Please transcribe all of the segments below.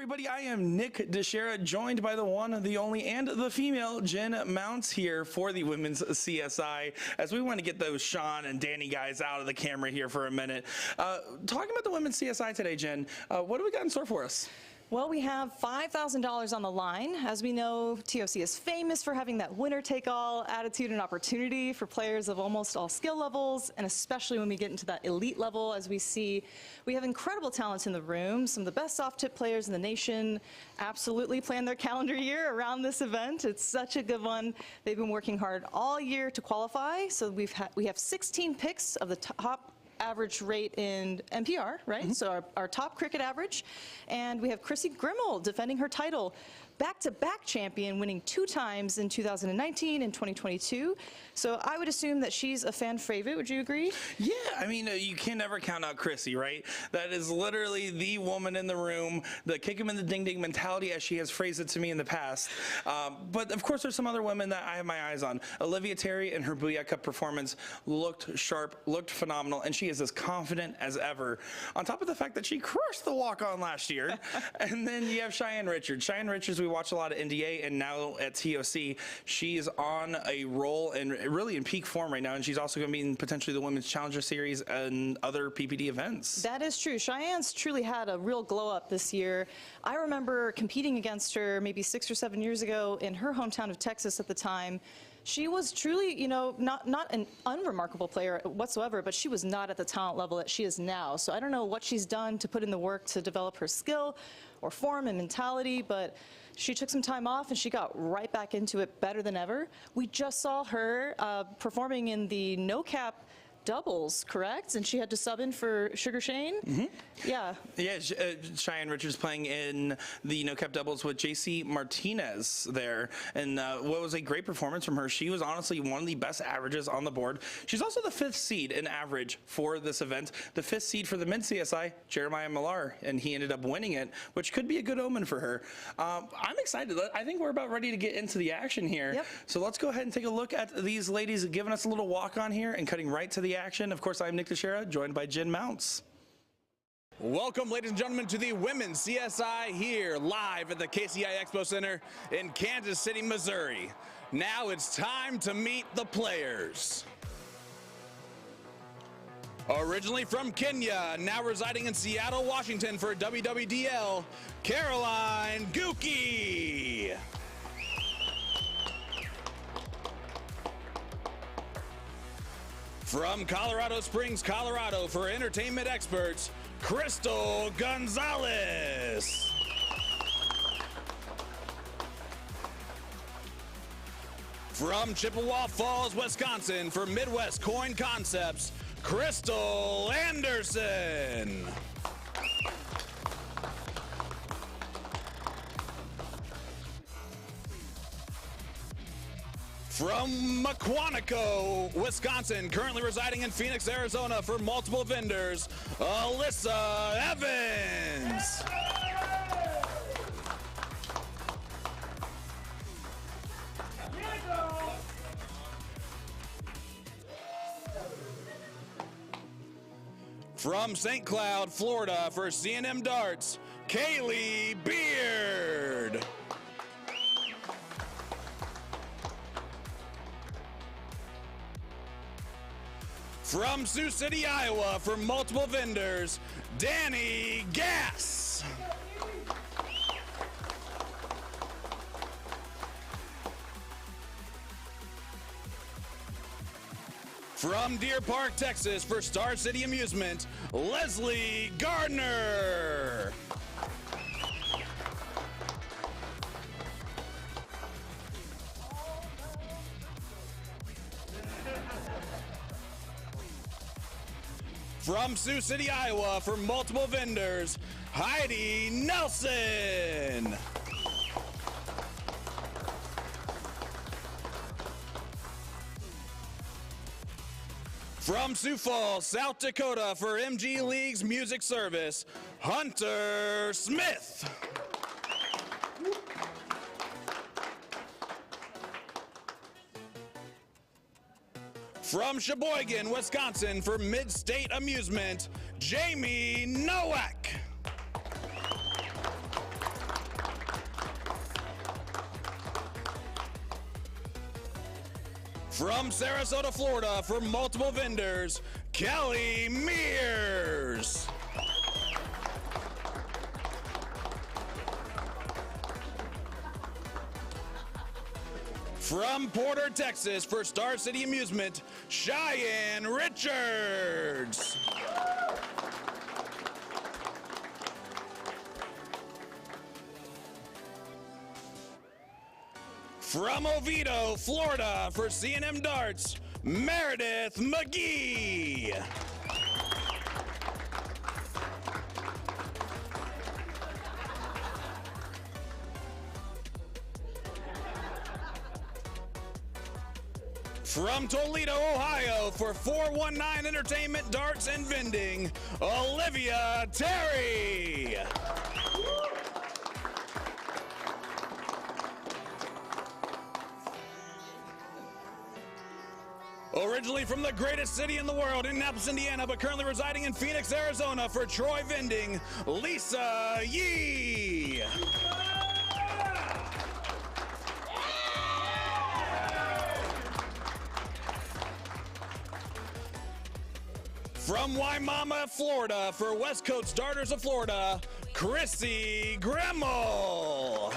everybody, I am Nick Dichiria, joined by the one, the only, and the female Jen Mounts here for the Women's CSI, as we want to get those Sean and Danny guys out of the camera here for a minute. Talking about the Women's CSI today, Jen, what do we got in store for us? Well, we have $5,000 on the line. As we know, TOC is famous for having that winner-take-all attitude and opportunity for players of almost all skill levels, and especially when we get into that elite level, as we see we have incredible talents in the room. Some of the best soft-tip players in the nation absolutely plan their calendar year around this event. It's such a good one. They've been working hard all year to qualify, so we have 16 picks of the top average rate in NPR, right? Mm-hmm. So our top cricket average. And we have Chrissy Grimmel defending her title. Back-to-back champion, winning 2 times in 2019 and 2022. So I would assume that she's a fan favorite. Would you agree? Yeah, I mean, you can never count out Chrissy, right? That is literally the woman in the room, the kick him in the ding-ding mentality, as she has phrased it to me in the past. But of course, there's some other women that I have my eyes on. Olivia Terry and her Booyah Cup performance looked sharp, looked phenomenal, and she is as confident as ever. On top of the fact that she crushed the walk-on last year. And then you have Cheyenne Richards. Cheyenne Richards, we watch a lot of NDA, and now at TOC, she's on a roll and really in peak form right now, and she's also going to be in potentially the Women's Challenger Series and other PPD events. That is true. Cheyenne's truly had a real glow-up this year. I remember competing against her maybe 6 or 7 years ago in her hometown of Texas at the time. She was truly, you know, not an unremarkable player whatsoever, but she was not at the talent level that she is now. So I don't know what she's done to put in the work to develop her skill or form and mentality, but she took some time off and she got right back into it better than ever. We just saw her performing in the no-cap doubles, correct? And she had to sub in for Sugar Shane? Mm-hmm. Yeah. Yeah, Cheyenne Richards playing in the no-cap doubles with JC Martinez there. And what was a great performance from her. She was honestly one of the best averages on the board. She's also the 5th seed in average for this event. The 5th seed for the men's CSI, Jeremiah Millar, and he ended up winning it, which could be a good omen for her. I'm excited. I think we're about ready to get into the action here. Yep. So let's go ahead and take a look at these ladies giving us a little walk-on here and cutting right to the action. Of course, I'm Nick Dichiria, joined by Jen Mounts. Welcome, ladies and gentlemen, to the Women's CSI here live at the KCI Expo Center in Kansas City, Missouri. Now it's time to meet the players. Originally from Kenya, now residing in Seattle, Washington for WWDL, Caroline Guki. From Colorado Springs, Colorado for entertainment experts, Crystal Gonzalez. From Chippewa Falls, Wisconsin for Midwest Coin Concepts, Crystal Anderson. From Maquanico, Wisconsin, currently residing in Phoenix, Arizona for multiple vendors, Alyssa Evans. From St. Cloud, Florida for C&M Darts, Kaylee Beard. From Sioux City, Iowa, for multiple vendors, Danny Gas. From Deer Park, Texas, for Star City Amusement, Leslie Gardner. From Sioux City, Iowa, for multiple vendors, Heidi Nelson. From Sioux Falls, South Dakota, for MG Leagues Music Service, Hunter Smith. From Sheboygan, Wisconsin, for Mid-State Amusement, Jamie Nowak. From Sarasota, Florida, for multiple vendors, Kelly Mears. From Porter, Texas, for Star City Amusement, Cheyenne Richards. From Oviedo, Florida, for C&M Darts, Meredith McGee. From Toledo, Ohio, for 419 Entertainment, Darts, and Vending, Olivia Terry. Originally from the greatest city in the world, Indianapolis, Indiana, but currently residing in Phoenix, Arizona, for Troy Vending, Lisa Yee. From Wimauma, Florida, for West Coast Starters of Florida, Chrissy Gremmel.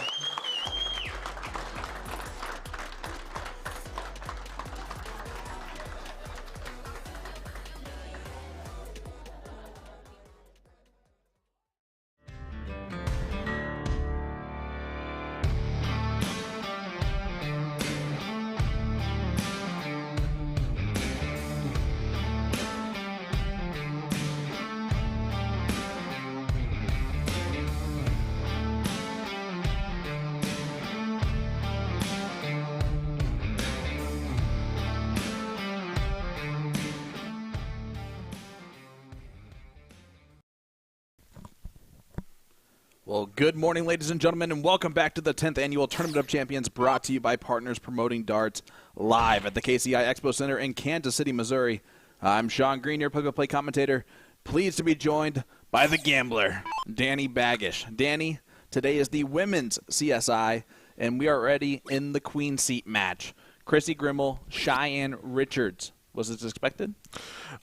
Well, good morning, ladies and gentlemen, and welcome back to the 10th Annual Tournament of Champions, brought to you by Partners Promoting Darts, live at the KCI Expo Center in Kansas City, Missouri. I'm Sean Green, your play-by-play commentator, pleased to be joined by the gambler, Danny Baggish. Danny, today is the Women's CSI, and we are already in the Queen Seat match. Chrissy Gremmel, Cheyenne Richards. Was this expected?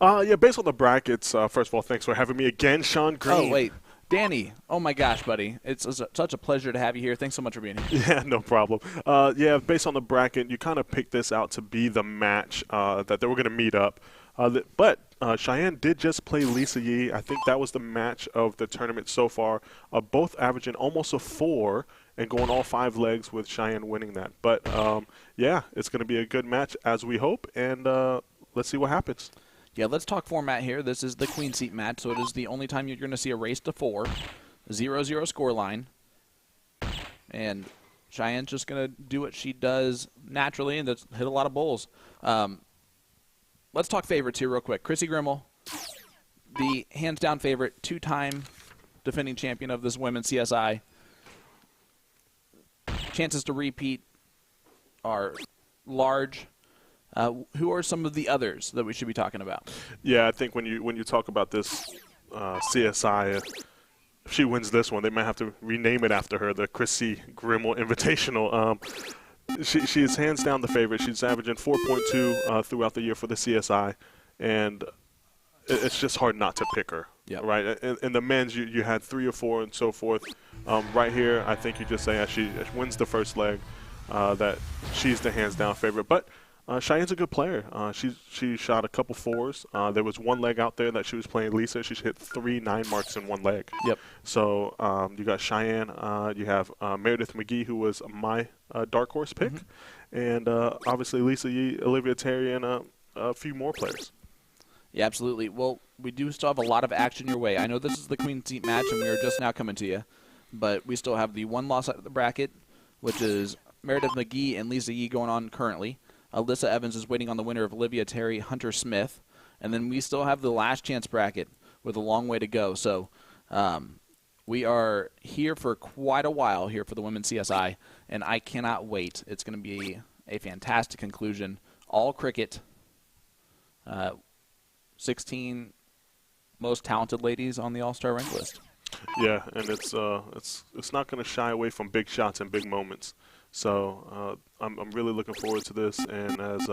Yeah, based on the brackets, first of all, thanks for having me again, Sean Green. Oh, wait. Danny, oh my gosh, buddy. It's such a pleasure to have you here. Thanks so much for being here. Yeah, no problem. Yeah, based on the bracket, you kind of picked this out to be the match that they were going to meet up. But Cheyenne did just play Lisa Yee. I think that was the match of the tournament so far, both averaging almost a 4 and going all 5 legs with Cheyenne winning that. But, yeah, it's going to be a good match as we hope, and let's see what happens. Yeah, let's talk format here. This is the Queen Seat match, so it is the only time you're going to see a race to 4, 0-0 score line. And Cheyenne's just going to do what she does naturally and that's hit a lot of bowls. Let's talk favorites here real quick. Chrissy Gremmel, the hands-down favorite, 2-time defending champion of this women's CSI. Chances to repeat are large. Who are some of the others that we should be talking about? Yeah, I think when you talk about this CSI, if she wins this one, they might have to rename it after her, the Chrissy Gremmel Invitational. She is hands down the favorite. She's averaging 4.2 throughout the year for the CSI, and it's just hard not to pick her. Yep. Right. In the men's, you had 3 or 4 and so forth. Right here, I think you just say as she wins the first leg, that she's the hands down favorite. But Cheyenne's a good player. She shot a couple 4s. There was one leg out there that she was playing Lisa. She hit 3 9 marks in one leg. Yep. So you got Cheyenne. You have Meredith McGee, who was my dark horse pick, and obviously Lisa Yee, Olivia Terry, and a few more players. Yeah, absolutely. Well, we do still have a lot of action your way. I know this is the Queen Seat match, and we are just now coming to you, but we still have the one loss out of the bracket, which is Meredith McGee and Lisa Yee going on currently. Alyssa Evans is waiting on the winner of Olivia Terry, Hunter Smith. And then we still have the last chance bracket with a long way to go. So we are here for quite a while here for the Women's CSI, and I cannot wait. It's going to be a fantastic conclusion. All cricket, 16 most talented ladies on the All-Star rank list. Yeah, and it's not going to shy away from big shots and big moments. So I'm really looking forward to this, and as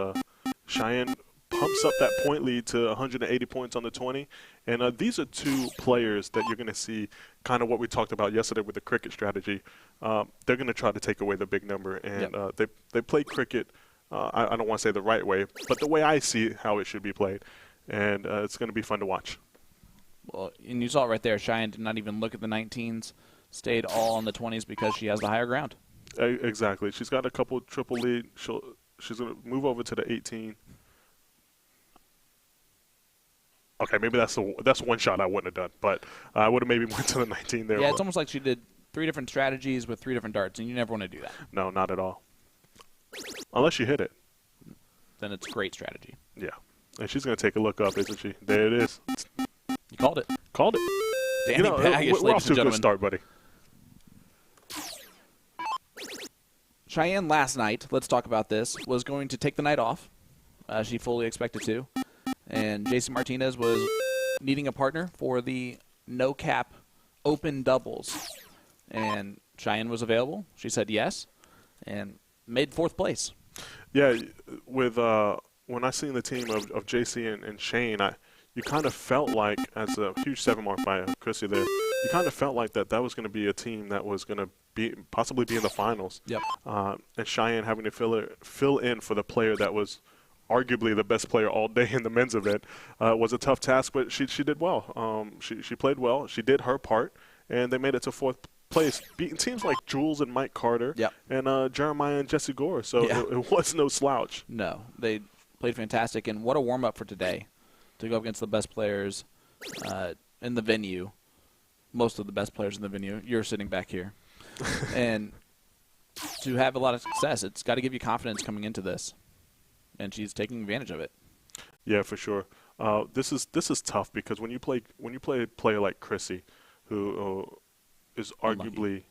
Cheyenne pumps up that point lead to 180 points on the 20. And these are two players that you're going to see kind of what we talked about yesterday with the cricket strategy. They're going to try to take away the big number. And they play cricket, I don't want to say the right way, but the way I see how it should be played. And it's going to be fun to watch. Well, and you saw it right there. Cheyenne did not even look at the 19s, stayed all on the 20s because she has the higher ground. Exactly. She's got a couple triple lead. She's going to move over to the 18. Okay, maybe that's one shot I wouldn't have done, but I would have maybe went to the 19 there. Yeah, it's almost like she did 3 different strategies with 3 different darts, and you never want to do that. No, not at all. Unless you hit it. Then it's great strategy. Yeah. And she's going to take a look up, isn't she? There it is. You called it. Called it. Danny Baggish, we're ladies off to and a good gentlemen. start, buddy. Cheyenne last night, let's talk about this, was going to take the night off. She fully expected to. And Jason Martinez was needing a partner for the no-cap open doubles. And Cheyenne was available. She said yes and made 4th place. Yeah, with when I seen the team of JC and Shane, you kind of felt like, as a huge 7 mark by Chrissy there, you kind of felt like that was going to be a team that was going to possibly be in the finals. Yep. And Cheyenne having to fill in for the player that was arguably the best player all day in the men's event was a tough task, but she did well. She played well. She did her part, and they made it to 4th place, beating teams like Jules and Mike Carter and Jeremiah and Jesse Gore. So it was no slouch. No, they played fantastic, and what a warm-up for today to go up against the best players in the venue, most of the best players in the venue. You're sitting back here. And to have a lot of success, it's got to give you confidence coming into this. And she's taking advantage of it. Yeah, for sure. This is tough because when you play a player like Chrissy, who is arguably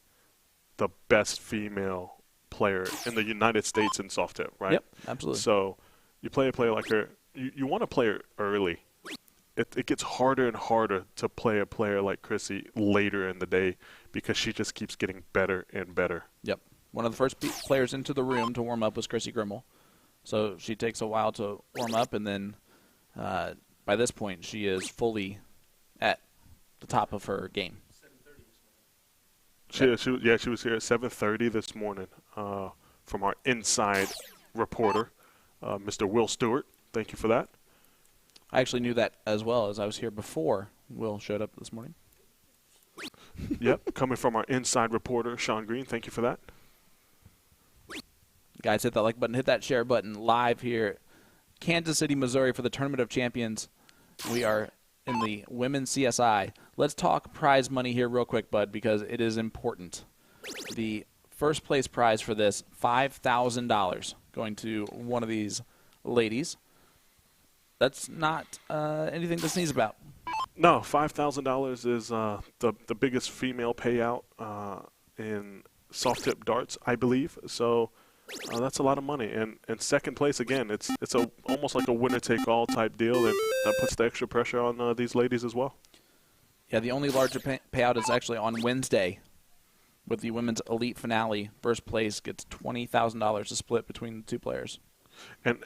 the best female player in the United States in soft tip, right? Yep, absolutely. So you play a player like her. You want to play her early. It gets harder and harder to play a player like Chrissy later in the day because she just keeps getting better and better. Yep. One of the first players into the room to warm up was Chrissy Grimmel. So she takes a while to warm up, and then by this point, she is fully at the top of her game. She was here at 7:30 this morning from our inside reporter, Mr. Will Stuart. Thank you for that. I actually knew that as well, as I was here before Will showed up this morning. Yep, coming from our inside reporter, Sean Green. Thank you for that. Guys, hit that like button, hit that share button live here, Kansas City, Missouri for the Tournament of Champions. We are in the Women's CSI. Let's talk prize money here real quick, Bud, because it is important. The first place prize for this, $5,000, going to one of these ladies. That's not anything to sneeze about. No, $5,000 is the biggest female payout in soft tip darts, I believe. So that's a lot of money. And second place, again, it's almost like a winner-take-all type deal, and that puts the extra pressure on these ladies as well. Yeah, the only larger payout is actually on Wednesday with the women's elite finale. First place gets $20,000 to split between the 2 players. And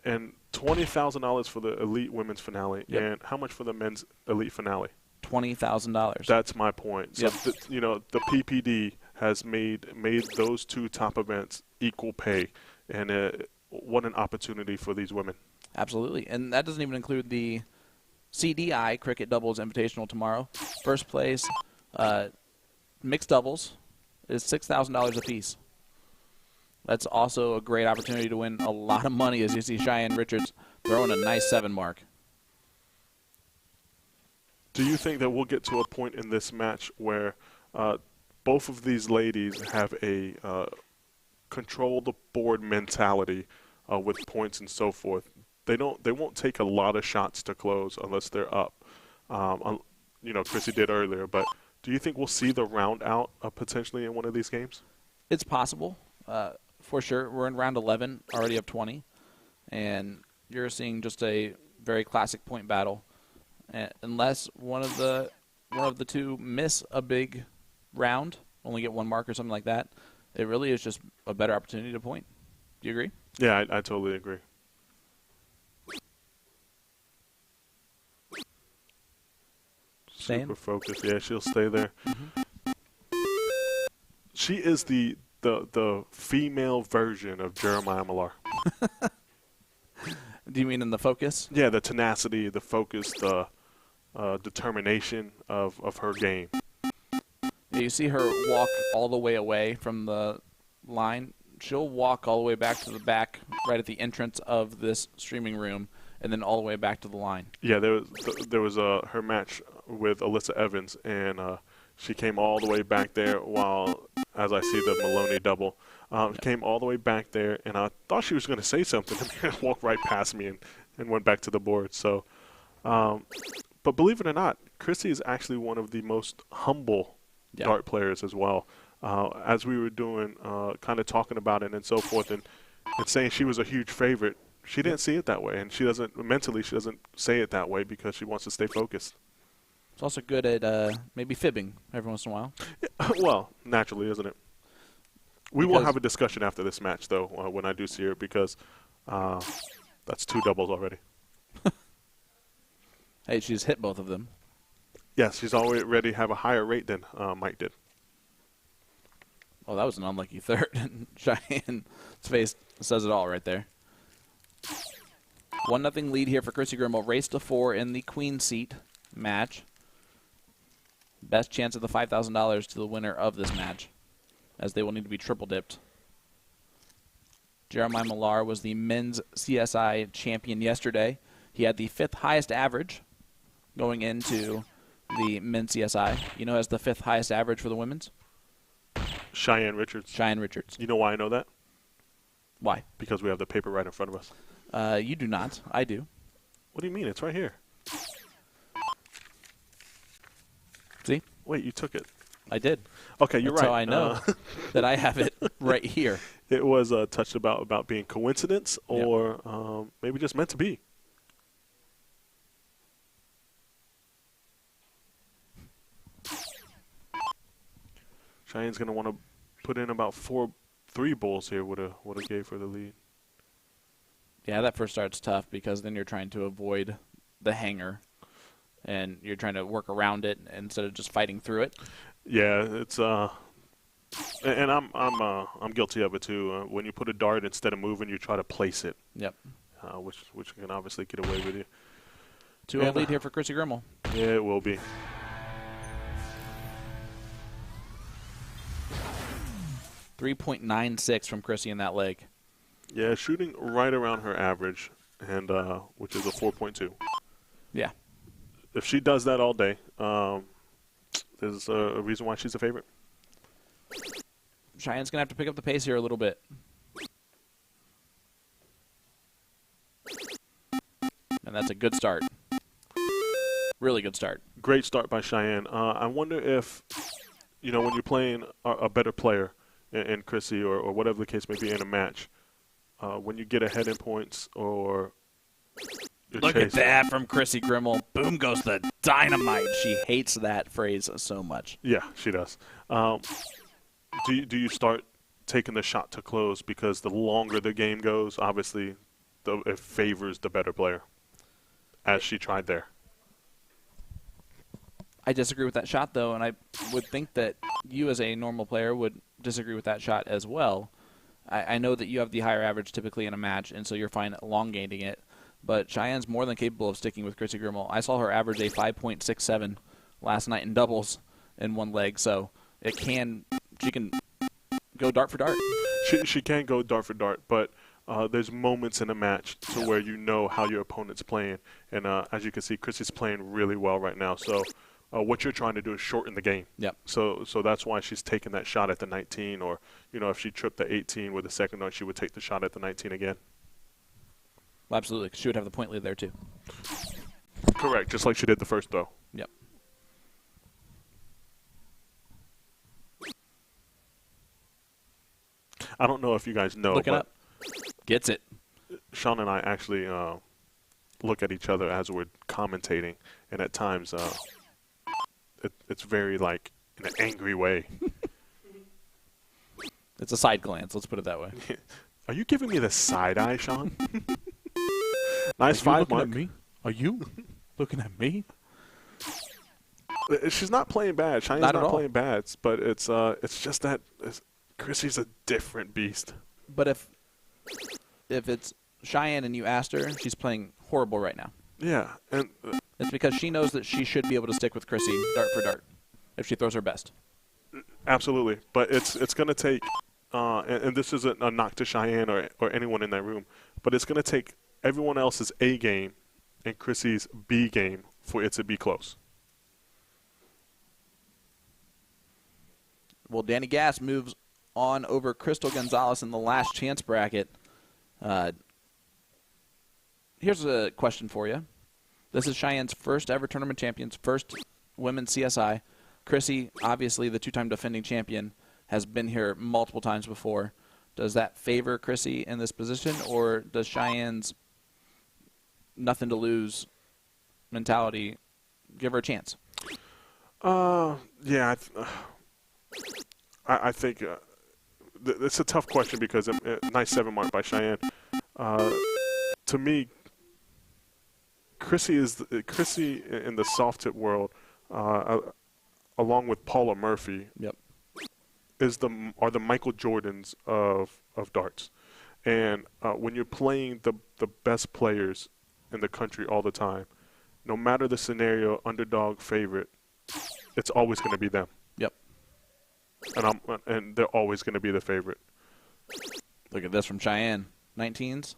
$20,000 for the elite women's finale. Yep. And how much for the men's elite finale? $20,000. That's my point. So, Yep. the PPD has made those 2 top events equal pay, and what an opportunity for these women. Absolutely. And that doesn't even include the CDI Cricket Doubles Invitational tomorrow. First place, mixed doubles, is $6,000 apiece. That's also a great opportunity to win a lot of money as you see Cheyenne Richards throwing a nice 7 mark. Do you think that we'll get to a point in this match where both of these ladies have a control the board mentality with points and so forth? They won't take a lot of shots to close unless they're up. Chrissy did earlier, but do you think we'll see the round out potentially in one of these games? It's possible, for sure. We're in round 11, already up 20, and you're seeing just a very classic point battle. Unless one of the 2 miss a big round, only get 1 mark or something like that, it really is just a better opportunity to point. Do you agree? Yeah, I totally agree. Staying? Super focused. Yeah, she'll stay there. She is the female version of Jeremiah Millar. Do you mean in the focus? Yeah, the tenacity, the focus, the determination of her game. Yeah, you see her walk all the way away from the line. She'll walk all the way back to the back, right at the entrance of this streaming room, and then all the way back to the line. Yeah, there was her match with Alyssa Evans, and she came all the way back there while, as I see the Maloney double, came all the way back there, and I thought she was going to say something and walked right past me and went back to the board. So, but believe it or not, Chrissy is actually one of the most humble dart players as well. As we were doing, kind of talking about it and so forth, and saying she was a huge favorite, she didn't see it that way, and she doesn't say it that way because she wants to stay focused. It's also good at maybe fibbing every once in a while. Yeah, well, naturally, isn't it? We will have a discussion after this match, though, when I do see her, because that's 2 doubles already. Hey, she's hit both of them. Yes, she's already have a higher rate than Mike did. Oh, that was an unlucky third. Cheyenne's face says it all right there. 1-0 lead here for Chrissy Grimmel. Race to 4 in the queen seat match. Best chance of the $5,000 to the winner of this match, as they will need to be triple dipped. Jeremiah Millar was the men's CSI champion yesterday. He had the 5th highest average going into the men's CSI. You know, has the 5th highest average for the women's? Cheyenne Richards. Cheyenne Richards. You know why I know that? Why? Because we have the paper right in front of us. You do not. I do. What do you mean? It's right here. See? Wait, you took it. I did. Okay, you're That's right. how I know that I have it right here. It was touched about being coincidence or maybe just meant to be. Cheyenne's going to want to put in about 3 bowls here would have gave her the lead. Yeah, that first start's tough because then you're trying to avoid the hanger, and you're trying to work around it instead of just fighting through it. Yeah, it's and I'm guilty of it too. When you put a dart instead of moving, you try to place it. Yep. Which can obviously get away with you. 2-0 lead here for Chrissy Grimmel. Yeah, it will be. .96 from Chrissy in that leg. Yeah, shooting right around her average, and which is a 4.2. Yeah. If she does that all day, there's a reason why she's a favorite. Cheyenne's going to have to pick up the pace here a little bit. And that's a good start. Really good start. Great start by Cheyenne. I wonder if, when you're playing a better player in Chrissy or whatever the case may be in a match, when you get ahead in points or Look at that from Chrissy Grimmel. Boom goes the dynamite. She hates that phrase so much. Yeah, she does. Do you start taking the shot to close because the longer the game goes, obviously, it favors the better player, as she tried there. I disagree with that shot, though, and I would think that you as a normal player would disagree with that shot as well. I know that you have the higher average typically in a match, and so you're fine elongating it. But Cheyenne's more than capable of sticking with Chrissy Grimmel. I saw her average a 5.67 last night in doubles in one leg, so she can go dart for dart. She can go dart for dart, but there's moments in a match to where you know how your opponent's playing. And as you can see, Chrissy's playing really well right now. So what you're trying to do is shorten the game. Yep. So that's why she's taking that shot at the 19, or if she tripped the 18 with the second dart, she would take the shot at the 19 again. Well, absolutely. She would have the point lead there, too. Correct, just like she did the first throw. Yep. I don't know if you guys know. Looking up. Gets it. Sean and I actually look at each other as we're commentating, and at times it's very, in an angry way. It's a side glance. Let's put it that way. Are you giving me the side eye, Sean? Nice 5 mark. At me? Are you looking at me? She's not playing bad. Cheyenne's Not at not all. playing bad, but it's just that Chrissy's a different beast. But if it's Cheyenne and you asked her, she's playing horrible right now. Yeah, and It's because she knows that she should be able to stick with Chrissy dart for dart if she throws her best. absolutely. But it's going to take, and this isn't a knock to Cheyenne or anyone in that room, but it's going to take everyone else's A game and Chrissy's B game for it to be close. Well, Danny Gass moves on over Crystal Gonzalez in the last chance bracket. Here's a question for you. This is Cheyenne's first ever tournament champions, first women's CSI. Chrissy, obviously the two-time defending champion, has been here multiple times before. Does that favor Chrissy in this position, or does Cheyenne's nothing to lose mentality give her a chance? Yeah, I think it's a tough question because nice 7 mark by Cheyenne. To me, Chrissy in the soft tip world, along with Paula Murphy, Yep. are the Michael Jordans of darts. And when you're playing the best players in the country all the time, no matter the scenario, underdog, favorite, it's always going to be them. Yep. And they're always going to be the favorite. Look at this from Cheyenne. 19s.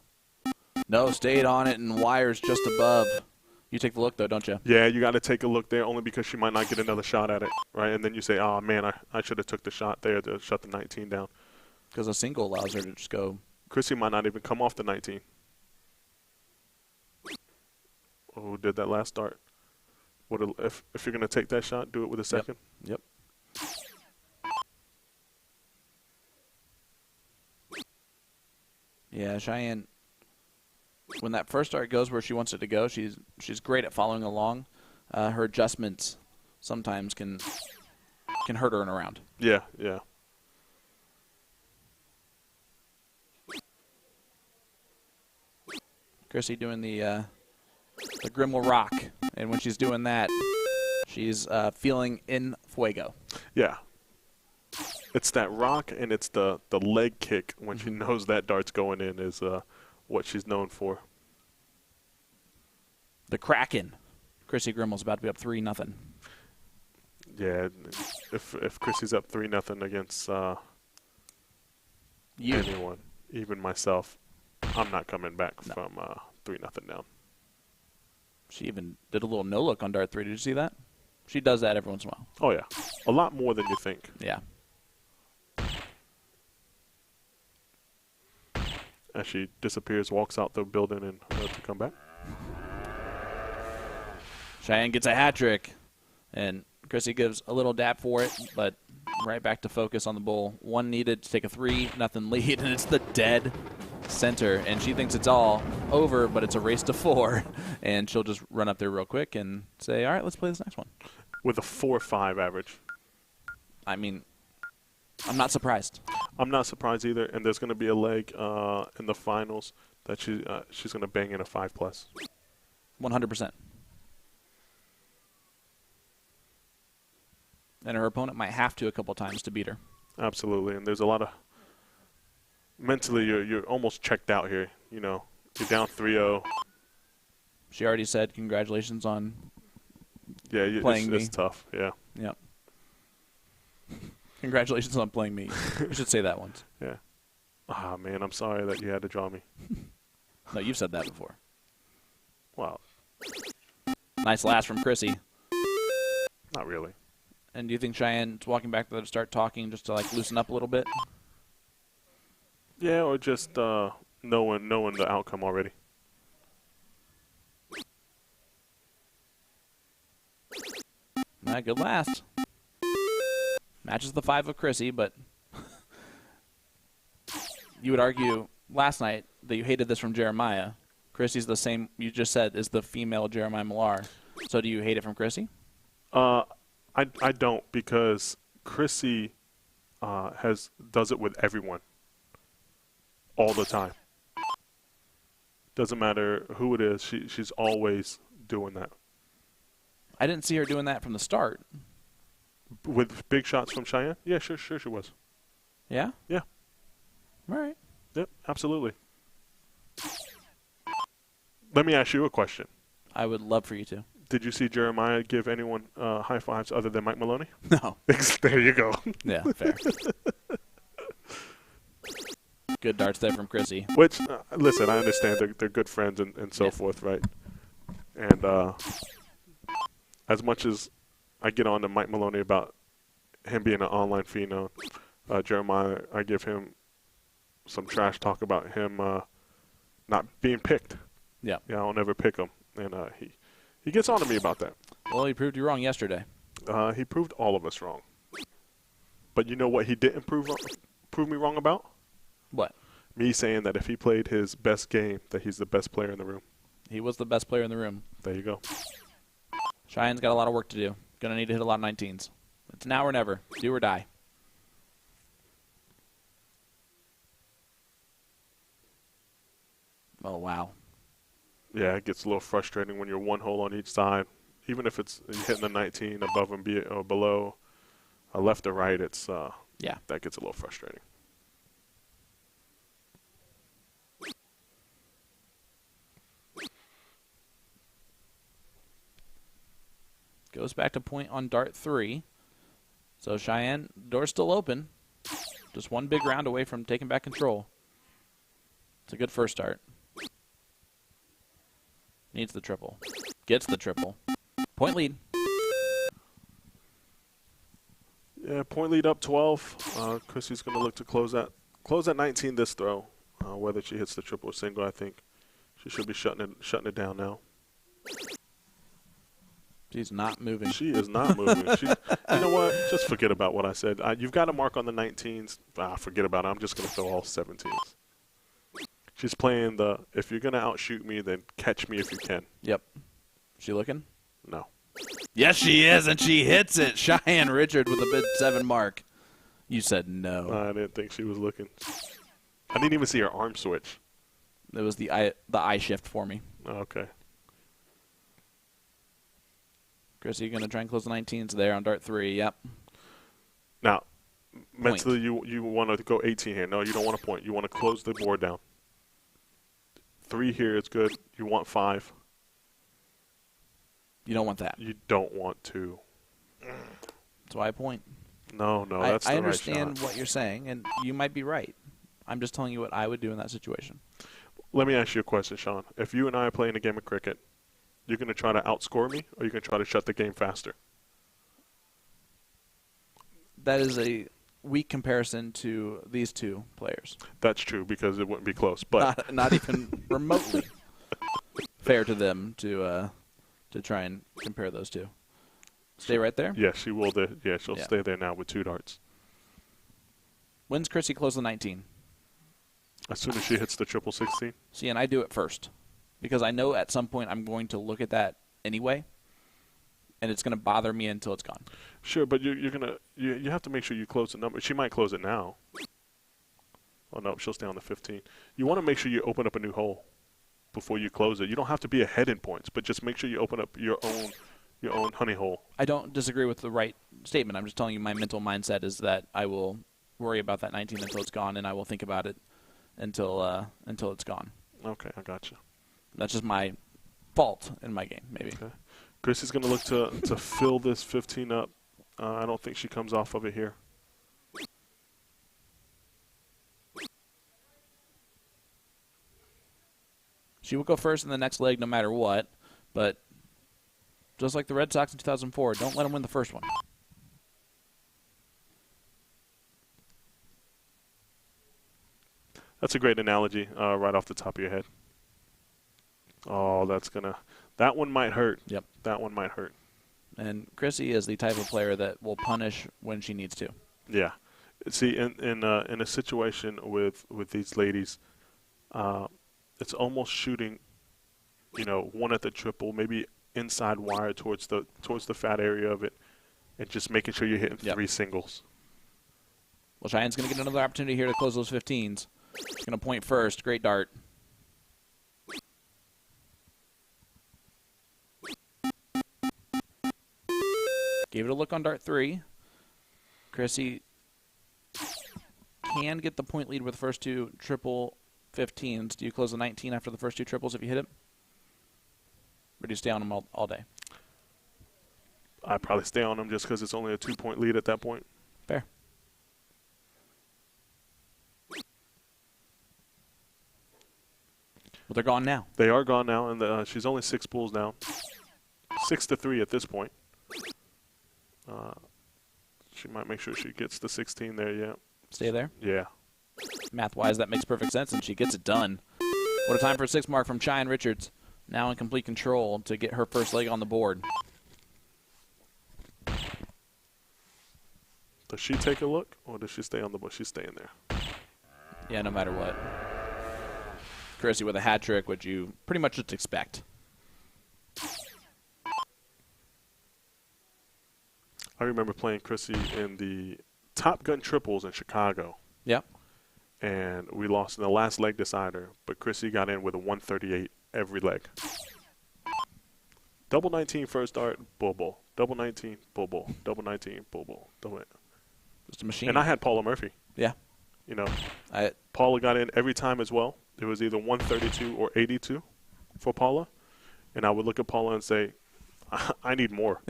No, stayed on it and wires just above. You take the look, though, don't you? Yeah, you got to take a look there only because she might not get another shot at it, right? And then you say, oh, man, I should have took the shot there to shut the 19 down. Because a single allows her to just go. Chrissy might not even come off the 19. Oh, who did that last start? If you're going to take that shot, do it with a second. Yep. Yeah, Cheyenne, when that first start goes where she wants it to go, she's great at following along. Her adjustments sometimes can hurt her in a round. Yeah, yeah. Chrissy doing the Grimwell Rock, and when she's doing that, she's feeling in fuego. Yeah. It's that rock and it's the leg kick when she knows that dart's going in is what she's known for. The Kraken. Chrissy Grimwell's about to be up 3-0. Yeah, if Chrissy's up 3-0 against anyone, even myself, I'm not coming back from 3-0 down. She even did a little no-look on Dart 3. Did you see that? She does that every once in a while. Oh, yeah. A lot more than you think. Yeah. As she disappears, walks out the building, and to come back. Cheyenne gets a hat trick, and Chrissy gives a little dap for it, but right back to focus on the bowl. One needed to take a 3-0 lead, and it's the dead center, and she thinks it's all over, but it's a race to 4, and she'll just run up there real quick and say, all right, let's play this next one. With a 4.5 average. I mean, I'm not surprised. I'm not surprised either, and there's going to be a leg in the finals that she's going to bang in a 5+. 100%. And her opponent might have to a couple times to beat her. Absolutely, and there's a lot of mentally you're almost checked out here. You know, you're down 3-0. She already said congratulations on playing me. It's tough. Yeah. Yep. Congratulations on playing me. You should say that once. Yeah. Ah, man, I'm sorry that you had to draw me. No, you've said that before. Wow. Nice last from Chrissy. Not really. And do you think Cheyenne's walking back there to start talking just to like loosen up a little bit? Yeah, or just knowing the outcome already. Good last. Matches the 5 of Chrissy, but you would argue last night that you hated this from Jeremiah. Chrissy's the same, you just said, is the female Jeremiah Millar. So do you hate it from Chrissy? I don't, because Chrissy does it with everyone all the time. Doesn't matter who it is, she's always doing that. I didn't see her doing that from the start. With big shots from Cheyenne? Yeah, sure she was. Yeah? Yeah. All right. Yep, absolutely. Let me ask you a question. I would love for you to. Did you see Jeremiah give anyone high fives other than Mike Maloney? No. There you go. Yeah, fair. Good darts there from Chrissy. Which, listen, I understand they're good friends and so forth, right? And as much as I get on to Mike Maloney about him being an online phenom, Jeremiah, I give him some trash talk about him not being picked. Yeah. Yeah, I don't ever pick him. And he gets on to me about that. Well, he proved you wrong yesterday. He proved all of us wrong. But you know what he didn't prove me wrong about? What? Me saying that if he played his best game, that he's the best player in the room. He was the best player in the room. There you go. Cheyenne's got a lot of work to do. Gonna need to hit a lot of 19s. It's now or never. Do or die. Oh, wow. Yeah, it gets a little frustrating when you're one hole on each side. Even if it's hitting the 19 above and below, left or right, it's Yeah. that gets a little frustrating. Goes back to point on dart 3. So Cheyenne, door's still open. Just one big round away from taking back control. It's a good first start. Needs the triple. Gets the triple. Point lead. Yeah, point lead up 12. Chrissy's going to look to close at 19 this throw. Whether she hits the triple or single, I think she should be shutting it down now. She's not moving. She is not moving. You know what? Just forget about what I said. You've got a mark on the 19s. Forget about it. I'm just going to throw all 17s. She's playing the, if you're going to outshoot me, then catch me if you can. Yep. She looking? No. Yes, she is, and she hits it. Cheyenne Richard with a mid-7 mark. You said no. I didn't think she was looking. I didn't even see her arm switch. It was the eye shift for me. Okay. Chrissy, you going to try and close the 19s there on dart 3. Yep. Now, mentally, you want to go 18 here. No, you don't want to point. You want to close the board down. 3 here is good. You want 5. You don't want that. You don't want to. That's why I point. No, that's the I right understand shot. what you're saying, and you might be right. I'm just telling you what I would do in that situation. Let me ask you a question, Sean. If you and I are playing a game of cricket, you're going to try to outscore me, or you're going to try to shut the game faster? That is a weak comparison to these two players. That's true, because it wouldn't be close. But Not even remotely fair to them to try and compare those two. Stay right there. yeah, she will. She'll stay there now with 2 darts. When's Chrissy close the 19? As soon as she hits the triple 16. See, and I do it first because I know at some point I'm going to look at that anyway, and it's going to bother me until it's gone. Sure, but you have to make sure you close the number. She might close it now. Oh no, she'll stay on the 15. You want to make sure you open up a new hole before you close it. You don't have to be ahead in points, but just make sure you open up your own honey hole. I don't disagree with the right statement. I'm just telling you my mental mindset is that I will worry about that 19 until it's gone, and I will think about it until it's gone. Okay, I got you. That's just my fault in my game, maybe. Okay. Chrissy's going to look to fill this 15 up. I don't think she comes off of it here. She will go first in the next leg no matter what, but just like the Red Sox in 2004, don't let them win the first one. That's a great analogy right off the top of your head. Oh, that one might hurt. Yep. That one might hurt. And Chrissy is the type of player that will punish when she needs to. Yeah. See, in a situation with these ladies, it's almost shooting, one at the triple, maybe inside wire towards the fat area of it, and just making sure you're hitting 3 singles. Well, Cheyenne's going to get another opportunity here to close those 15s. She's going to point first. Great dart. Gave it a look on dart 3. Chrissy can get the point lead with the first 2 triple 15s. Do you close the 19 after the first 2 triples if you hit it? Or do you stay on them all day? I'd probably stay on them just because it's only a 2-point lead at that point. Fair. Well, they're gone now. They are gone now, and she's only 6 pools down. 6-3 at this point. She might make sure she gets the 16 there, yeah. Stay there? Yeah. Math-wise, that makes perfect sense, and she gets it done. What a time for a 6 mark from Cheyenne Richards. Now in complete control to get her first leg on the board. Does she take a look, or does she stay on the board? She's staying there. Yeah, no matter what. Chrissy with a hat trick, which you pretty much just expect. I remember playing Chrissy in the Top Gun triples in Chicago. Yep. And we lost in the last leg decider, but Chrissy got in with a 138 every leg. Double 19 first dart, bull. Double 19, bull. Double 19, bull. Just a machine. And I had Paula Murphy. Yeah. You know, Paula got in every time as well. It was either 132 or 82 for Paula. And I would look at Paula and say, I need more.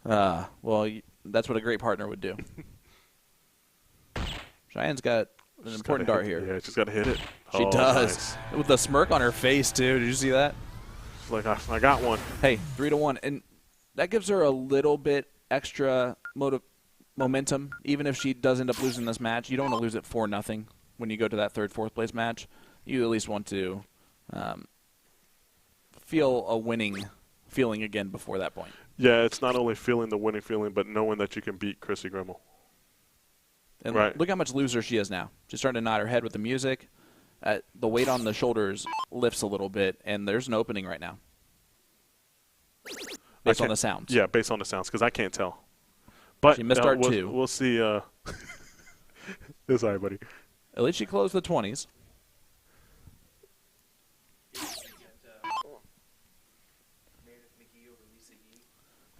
Well, that's what a great partner would do. Cheyenne's got an important dart here. Yeah, she's got to hit it. She does. Nice. With the smirk on her face, too. Did you see that? She's like, I got one. Hey, 3-1. And that gives her a little bit extra momentum. Even if she does end up losing this match, you don't want to lose it 4-0 when you go to that 3rd, 4th place match. You at least want to feel a winning feeling again before that point. Yeah, it's not only feeling the winning feeling, but knowing that you can beat Chrissy Grimmel. And right. Look how much looser she is now. She's starting to nod her head with the music. The weight on the shoulders lifts a little bit, and there's an opening right now. Based on the sounds. Yeah, based on the sounds, because I can't tell. But she missed dart 2. We'll see. It's all right, buddy. At least she closed the 20s.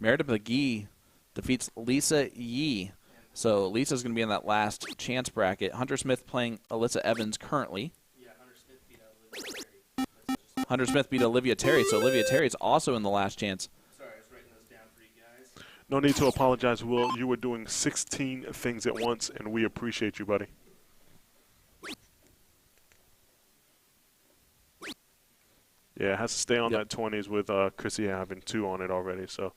Meredith McGee defeats Lisa Yee. So Lisa's going to be in that last chance bracket. Hunter Smith playing Alyssa Evans currently. Yeah, Hunter Smith beat Olivia Terry. Hunter Smith beat Olivia Terry. So Olivia Terry's also in the last chance. Sorry, I was writing those down for you guys. No need to apologize, Will. You were doing 16 things at once, and we appreciate you, buddy. Yeah, it has to stay on that 20s with Chrissy having 2 on it already. So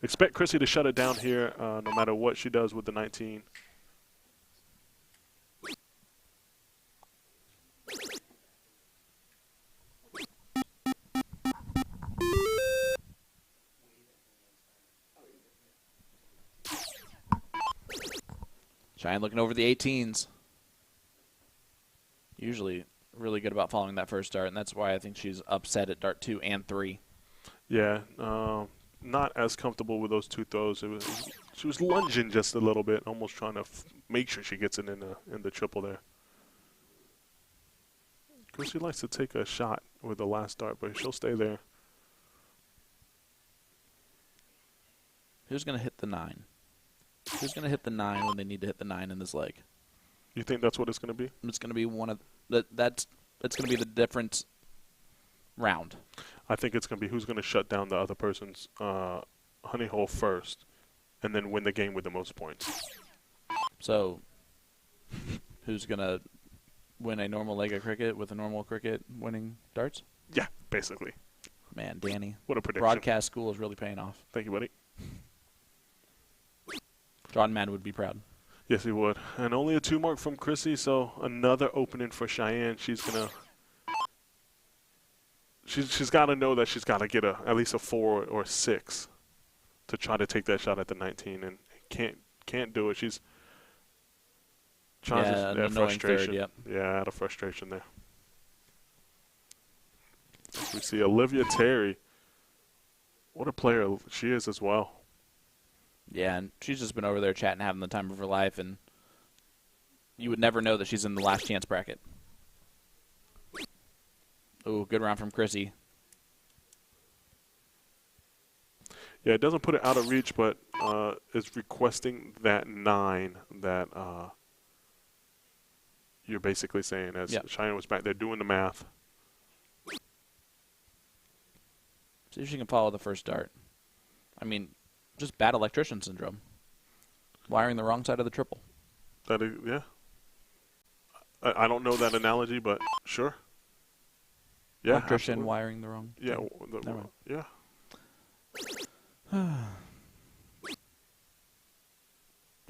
expect Chrissy to shut it down here no matter what she does with the 19. Cheyenne looking over the 18s. Usually really good about following that first dart, and that's why I think she's upset at dart 2 and 3. Yeah, not as comfortable with those 2 throws. She was lunging just a little bit, almost trying to make sure she gets it in the triple there. Chrissy likes to take a shot with the last dart, but she'll stay there. Who's going to hit the 9? Who's going to hit the 9 when they need to hit the 9 in this leg? You think that's what it's going to be? It's going to be one of that's going to be the difference round. I think it's going to be who's going to shut down the other person's honey hole first, and then win the game with the most points. So, who's going to win a normal leg of cricket with a normal cricket winning darts? Yeah, basically. Man, Danny. What a prediction. Broadcast school is really paying off. Thank you, buddy. John Mann would be proud. Yes, he would. And only a 2 mark from Chrissy, so another opening for Cheyenne. She's going to she's got to know that she's got to get at least a 4 or 6 to try to take that shot at the 19, and can't do it. She's trying to frustration. Third, yep. Yeah, out of frustration there. We see Olivia Terry. What a player she is as well. Yeah, and she's just been over there chatting, having the time of her life, and you would never know that she's in the last chance bracket. Ooh, good round from Chrissy. Yeah, it doesn't put it out of reach, but it's requesting that 9 that you're basically saying as Cheyenne was back there doing the math. See if she can follow the first dart. I mean, just bad electrician syndrome. Wiring the wrong side of the triple. That is, yeah. I don't know that analogy, but sure. Yeah, Electrician absolutely. wiring the wrong. Yeah, Never yeah. mind.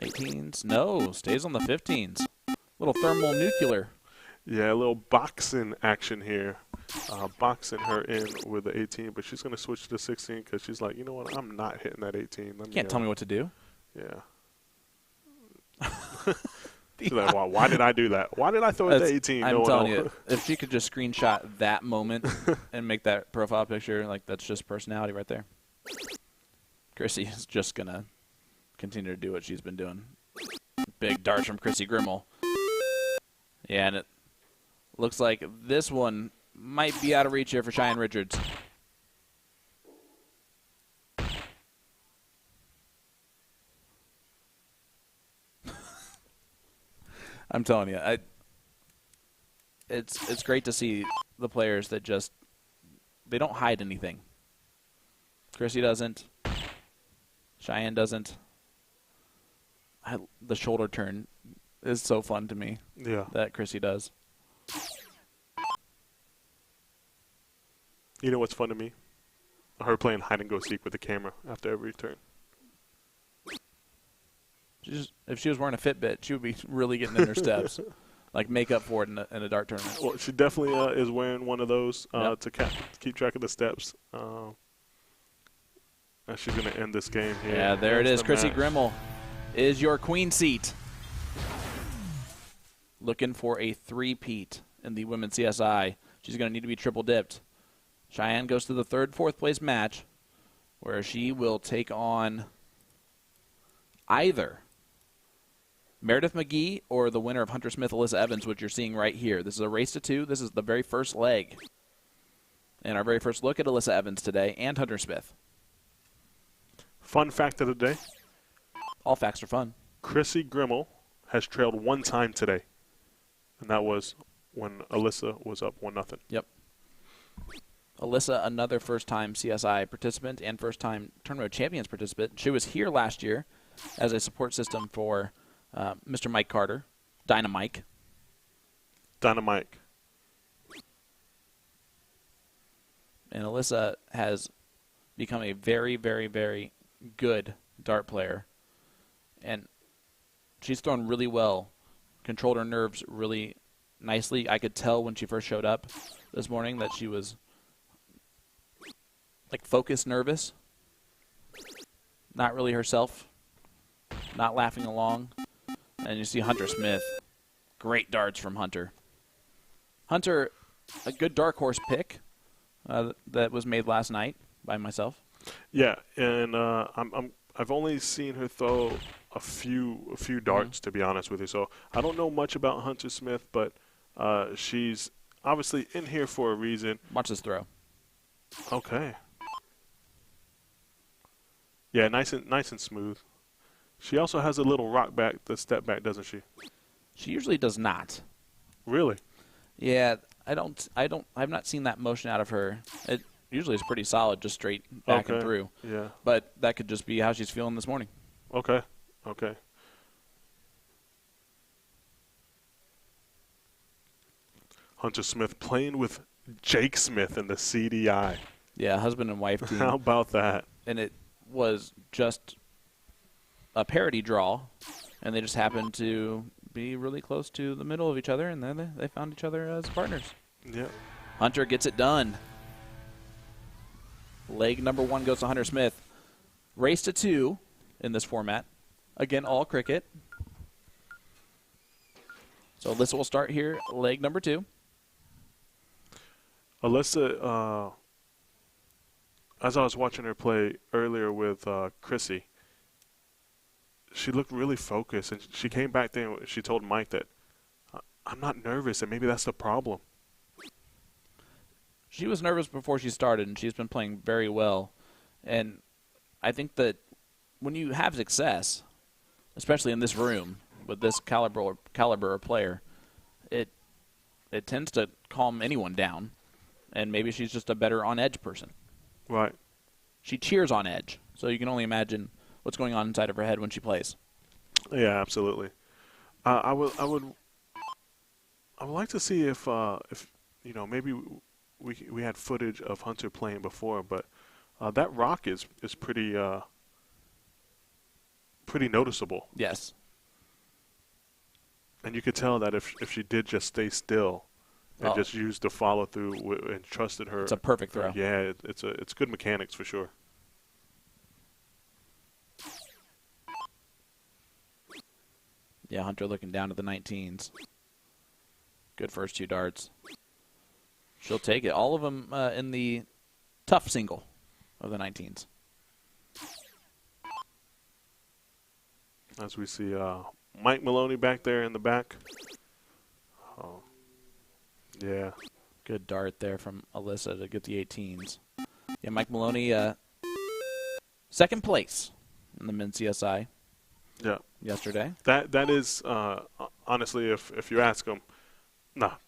18s. No, stays on the 15s. Little thermal nuclear. Yeah, a little boxing action here. Boxing her in with the 18, but she's going to switch to the 16 because she's like, you know what, I'm not hitting that 18. Can't tell me what to do. Yeah. She's like, why did I do that? Why did I throw it to 18? I'm telling you, if she could just screenshot that moment and make that profile picture, like that's just personality right there. Chrissy is just going to continue to do what she's been doing. Big darts from Chrissy Grimmel. Yeah, and it looks like this one might be out of reach here for Cheyenne Richards. I'm telling you, it's great to see the players that just they don't hide anything. Chrissy doesn't. Cheyenne doesn't. The shoulder turn is so fun to me. Yeah. That Chrissy does. You know what's fun to me? Her playing hide and go seek with the camera after every turn. If she was wearing a Fitbit, she would be really getting in her steps, like make up for it in a dart tournament. Well, she definitely is wearing one of those to keep track of the steps. And she's going to end this game here. Yeah, there it is. Chrissy Grimmel is your queen seat. Looking for a three-peat in the Women's CSI. She's going to need to be triple-dipped. Cheyenne goes to the third, fourth place match where she will take on either Meredith McGee or the winner of Hunter Smith, Alyssa Evans, which you're seeing right here. This is a race to 2. This is the very first leg. And our very first look at Alyssa Evans today and Hunter Smith. Fun fact of the day. All facts are fun. Chrissy Grimmel has trailed one time today. And that was when Alyssa was up 1-0. Yep. Alyssa, another first-time CSI participant and first-time Tournament of Champions participant. She was here last year as a support system for Mr. Mike Carter, Dynamike. Dynamike. And Alyssa has become a very, very, very good dart player. And she's thrown really well, controlled her nerves really nicely. I could tell when she first showed up this morning that she was like focused nervous, not really herself, not laughing along. And you see Hunter Smith. Great darts from Hunter. Hunter, a good dark horse pick that was made last night by myself. Yeah, and I've only seen her throw a few darts, to be honest with you. So I don't know much about Hunter Smith, but she's obviously in here for a reason. Watch this throw. Okay. Yeah, nice and smooth. She also has a little rock back, the step back, doesn't she? She usually does not. Really? Yeah, I've not seen that motion out of her. It usually is pretty solid, just straight back and through. Yeah. But that could just be how she's feeling this morning. Okay. Hunter Smith playing with Jake Smith in the CDI. Yeah, husband and wife team. How about that? And it was just a parity draw, and they just happened to be really close to the middle of each other, and then they found each other as partners. Yeah. Hunter gets it done. Leg number 1 goes to Hunter Smith. Race to 2 in this format. Again, all cricket. So Alyssa will start here, leg number 2. Alyssa, as I was watching her play earlier with Chrissy, she looked really focused, and she came back there and she told Mike that, I'm not nervous, and maybe that's the problem. She was nervous before she started, and she's been playing very well. And I think that when you have success, especially in this room with this caliber of player, it tends to calm anyone down, and maybe she's just a better on-edge person. Right. She cheers on edge, so you can only imagine what's going on inside of her head when she plays. Yeah, absolutely. I would like to see if maybe we had footage of Hunter playing before, but that rock is pretty noticeable. Yes. And you could tell that if she did just stay still and just use the follow through and trusted her, it's a perfect throw. Yeah, it's good mechanics for sure. Yeah, Hunter looking down to the 19s. Good first 2 darts. She'll take it. All of them in the tough single of the 19s. As we see Mike Maloney back there in the back. Oh, yeah. Good dart there from Alyssa to get the 18s. Yeah, Mike Maloney, second place in the men's CSI. Yeah. Yesterday. That is honestly, if you ask him,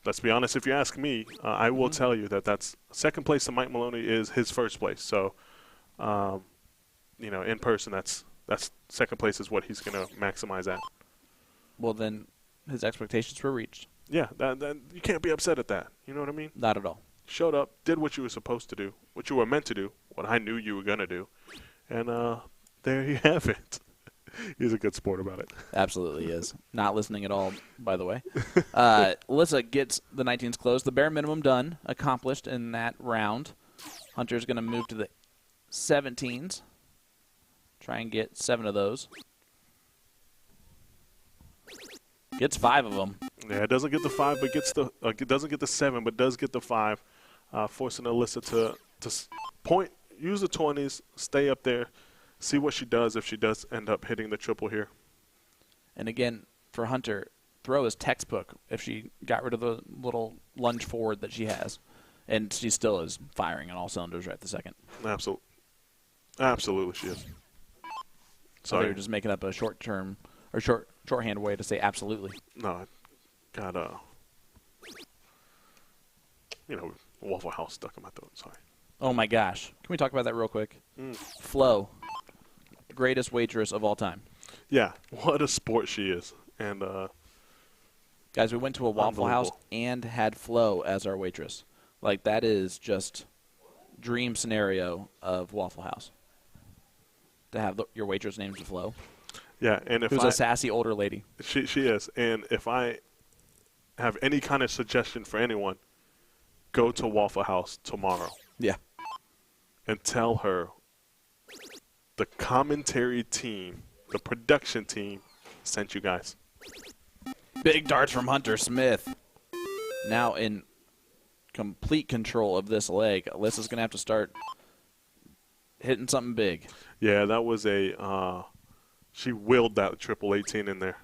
let's be honest. If you ask me, I will tell you that's second place to Mike Maloney is his first place. So, in person, that's second place is what he's going to maximize at. Well, then his expectations were reached. Yeah, that you can't be upset at that. You know what I mean? Not at all. Showed up, did what you were supposed to do, what you were meant to do, what I knew you were going to do, and there you have it. He's a good sport about it. Absolutely is. Not listening at all, by the way. Alyssa gets the 19s closed. The bare minimum done, accomplished in that round. Hunter's going to move to the 17s. Try and get 7 of those. Gets 5 of them. Yeah, it doesn't get the 5, but gets the it doesn't get the 7, but does get the 5, forcing Alyssa to point, use the 20s, stay up there. See what she does if she does end up hitting the triple here. And again, for Hunter, throw is textbook if she got rid of the little lunge forward that she has. And she still is firing on all cylinders right this second. Absolutely she is. So they were just making up a shorthand way to say absolutely. No, got Waffle House stuck in my throat. Sorry. Oh my gosh. Can we talk about that real quick? Flo. Greatest waitress of all time. Yeah, what a sport she is. And guys, we went to a Waffle House and had Flo as our waitress. Like, that is just dream scenario of Waffle House. To have your waitress named Flo. Yeah, and who's a sassy older lady. She is. And if I have any kind of suggestion for anyone, go to Waffle House tomorrow. Yeah. And tell her the commentary team, the production team, sent you guys. Big darts from Hunter Smith. Now in complete control of this leg. Alyssa's going to have to start hitting something big. Yeah, that was she willed that triple 18 in there.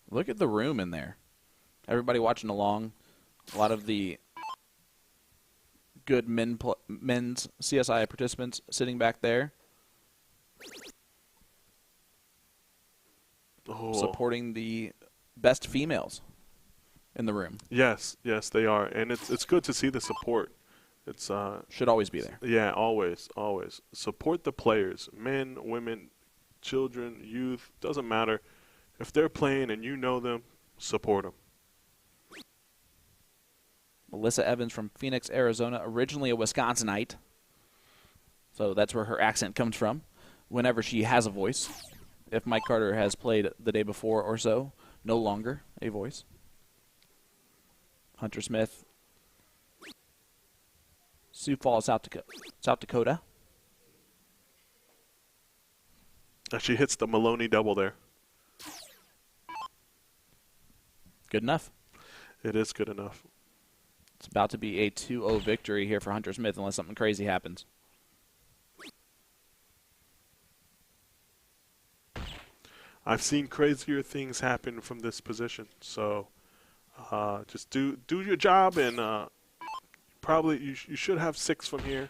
Look at the room in there. Everybody watching along. A lot of the good men's CSI participants sitting back there. Supporting the best females in the room. Yes, they are. And it's good to see the support. It's should always be there. Yeah, always. Support the players. Men, women, children, youth, doesn't matter. If they're playing and you know them, support them. Alyssa Evans from Phoenix, Arizona, originally a Wisconsinite. So that's where her accent comes from whenever she has a voice. If Mike Carter has played the day before or so, no longer a voice. Hunter Smith, Sioux Falls, South Dakota. And she hits the Maloney double there. Good enough. It is good enough. It's about to be a 2-0 victory here for Hunter Smith unless something crazy happens. I've seen crazier things happen from this position, so Just do your job, and probably you should have 6 from here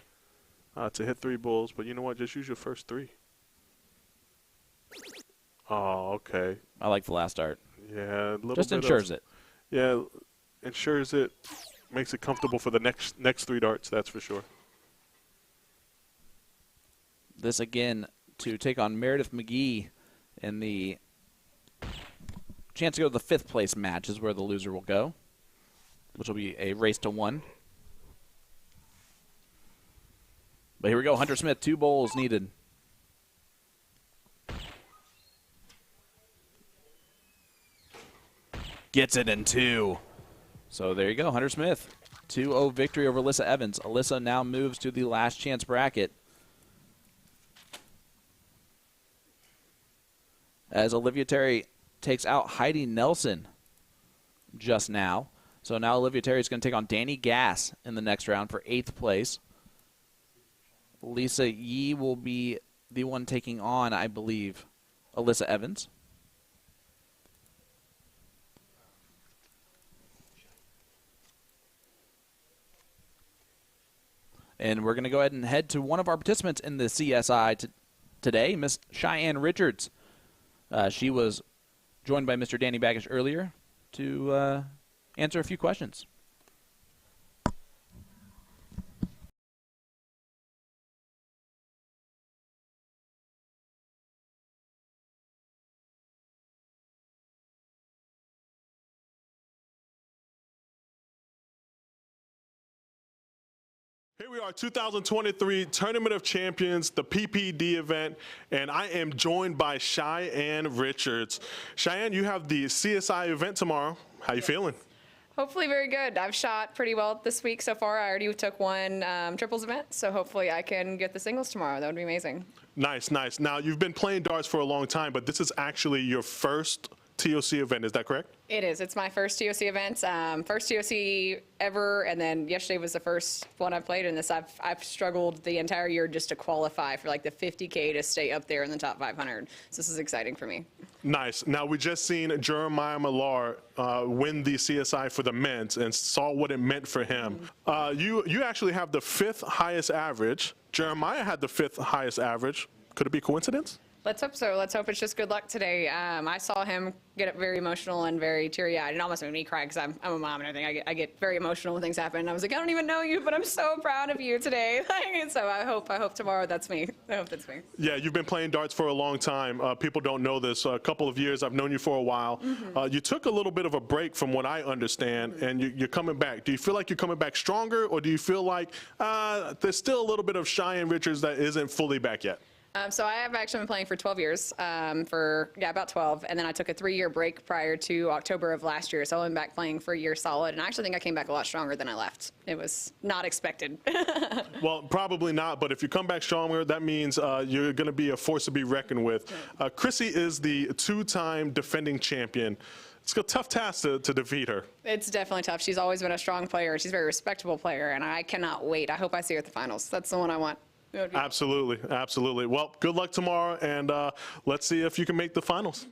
to hit 3 bulls. But you know what? Just use your first 3. Oh, okay. I like the last dart. Yeah, a little Just bit ensures it. Yeah, ensures it. Makes it comfortable for the next 3 darts. That's for sure. This again to take on Meredith McGee in the chance to go to the 5th place match is where the loser will go, which will be a race to 1. But here we go. Hunter Smith, 2 bowls needed. Gets it in 2. So there you go, Hunter Smith. 2-0 victory over Alyssa Evans. Alyssa now moves to the last chance bracket, as Olivia Terry takes out Heidi Nelson just now. So now Olivia Terry is going to take on Danny Gass in the next round for 8th place. Lisa Yee will be the one taking on, I believe, Alyssa Evans. And we're going to go ahead and head to one of our participants in the CSI today, Miss Cheyenne Richards. She was joined by Mr. Danny Baggish earlier to answer a few questions. Here we are, 2023 Tournament of Champions, the PPD event, and I am joined by Cheyenne Richards. Cheyenne, you have the CSI event tomorrow. How you feeling? Hopefully very good. I've shot pretty well this week so far. I already took one triples event, so hopefully I can get the singles tomorrow. That would be amazing. Nice, nice. Now, you've been playing darts for a long time, but this is actually your first TOC event, is that correct? It is. It's my first TOC event, first TOC ever, and then yesterday was the first one I've played in this. I've struggled the entire year just to qualify for like the 50K to stay up there in the top 500. So this is exciting for me. Nice. Now, we just seen Jeremiah Millar win the CSI for the men's and saw what it meant for him. You actually have the 5th highest average. Jeremiah had the 5th highest average. Could it be coincidence? Let's hope so. Let's hope it's just good luck today. I saw him get very emotional and very teary-eyed. It almost made me cry because I'm a mom and everything. I get very emotional when things happen. And I was like, I don't even know you, but I'm so proud of you today. And so I hope tomorrow that's me. I hope that's me. Yeah, you've been playing darts for a long time. People don't know this. A couple of years, I've known you for a while. You took a little bit of a break from what I understand, and you're coming back. Do you feel like you're coming back stronger, or do you feel like there's still a little bit of Cheyenne Richards that isn't fully back yet? So I have actually been playing for 12 years, about 12, and then I took a 3-year break prior to October of last year, so I went back playing for a year solid, and I actually think I came back a lot stronger than I left. It was not expected. Well, probably not, but if you come back stronger, that means you're going to be a force to be reckoned with. Chrissy is the 2-time defending champion. It's a tough task to defeat her. It's definitely tough. She's always been a strong player. She's a very respectable player, and I cannot wait. I hope I see her at the finals. That's the one I want. Absolutely, absolutely. Well, good luck tomorrow, and let's see if you can make the finals.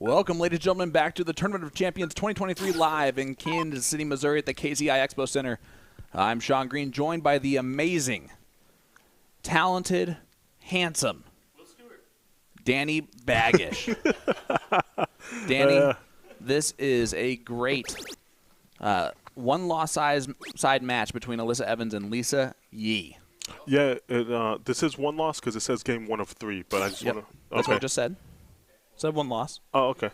Welcome, ladies and gentlemen, back to the Tournament of Champions 2023 live in Kansas City, Missouri at the KCI Expo Center. I'm Sean Green, joined by the amazing, talented, handsome Danny Baggish. Danny, this is a great one-loss side match between Alyssa Evans and Lisa Yee. Yeah, this is one loss because it says game 1 of 3, but I just want to. Okay. That's what I just said. Said one loss. Oh, okay.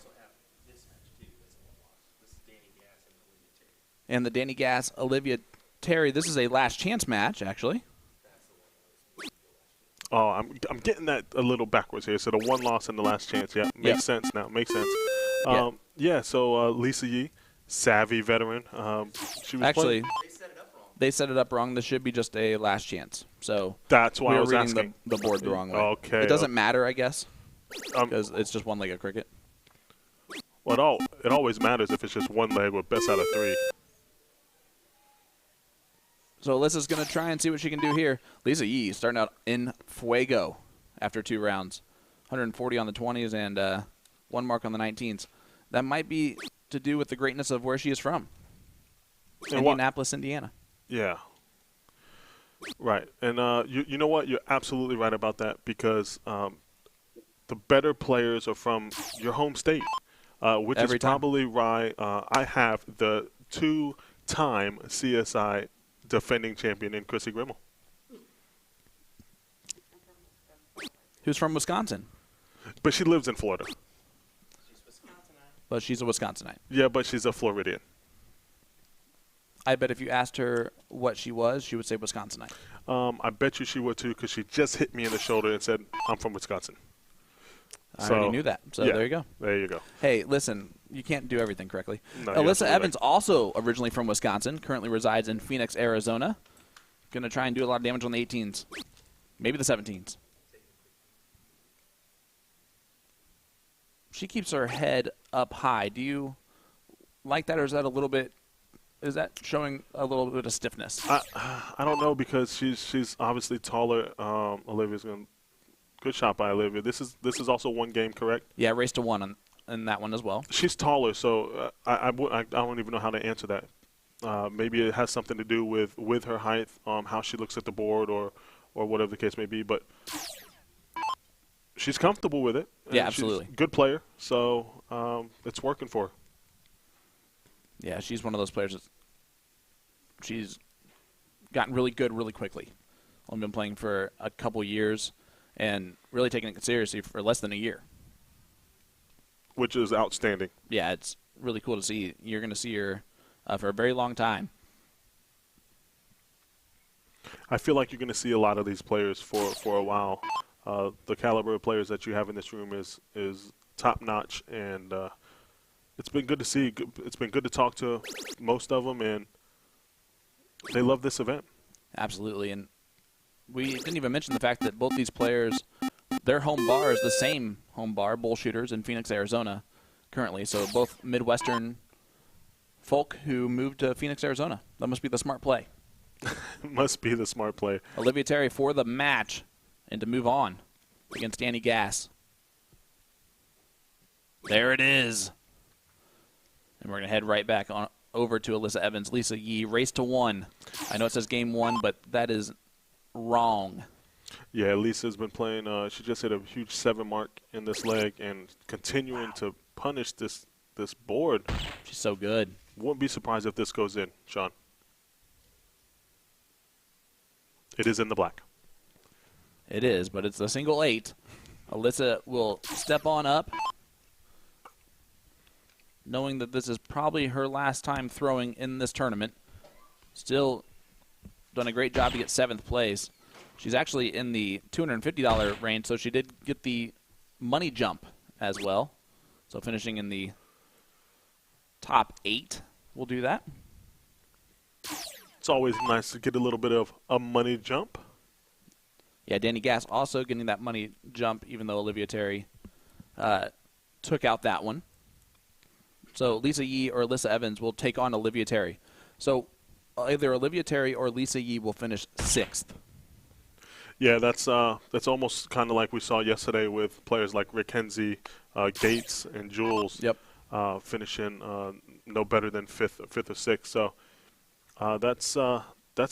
And the Danny Gass, Olivia Terry. This is a last chance match, actually. Oh, I'm getting that a little backwards here. So the one loss and the last chance. Yeah, makes sense now. Makes sense. So Lisa Yee, savvy veteran. She was actually, playing. they set it up wrong. This should be just a last chance. So that's why we I were was reading asking. the board the wrong way. Okay. It doesn't matter, I guess, because it's just one leg of cricket. Well, it always matters if it's just one leg with best out of 3. So Alyssa's going to try and see what she can do here. Lisa Yee starting out in fuego after 2 rounds. 140 on the 20s and 1 mark on the 19s. That might be to do with the greatness of where she is from. Indianapolis, Indiana. Yeah. Right. And you know what? You're absolutely right about that because the better players are from your home state, which is probably why I have the 2-time CSI defending champion in Chrissy Grimmel. Who's from Wisconsin. But she lives in Florida. But she's a Wisconsinite. Yeah, but she's a Floridian. I bet if you asked her what she was, she would say Wisconsinite. I bet you she would too because she just hit me in the shoulder and said, I'm from Wisconsin. I already knew that. So there you go. There you go. Hey, listen, you can't do everything correctly. No, Alyssa Evans, also originally from Wisconsin, currently resides in Phoenix, Arizona. Going to try and do a lot of damage on the 18s. Maybe the 17s. She keeps her head up high. Do you like that, or is that a little bit? Is that showing a little bit of stiffness? I don't know because she's obviously taller. Olivia's going good shot by Olivia. This is also one game, correct? Yeah, race to 1 in that one as well. She's taller, so I don't even know how to answer that. Maybe it has something to do with her height, how she looks at the board, or whatever the case may be. But she's comfortable with it. Yeah, absolutely. She's a good player, so it's working for her. Yeah, she's one of those players that she's gotten really good really quickly. I've been playing for a couple years and really taking it seriously for less than a year. Which is outstanding. Yeah, it's really cool to see. You're going to see her for a very long time. I feel like you're going to see a lot of these players for a while. The caliber of players that you have in this room is top-notch, and it's been good to see. It's been good to talk to most of them, and they love this event. Absolutely, and we didn't even mention the fact that both these players, their home bar is the same home bar, Bull Shooters in Phoenix, Arizona, currently. So both Midwestern folk who moved to Phoenix, Arizona. That must be the smart play. Must be the smart play. Olivia Terry for the match and to move on against Danny Gass. There it is. And we're going to head right back on over to Alyssa Evans. Lisa Yee, race to 1. I know it says game 1, but that is wrong. Yeah, Lisa's been playing. She just hit a huge 7 mark in this leg and continuing to punish this board. She's so good. Wouldn't be surprised if this goes in, Sean. It is in the black. It is, but it's a single 8. Alyssa will step on up, knowing that this is probably her last time throwing in this tournament. Still done a great job to get 7th place. She's actually in the $250 range, so she did get the money jump as well. So finishing in the top 8 will do that. It's always nice to get a little bit of a money jump. Yeah, Danny Gass also getting that money jump, even though Olivia Terry took out that one. So Lisa Yee or Alyssa Evans will take on Olivia Terry. So either Olivia Terry or Lisa Yee will finish 6th. Yeah, that's almost kind of like we saw yesterday with players like Rick Henze, Gates, and Jules. Yep. Finishing no better than fifth or sixth. So that's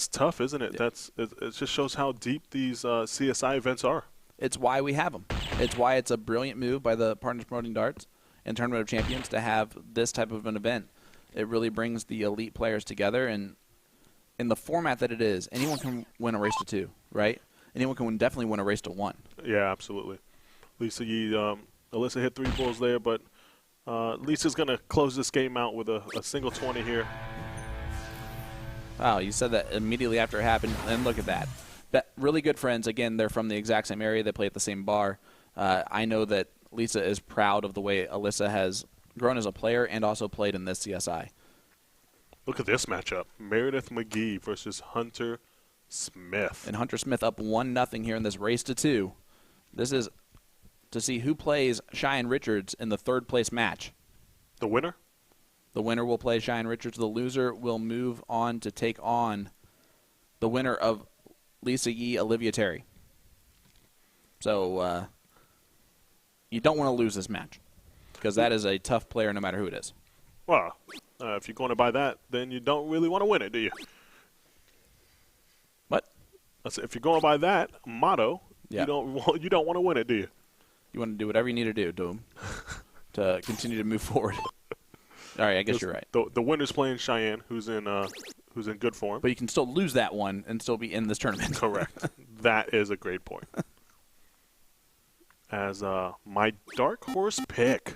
tough, isn't it? Yep. It just shows how deep these CSI events are. It's why we have them. It's why it's a brilliant move by the Partners Promoting Darts and Tournament of Champions to have this type of an event. It really brings the elite players together, and in the format that it is, anyone can win a race to 2, right? Anyone can definitely win a race to 1. Yeah, absolutely. Lisa Yee, Alyssa hit 3 balls there, but Lisa's going to close this game out with a single 20 here. Wow, you said that immediately after it happened, and look at that. Really good friends. Again, they're from the exact same area. They play at the same bar. I know that Lisa is proud of the way Alyssa has grown as a player and also played in this CSI. Look at this matchup. Meredith McGee versus Hunter Smith. And Hunter Smith up 1-0 here in this race to 2. This is to see who plays Cheyenne Richards in the 3rd place match. The winner? The winner will play Cheyenne Richards. The loser will move on to take on the winner of Lisa Yee, Olivia Terry. So you don't want to lose this match because that is a tough player no matter who it is. Well, if you're going to buy that, then you don't really want to win it, do you? What? If you're going by that motto, Yeah. you don't want to win it, do you? You want to do whatever you need to do to continue to move forward. All right, I guess you're right. The winner's playing Cheyenne, who's in good form. But you can still lose that one and still be in this tournament. Correct. That is a great point. As my dark horse pick,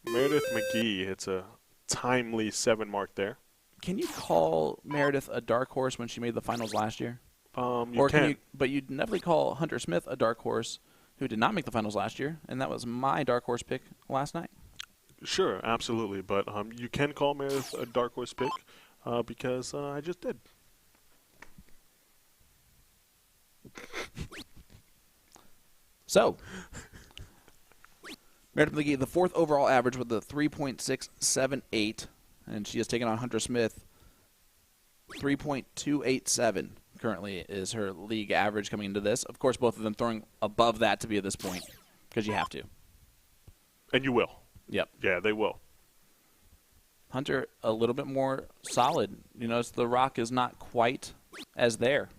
Meredith McGee. It's a timely 7 mark there. Can you call Meredith a dark horse when she made the finals last year? You can. But you'd definitely call Hunter Smith a dark horse who did not make the finals last year, and that was my dark horse pick last night. Sure, absolutely. But you can call Meredith a dark horse pick because I just did. So, Meredith McGee, the 4th overall average with a 3.678, and she has taken on Hunter Smith. 3.287 currently is her league average coming into this. Of course, both of them throwing above that to be at this point because you have to. And you will. Yep. Yeah, they will. Hunter a little bit more solid. You notice the rock is not quite as there.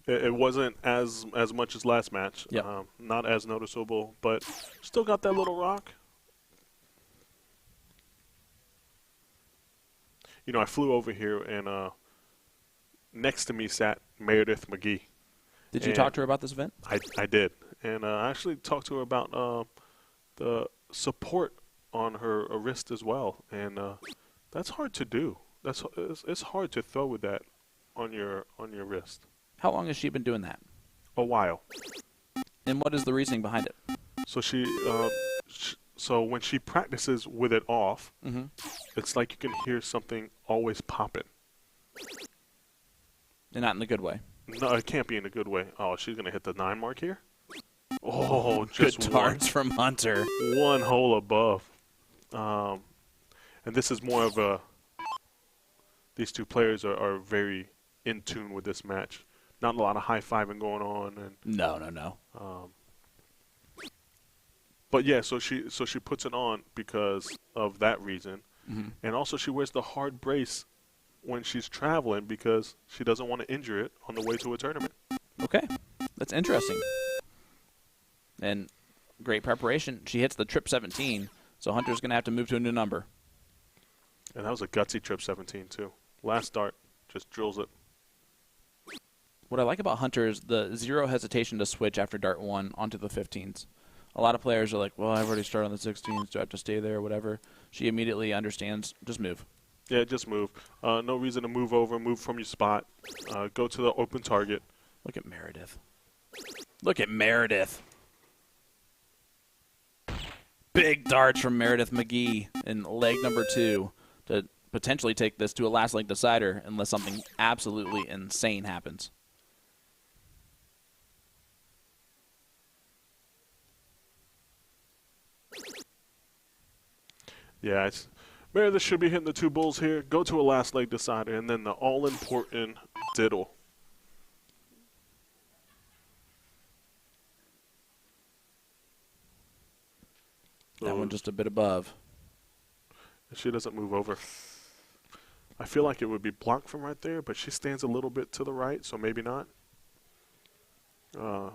It wasn't as much as last match. Yep. Not as noticeable, but still got that little rock. You know, I flew over here, and next to me sat Meredith McGee. Did you talk to her about this event? I did. And I actually talked to her about the support on her wrist as well. And that's hard to do. It's hard to throw with that on your wrist. How long has she been doing that? A while. And what is the reasoning behind it? So so when she practices with it off, it's like you can hear something always popping. And not in the good way. No, it can't be in a good way. Oh, she's going to hit the 9 mark here? Oh, just Good darts from Hunter. one hole above. And this is more of these two players are very in tune with this match. Not a lot of high-fiving going on. And No. But yeah, so she puts it on because of that reason. And also she wears the hard brace when she's traveling because she doesn't want to injure it on the way to a tournament. Okay. That's interesting. And great preparation. She hits the trip 17, so Hunter's going to have to move to a new number. And that was a gutsy trip 17 too. Last dart, just drills it. What I like about Hunter is the zero hesitation to switch after dart 1 onto the 15s. A lot of players are like, well, I've already started on the 16s. Do I have to stay there or whatever? She immediately understands, just move. Yeah, just move. No reason to move over, move from your spot. Go to the open target. Look at Meredith. Look at Meredith. Big darts from Meredith McGee in leg number 2 to potentially take this to a last leg decider unless something absolutely insane happens. Yeah, Meredith should be hitting the 2 bulls here. Go to a last leg decider, and then the all-important diddle. one just a bit above. She doesn't move over. I feel like it would be blocked from right there, but she stands a little bit to the right, so maybe not. No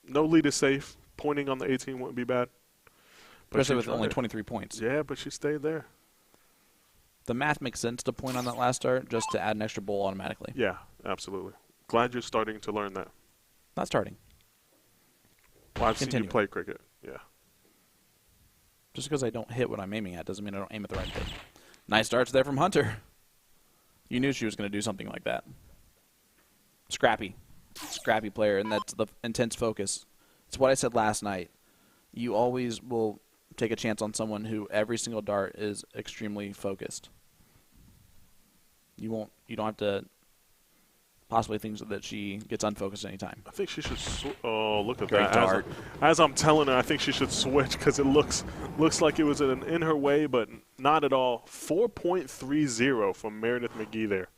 lead is safe. Pointing on the 18 wouldn't be bad. But Especially with only 23 points. Yeah, but she stayed there. The math makes sense to point on that last start just to add an extra bowl automatically. Yeah, absolutely. Glad you're starting to learn that. Not starting. Well, I've seen Continue. you play cricket. Yeah. Just because I don't hit what I'm aiming at doesn't mean I don't aim at the right thing. Nice starts there from Hunter. You knew she was going to do something like that. Scrappy. Scrappy player, and that's the intense focus. It's what I said last night. You always will take a chance on someone who every single dart is extremely focused. You don't have to possibly think that she gets unfocused anytime. I think she should. Oh, look at Great that! dart. As I'm telling her, I think she should switch because it looks like it was in her way, but not at all. 4.30 from Meredith McGee there.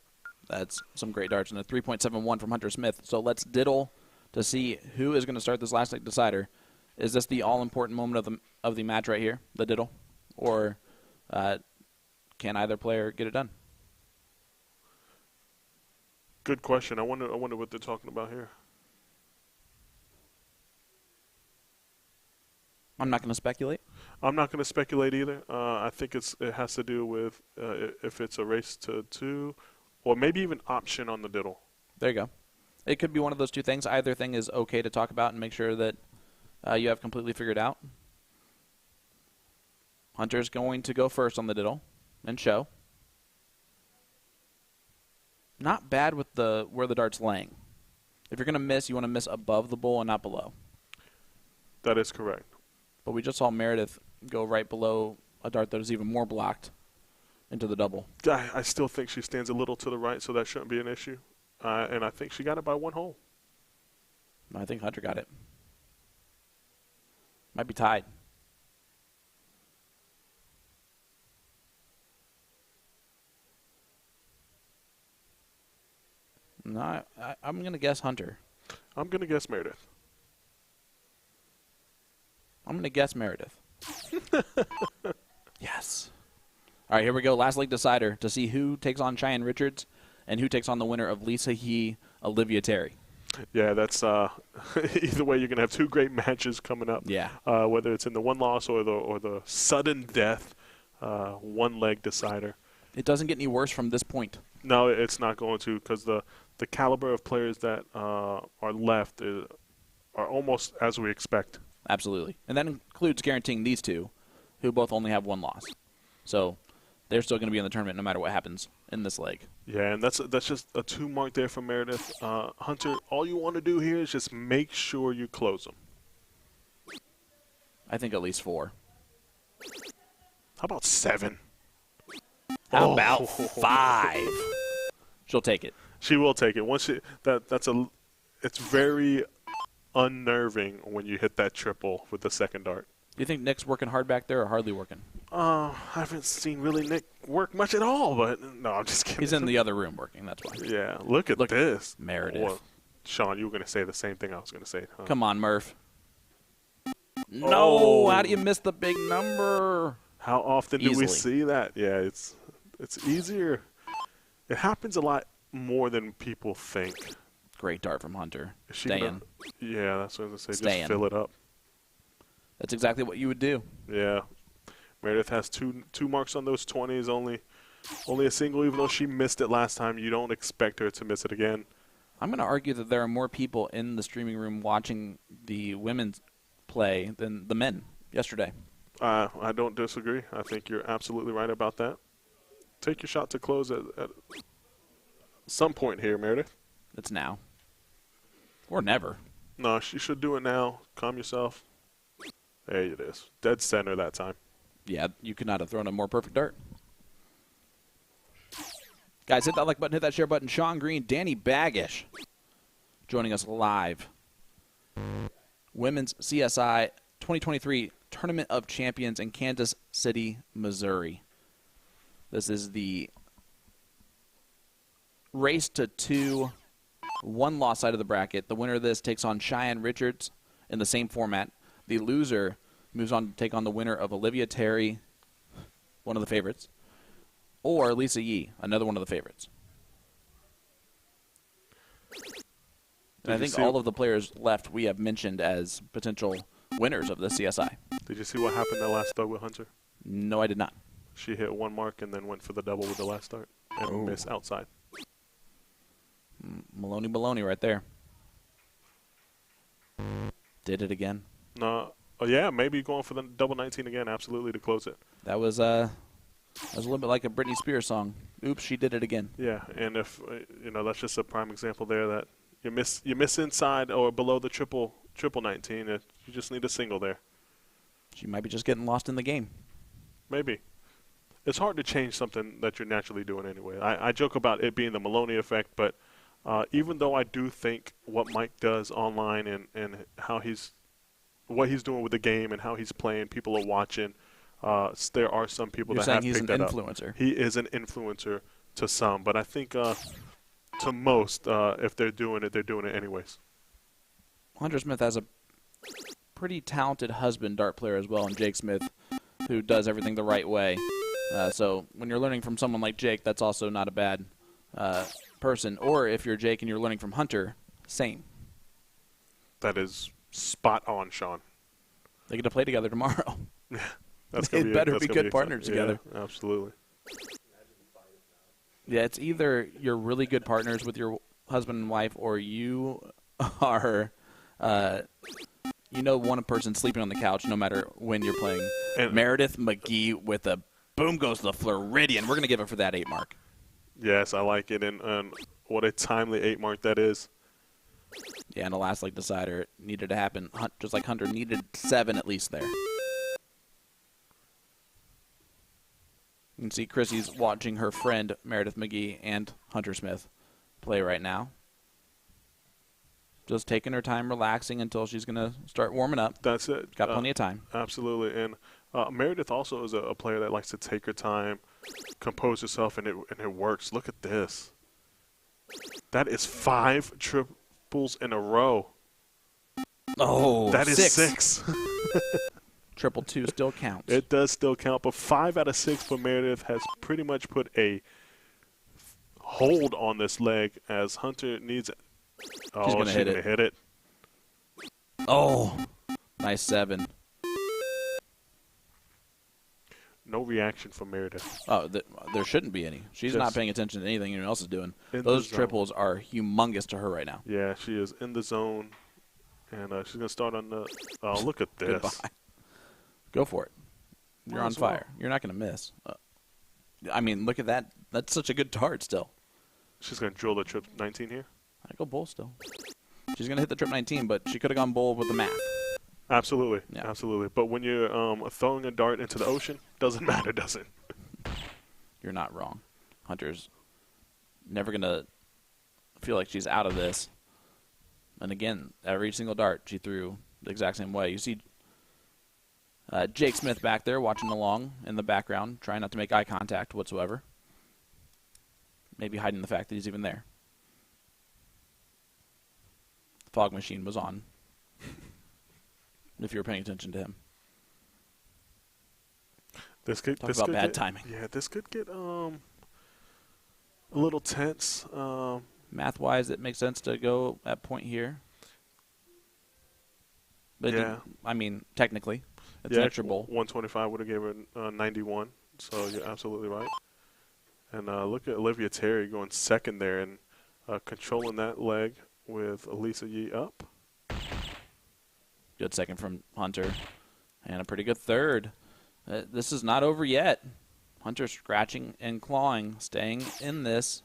That's some great darts, and a 3.71 from Hunter Smith. So let's diddle to see who is going to start this last night decider. Is this the all-important moment of the match right here, the diddle, or can either player get it done? Good question. I wonder what they're talking about here. I'm not going to speculate. I'm not going to speculate either. I think it has to do with if it's a race to 2, or maybe even option on the diddle. There you go. It could be one of those two things. Either thing is okay to talk about and make sure that you have completely figured out. Hunter's going to go first on the diddle and show. Not bad with where the dart's laying. If you're going to miss, you want to miss above the bowl and not below. That is correct. But we just saw Meredith go right below a dart that was even more blocked into the double. I still think she stands a little to the right, so that shouldn't be an issue. And I think she got it by 1 hole. I think Hunter got it. Might be tied. No, I'm going to guess Hunter. I'm going to guess Meredith. I'm going to guess Meredith. Yes. All right, here we go. Last league decider to see who takes on Cheyenne Richards and who takes on the winner of Lisa He, Olivia Terry. Yeah, that's either way. You're going to have 2 great matches coming up. Yeah. Whether it's in the one loss or the sudden death, 1 leg decider. It doesn't get any worse from this point. No, it's not going to, because the caliber of players that are left are almost as we expect. Absolutely. And that includes guaranteeing these two, who both only have 1 loss. So they're still going to be in the tournament no matter what happens in this leg. Yeah, and that's just a 2 mark there for Meredith. Hunter, all you want to do here is just make sure you close them. I think at least 4. How about 7? How about 5? She'll take it. She will take it. It's very unnerving when you hit that triple with the second dart. Do you think Nick's working hard back there or hardly working? I haven't seen really Nick work much at all, but no, I'm just kidding. He's in the other room working, that's why. Yeah, look at this. Meredith. Well, Sean, you were going to say the same thing I was going to say. Huh? Come on, Murph. No, Oh. how do you miss the big number? How often do we Easily. see that? Yeah, it's easier. It happens a lot more than people think. Great dart from Hunter. Is she Staying. gonna- yeah, that's what I was going to say. Staying. Just fill it up. That's exactly what you would do. Yeah. Meredith has two marks on those 20s, only a single, even though she missed it last time. You don't expect her to miss it again. I'm going to argue that there are more people in the streaming room watching the women's play than the men yesterday. I don't disagree. I think you're absolutely right about that. Take your shot to close at some point here, Meredith. It's now. Or never. No, she should do it now. Calm yourself. There it is. Dead center that time. Yeah, you could not have thrown a more perfect dart. Guys, hit that like button, hit that share button. Sean Green, Danny Baggish joining us live. Women's CSI 2023 Tournament of Champions in Kansas City, Missouri. This is the race to 2, 1 loss side of the bracket. The winner of this takes on Cheyenne Richards in the same format. The loser moves on to take on the winner of Olivia Terry, one of the favorites, or Lisa Yee, another one of the favorites. And I think all of the players left we have mentioned as potential winners of the CSI. Did you see what happened that last start with Hunter? No, I did not. She hit one mark and then went for the double with the last start and missed outside. Maloney baloney right there. Did it again. No, yeah, maybe going for the double 19 again, absolutely, to close it. That was a little bit like a Britney Spears song. Oops, she did it again. Yeah, and if that's just a prime example there that you miss inside or below the triple 19. You just need a single there. She might be just getting lost in the game. Maybe. It's hard to change something that you're naturally doing anyway. I joke about it being the Maloney effect, but even though I do think what Mike does online and what he's doing with the game and how he's playing, people are watching. There are some people You're that saying have he's picked an that influencer. up. He is an influencer to some, but I think to most, if they're doing it anyways. Hunter Smith has a pretty talented husband dart player as well, and Jake Smith, who does everything the right way. So when you're learning from someone like Jake, that's also not a bad person. Or if you're Jake and you're learning from Hunter, same. That is spot on, Sean. They get to play together tomorrow. They better be good partners together. Yeah, absolutely. Yeah, it's either you're really good partners with your husband and wife, or you are, one person sleeping on the couch no matter when you're playing. And Meredith McGee with a boom goes the Floridian. We're going to give it for that 8 mark. Yes, I like it, and what a timely 8 mark that is. Yeah, and the last leg decider, it needed to happen. Just like Hunter needed 7 at least there. You can see Chrissy's watching her friend Meredith McGee and Hunter Smith play right now. Just taking her time, relaxing until she's going to start warming up. That's it. Got plenty of time. Absolutely, and Meredith also is a player that likes to take her time, compose herself, and it works. Look at this. That is 5 triples in a row. Oh, that is 6. Triple 2 still counts. It does still count, but 5 out of 6 for Meredith has pretty much put a hold on this leg as Hunter needs it. Oh, she's going to hit it. Oh, nice 7. No reaction from Meredith. Oh, there shouldn't be any. She's not paying attention to anything anyone else is doing. In Those triples are humongous to her right now. Yeah, she is in the zone, and she's going to start on the – oh, look at this. Goodbye. Go for it. You're on fire. You're not going to miss. I mean, look at that. That's such a good dart still. She's going to drill the trip 19 here? I go bull still. She's going to hit the trip 19, but she could have gone bull with the math. Absolutely. Yeah. Absolutely. But when you're throwing a dart into the ocean, doesn't matter, does it? You're not wrong. Hunter's never going to feel like she's out of this. And again, every single dart she threw the exact same way. You see Jake Smith back there watching along in the background, trying not to make eye contact whatsoever. Maybe hiding the fact that he's even there. The fog machine was on, if you were paying attention to him. Talk about bad timing. Yeah, this could get a little tense. Math-wise, it makes sense to go at point here. But yeah. I mean, technically, it's an extra bowl. 125 would have given her 91, so you're absolutely right. And look at Olivia Terry going second there and controlling that leg with Lisa Yee up. Good second from Hunter. And a pretty good third. This is not over yet. Hunter scratching and clawing, staying in this.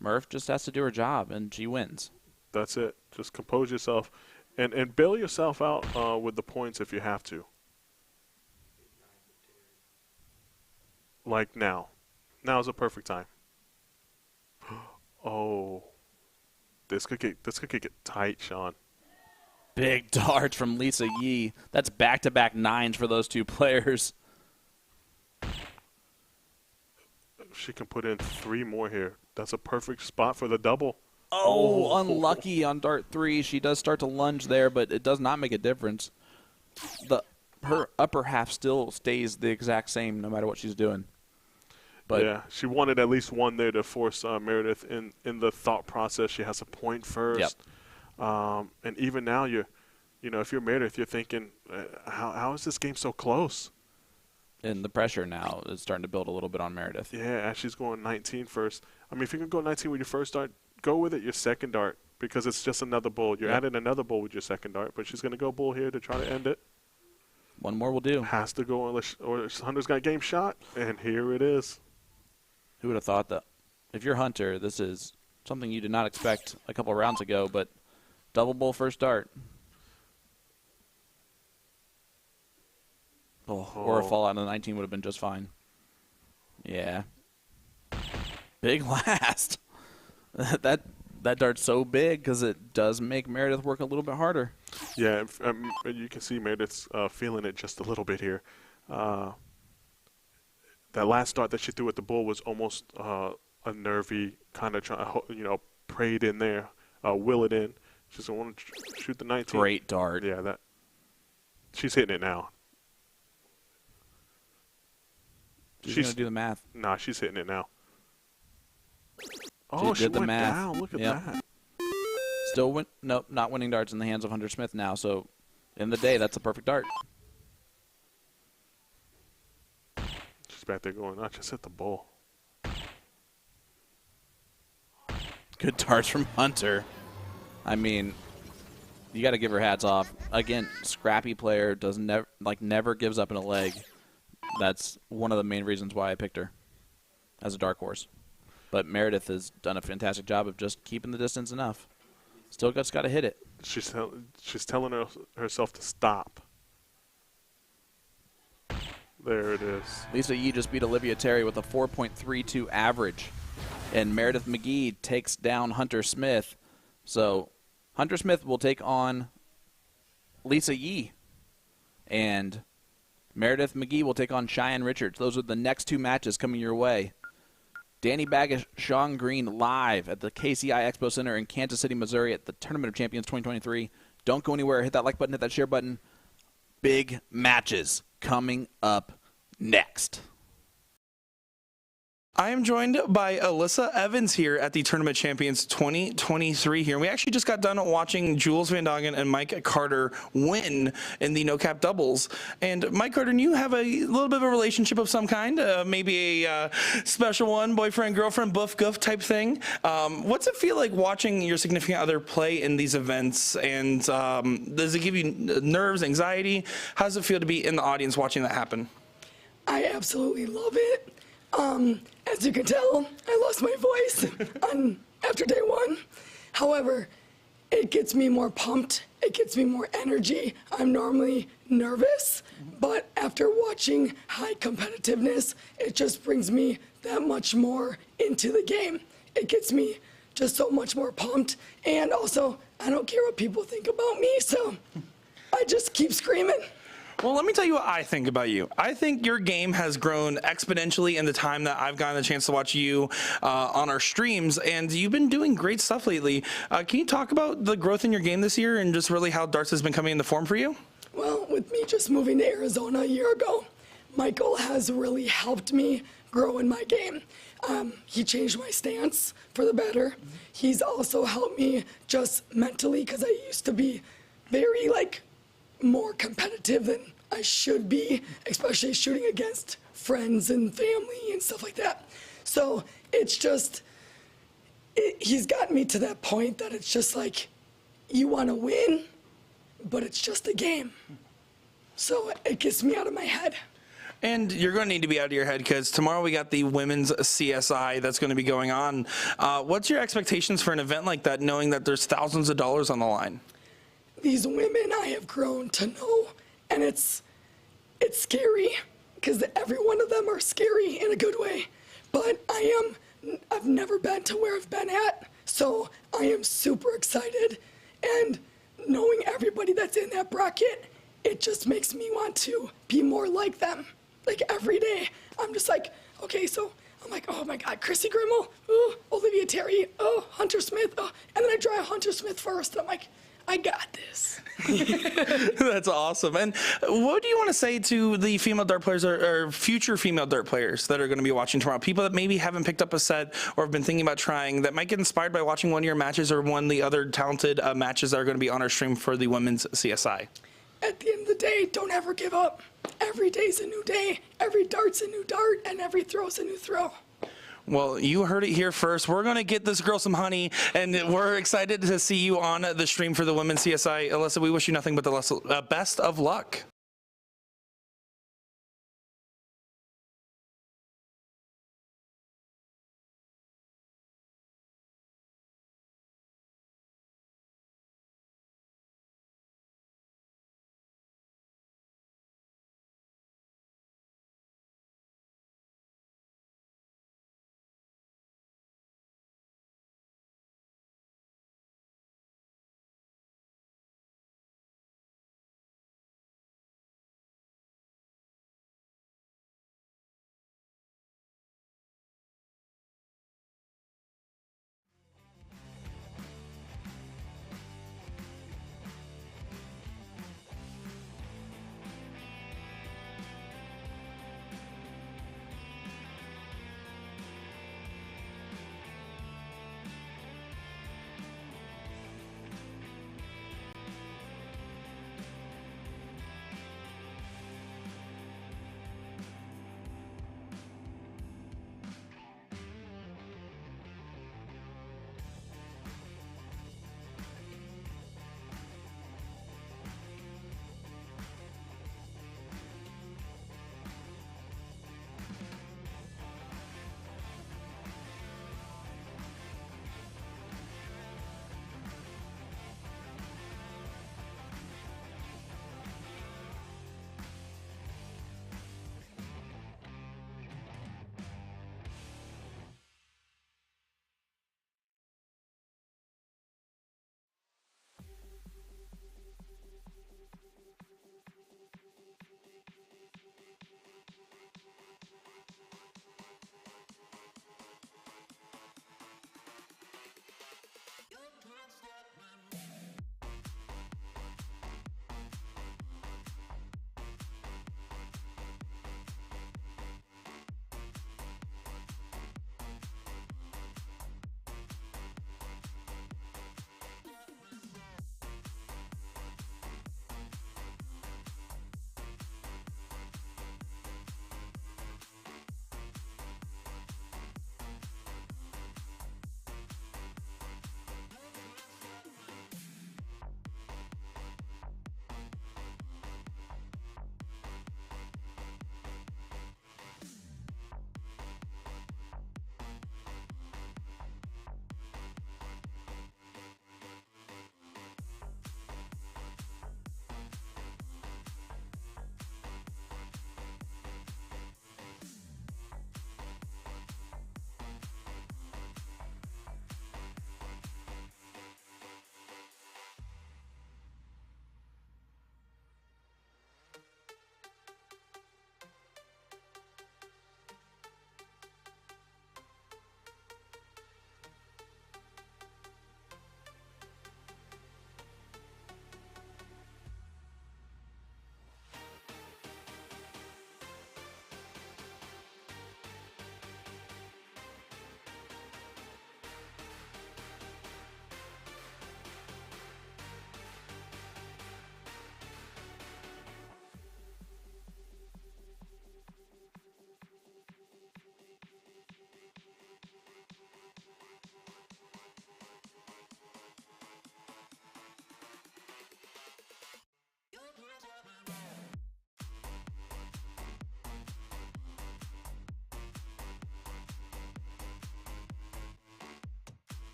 Murph just has to do her job, and she wins. That's it. Just compose yourself and bail yourself out with the points if you have to. Like now. Now is a perfect time. Oh. This could get tight, Sean. Big dart from Lisa Yee. That's back-to-back 9s for those two players. She can put in 3 more here. That's a perfect spot for the double. Oh, unlucky on dart 3. She does start to lunge there, but it does not make a difference. her upper half still stays the exact same no matter what she's doing. But yeah, she wanted at least one there to force Meredith in the thought process. She has a point first. Yep. And even now, if you're Meredith, you're thinking, how is this game so close? And the pressure now is starting to build a little bit on Meredith. Yeah, she's going 19 first. I mean, if you can go 19 with your first dart, go with it your second dart because it's just another bull. You're adding another bull with your second dart, but she's going to go bull here to try to end it. One more will do. Has to go or Hunter's got game shot, and here it is. Who would have thought that? If you're Hunter, this is something you did not expect a couple of rounds ago, but double bull first dart. Or a fallout on the 19 would have been just fine. Yeah. Big last. that dart's so big because it does make Meredith work a little bit harder. Yeah, you can see Meredith's feeling it just a little bit here. That last dart that she threw at the bull was almost a nervy kind of prayed in there, will it in. She's going to want to shoot the 19. Great dart. Yeah, she's hitting it now. She's going to do the math. Nah, she's hitting it now. She did the went math. Down. Look at that. Still not winning darts in the hands of Hunter Smith now. So, in the day, that's a perfect dart. She's back there going, I just hit the bull. Good darts from Hunter. I mean, you got to give her hats off. Again, scrappy player, never gives up in a leg. That's one of the main reasons why I picked her as a dark horse. But Meredith has done a fantastic job of just keeping the distance enough. Still just got to hit it. She's telling herself to stop. There it is. Lisa Yee just beat Olivia Terry with a 4.32 average. And Meredith McGee takes down Hunter Smith. So Hunter Smith will take on Lisa Yee. And Meredith McGee will take on Cheyenne Richards. Those are the next two matches coming your way. Danny Baggish, Sean Green live at the KCI Expo Center in Kansas City, Missouri at the Tournament of Champions 2023. Don't go anywhere. Hit that like button, hit that share button. Big matches coming up next. I am joined by Alyssa Evans here at the Tournament Champions 2023 here. We actually just got done watching Jules Van Dongen and Mike Carter win in the no-cap doubles. And Mike Carter and you have a little bit of a relationship of some kind, maybe a special one, boyfriend, girlfriend, boof, goof type thing. What's it feel like watching your significant other play in these events? And does it give you nerves, anxiety? How does it feel to be in the audience watching that happen? I absolutely love it. As you can tell, I lost my voice after day one. However, it gets me more pumped. It gets me more energy. I'm normally nervous, but after watching high competitiveness, it just brings me that much more into the game. It gets me just so much more pumped. And also, I don't care what people think about me, so I just keep screaming. Well, let me tell you what I think about you. I think your game has grown exponentially in the time that I've gotten the chance to watch you on our streams, and you've been doing great stuff lately. Can you talk about the growth in your game this year and just really how darts has been coming into form for you? Well, with me just moving to Arizona a year ago, Michael has really helped me grow in my game. He changed my stance for the better. He's also helped me just mentally because I used to be very more competitive than I should be, especially shooting against friends and family and stuff like that. So it's just, he's gotten me to that point that it's just like, you want to win, but it's just a game. So it gets me out of my head. And you're going to need to be out of your head because tomorrow we got the Women's CSI that's going to be going on. What's your expectations for an event like that, knowing that there's thousands of dollars on the line? These women I have grown to know, and it's scary because every one of them are scary in a good way. But I've never been to where I've been at, so I am super excited. And knowing everybody that's in that bracket, it just makes me want to be more like them. Like every day, I'm just like, okay, so I'm like, oh my God, Chrissy Grimmel, oh, Olivia Terry, oh, Hunter Smith, oh. And then I draw Hunter Smith first. I'm like, I got this. That's awesome. And what do you want to say to the female dart players or future female dart players that are going to be watching tomorrow? People that maybe haven't picked up a set or have been thinking about trying, that might get inspired by watching one of your matches or one of the other talented matches that are going to be on our stream for the women's CSI. At the end of the day, don't ever give up. Every day's a new day. Every dart's a new dart, and every throw's a new throw. Well, you heard it here first. We're going to get this girl some honey, and we're excited to see you on the stream for the women's CSI. Alyssa, we wish you nothing but the best of luck.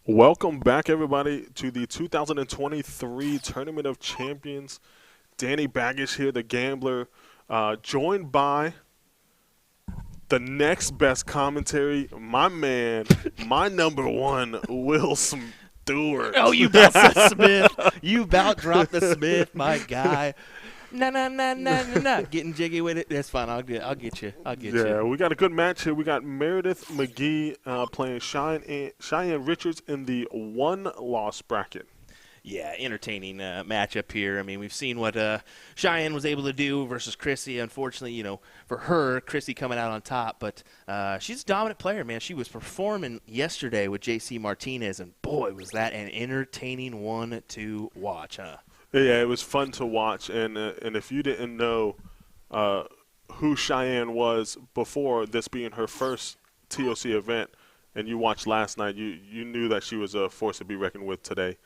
Welcome back, everybody, to the 2023 Tournament of Champions. Danny Baggish here, the gambler, joined by the next best commentary, my man, my number one, Will Stuart. Oh, you about the Smith. You about dropped the Smith, my guy. No. Getting jiggy with it. That's fine. I'll get you. Yeah, we got a good match here. We got Meredith McGee playing Cheyenne Richards in the one-loss bracket. Yeah, entertaining matchup here. I mean, we've seen what Cheyenne was able to do versus Chrissy. Unfortunately, for her, Chrissy coming out on top. But she's a dominant player, man. She was performing yesterday with J.C. Martinez, and boy, was that an entertaining one to watch, huh? Yeah, it was fun to watch. And if you didn't know who Cheyenne was before this being her first TOC event, and you watched last night, you knew that she was a force to be reckoned with today.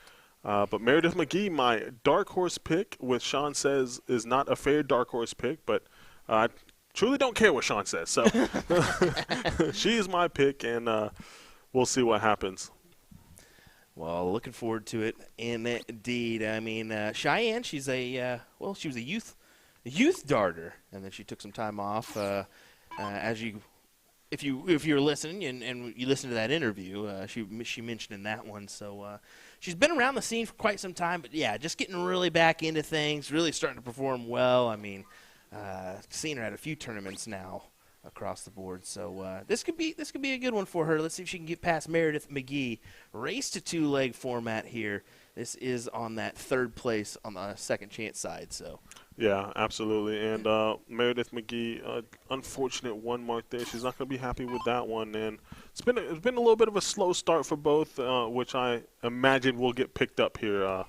But Meredith McGee, my dark horse pick, which Sean says is not a fair dark horse pick, but I truly don't care what Sean says. So she is my pick, and we'll see what happens. Well, looking forward to it, indeed. I mean, Cheyenne, she was a youth darter, and then she took some time off. If you're listening and you listen to that interview, she mentioned in that one. So she's been around the scene for quite some time, but yeah, just getting really back into things, really starting to perform well. I mean, seen her at a few tournaments now across the board. So this could be a good one for her. Let's see if she can get past Meredith McGee. Race to two-leg format here. This is on that third place on the second chance side. So. Yeah, absolutely. And Meredith McGee, unfortunate one mark there. She's not going to be happy with that one. And it's been a little bit of a slow start for both, which I imagine will get picked up here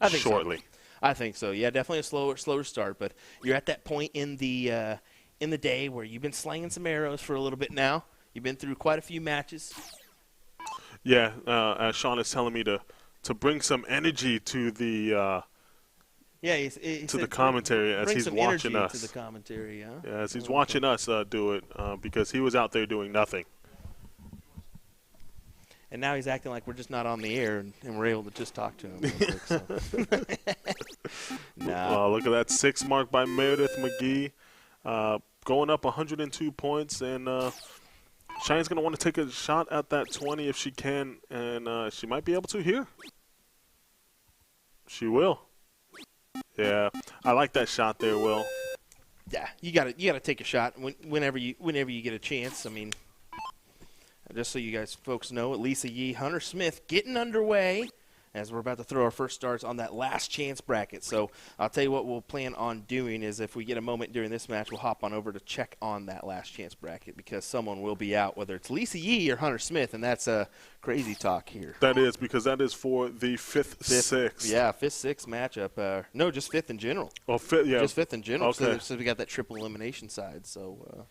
shortly. So. I think so. Yeah, definitely a slower start. But you're at that point in the day where you've been slinging some arrows for a little bit now. You've been through quite a few matches. Yeah, as Sean is telling me to bring some energy to the he to the commentary as he's watching us. To the commentary, huh? Yeah, as he's watching us do it because he was out there doing nothing. And now he's acting like we're just not on the air and we're able to just talk to him. Real quick, so. No. Look at that 6 mark by Meredith McGee. Going up 102 points, and Cheyenne's going to want to take a shot at that 20 if she can, and she might be able to here. She will. Yeah, I like that shot there, Will. Yeah, you gotta take a shot whenever you get a chance. I mean, just so you guys folks know, Lisa Yee, Hunter Smith getting underway as we're about to throw our first starts on that last chance bracket. So I'll tell you what we'll plan on doing is if we get a moment during this match, we'll hop on over to check on that last chance bracket because someone will be out, whether it's Lisa Yee or Hunter Smith, and that's a crazy talk here. That is, because that is for the 5th, 6th. Yeah, 5th, 6th matchup. No, just 5th in general. Oh, 5th, yeah. Just 5th in general. Okay. So we got that triple elimination side. So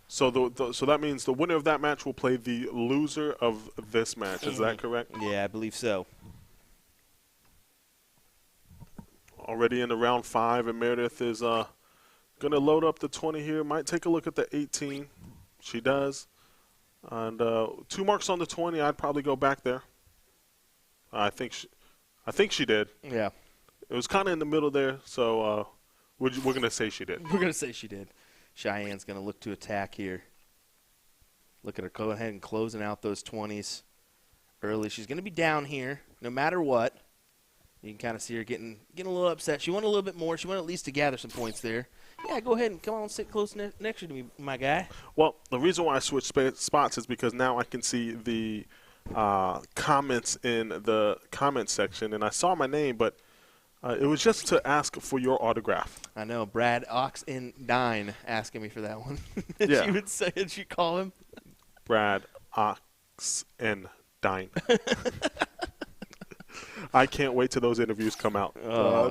so that means the winner of that match will play the loser of this match. Is that correct? Yeah, I believe so. Already in the round 5, and Meredith is going to load up the 20 here. Might take a look at the 18. She does. And 2 marks on the 20. I'd probably go back there. I think she did. Yeah. It was kind of in the middle there, so we're going to say she did. We're going to say she did. Cheyenne's going to look to attack here. Look at her go ahead and closing out those 20s early. She's going to be down here no matter what. You can kind of see her getting a little upset. She wanted a little bit more. She wanted at least to gather some points there. Yeah, go ahead and come on, sit close next to me, my guy. Well, the reason why I switched spots is because now I can see the comments in the comment section, and I saw my name, but it was just to ask for your autograph. I know, Brad Ox in 9 asking me for that one. Yeah. She would say, and she call him Brad Ox and Dine. I can't wait till those interviews come out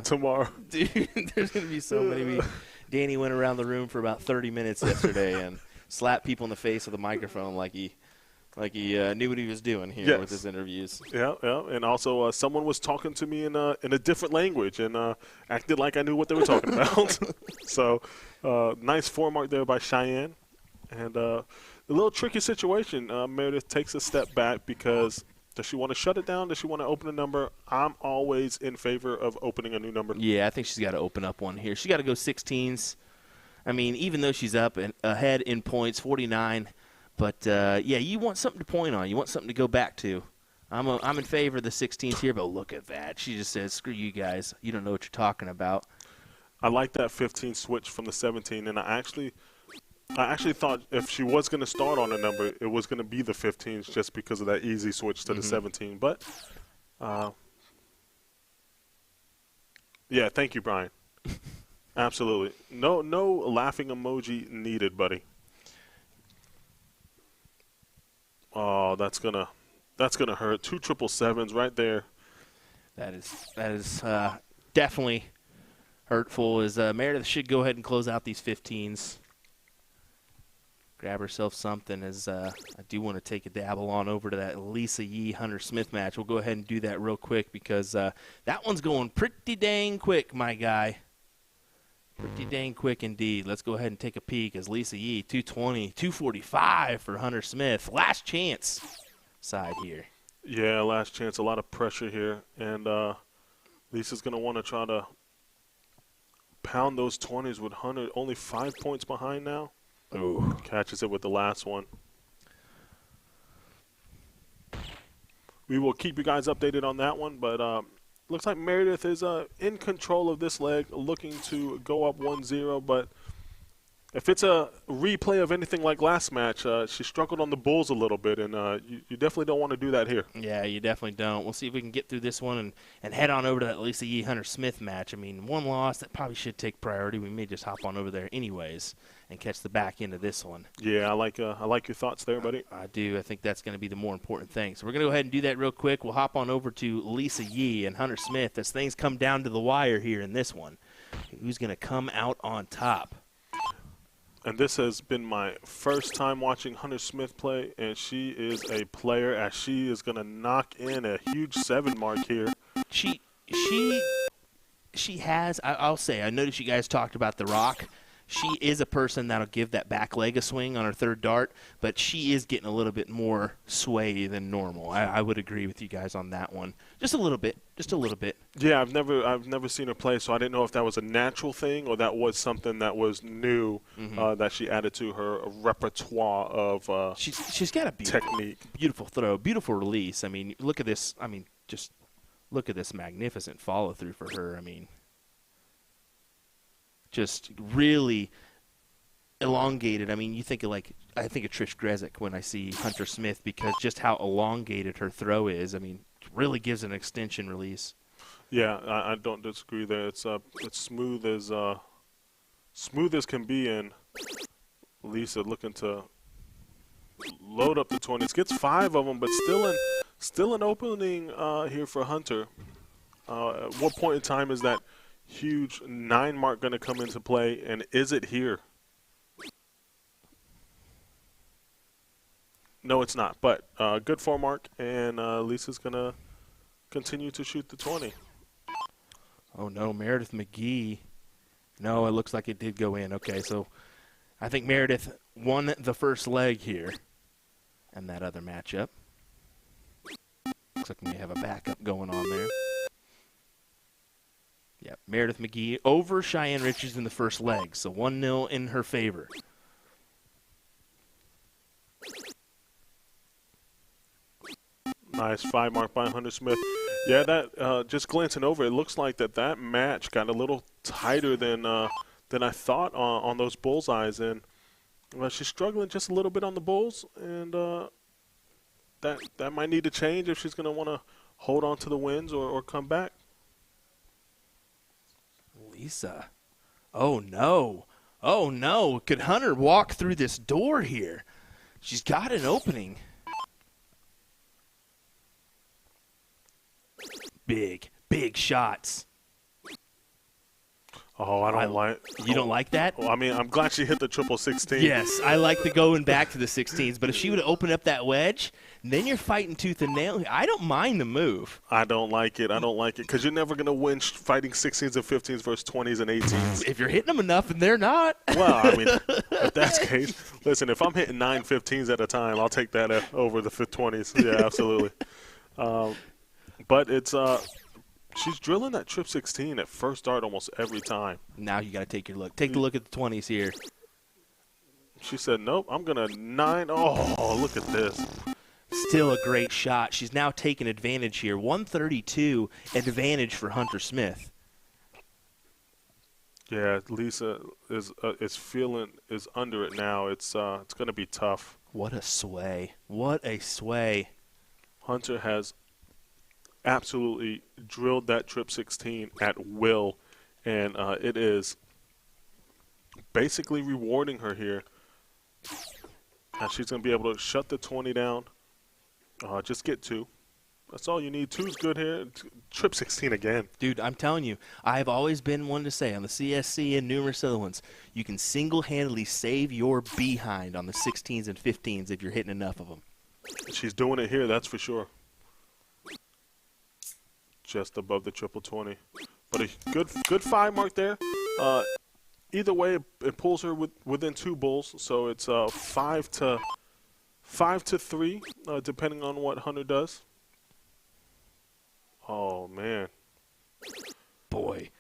tomorrow. Dude, there's going to be so many. Danny went around the room for about 30 minutes yesterday and slapped people in the face with a microphone like he knew what he was doing here with his interviews. Yeah, and also someone was talking to me in a different language and acted like I knew what they were talking about. So nice 4 mark there by Cheyenne. And a little tricky situation. Meredith takes a step back because Does she want to shut it down? Does she want to open a number? I'm always in favor of opening a new number. Yeah, I think she's got to open up one here. She got to go 16s. I mean, even though she's up and ahead in points, 49. But, yeah, you want something to point on. You want something to go back to. I'm in favor of the 16s here, but look at that. She just says, screw you guys. You don't know what you're talking about. I like that 15 switch from the 17, and I actually thought if she was going to start on a number, it was going to be the 15s just because of that easy switch to the 17. But, yeah, thank you, Brian. Absolutely. No laughing emoji needed, buddy. Oh, that's gonna hurt. 2 777s right there. That is definitely hurtful. As Meredith should go ahead and close out these 15s. Grab herself something, as I do want to take a dabble on over to that Lisa Yee Hunter Smith match. We'll go ahead and do that real quick because that one's going pretty dang quick, my guy. Pretty dang quick indeed. Let's go ahead and take a peek as Lisa Yee, 220, 245 for Hunter Smith. Last chance side here. Yeah, last chance. A lot of pressure here. And Lisa's going to want to try to pound those 20s with Hunter. Only 5 points behind now. Ooh. Catches it with the last one. We will keep you guys updated on that one, but looks like Meredith is in control of this leg, looking to go up 1-0, but if it's a replay of anything like last match, she struggled on the bulls a little bit, and you definitely don't want to do that here. Yeah, you definitely don't. We'll see if we can get through this one and head on over to that Lisa Yee Hunter Smith match. I mean, one loss, that probably should take priority. We may just hop on over there anyways and catch the back end of this one. Yeah, I like your thoughts there, buddy. I do. I think that's going to be the more important thing. So we're going to go ahead and do that real quick. We'll hop on over to Lisa Yee and Hunter Smith as things come down to the wire here in this one. Who's going to come out on top? And this has been my first time watching Hunter Smith play, and she is a player as she is going to knock in a huge 7 mark here. She has, I'll say, I noticed you guys talked about The Rock. She is a person that'll give that back leg a swing on her third dart, but she is getting a little bit more sway than normal. I would agree with you guys on that one. Just a little bit. Yeah, I've never seen her play, so I didn't know if that was a natural thing or that was something that was new that she added to her repertoire of she's got a beautiful throw, beautiful release. I mean, look at this. I mean, just look at this magnificent follow through for her. I mean, just really elongated. I mean, I think of Trish Grezik when I see Hunter Smith because just how elongated her throw is. I mean, really gives an extension release. Yeah, I don't disagree there. It's smooth as can be, and Lisa looking to load up the 20s. Gets 5 of them, but still an opening here for Hunter. At what point in time is that huge 9 mark going to come into play, and is it here? No, it's not, but good 4 mark, and Lisa's going to continue to shoot the 20. Oh, no, Meredith McGee. No, it looks like it did go in. Okay, so I think Meredith won the first leg here and that other matchup. Looks like we have a backup going on there. Yeah, Meredith McGee over Cheyenne Richards in the first leg, so 1-0 in her favor. Nice 5 mark by Hunter Smith. Yeah, that just glancing over, it looks like that match got a little tighter than I thought on those bullseyes, and she's struggling just a little bit on the bulls, and that might need to change if she's going to want to hold on to the wins or come back. Lisa. Oh, no. Oh, no. Could Hunter walk through this door here? She's got an opening. Big shots. Oh, I don't like. You don't like that? Well, I mean, I'm glad she hit the 16. Yes, I like the going back to the 16s, but if she would have opened up that wedge, then you're fighting tooth and nail. I don't mind the move. I don't like it because you're never going to win fighting 16s and 15s versus 20s and 18s. If you're hitting them enough and they're not. Well, I mean, if that's the case, listen, if I'm hitting 9 15s at a time, I'll take that over the 20s. Yeah, absolutely. But it's she's drilling that trip 16 at first dart almost every time. Now you got to take your look. Take the look at the 20s here. She said, nope, I'm going to 9. Oh, look at this. Still a great shot. She's now taking advantage here. 132 advantage for Hunter Smith. Yeah, Lisa is under it now. It's going to be tough. What a sway. What a sway. Hunter has absolutely drilled that trip 16 at will, and it is basically rewarding her here. And she's going to be able to shut the 20 down. Just get 2. That's all you need. 2's good here. Trip 16 again. Dude, I'm telling you, I've always been one to say on the CSC and numerous other ones, you can single-handedly save your behind on the 16s and 15s if you're hitting enough of them. She's doing it here, that's for sure. Just above the triple 20. But a good 5 mark there. Either way, it pulls her within 2 bulls, so it's 5 to 3, depending on what Hunter does. Oh man, boy,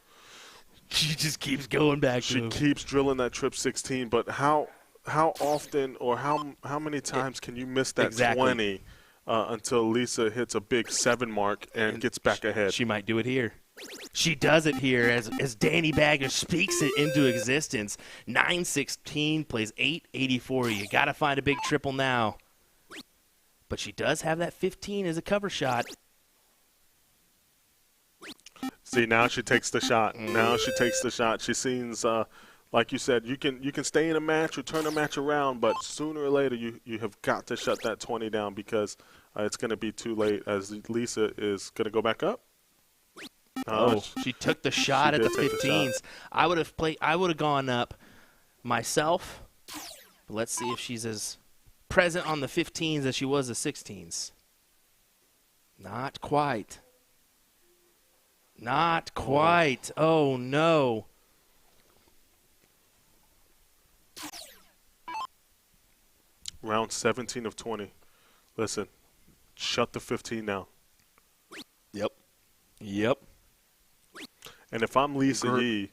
she just keeps going back. She keeps drilling that trip 16, but how often or how many times can you miss that 20 until Lisa hits a big 7 mark and gets back ahead? She might do it here. She does it here as Danny Baggish speaks it into existence. 916 plays 884. You got to find a big triple now. But she does have that 15 as a cover shot. See, now she takes the shot. Now she takes the shot. She seems, like you said, you can stay in a match or turn a match around, but sooner or later you have got to shut that 20 down because it's going to be too late as Lisa is going to go back up. She took the shot at the 15s. I would have gone up myself. But let's see if she's as present on the 15s as she was the 16s. Not quite. Not quite. Oh, no. Round 17 of 20. Listen, shut the 15 now. Yep. And if I'm Lisa Yee,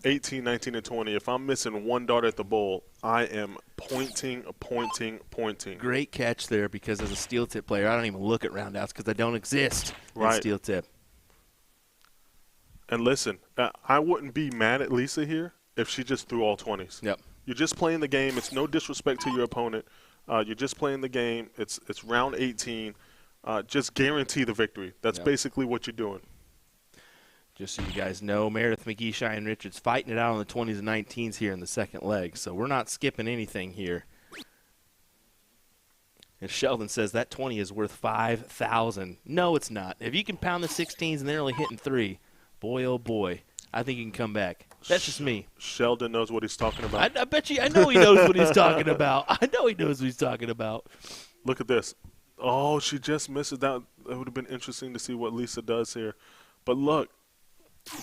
18, 19, and 20, if I'm missing 1 dart at the bowl, I am pointing. Great catch there because as a steel tip player, I don't even look at roundouts because they don't exist in steel tip. And listen, I wouldn't be mad at Lisa here if she just threw all 20s. Yep. You're just playing the game. It's no disrespect to your opponent. You're just playing the game. It's round 18. Just guarantee the victory. That's basically what you're doing. Just so you guys know, Meredith McGee, Cheyenne Richards fighting it out on the 20s and 19s here in the second leg. So we're not skipping anything here. And Sheldon says that 20 is worth $5,000. No, it's not. If you can pound the 16s and they're only hitting 3, boy, oh boy, I think you can come back. That's just me. Sheldon knows what he's talking about. I bet you. I know he knows what he's talking about. I know he knows what he's talking about. Look at this. Oh, she just misses that. It would have been interesting to see what Lisa does here. But look,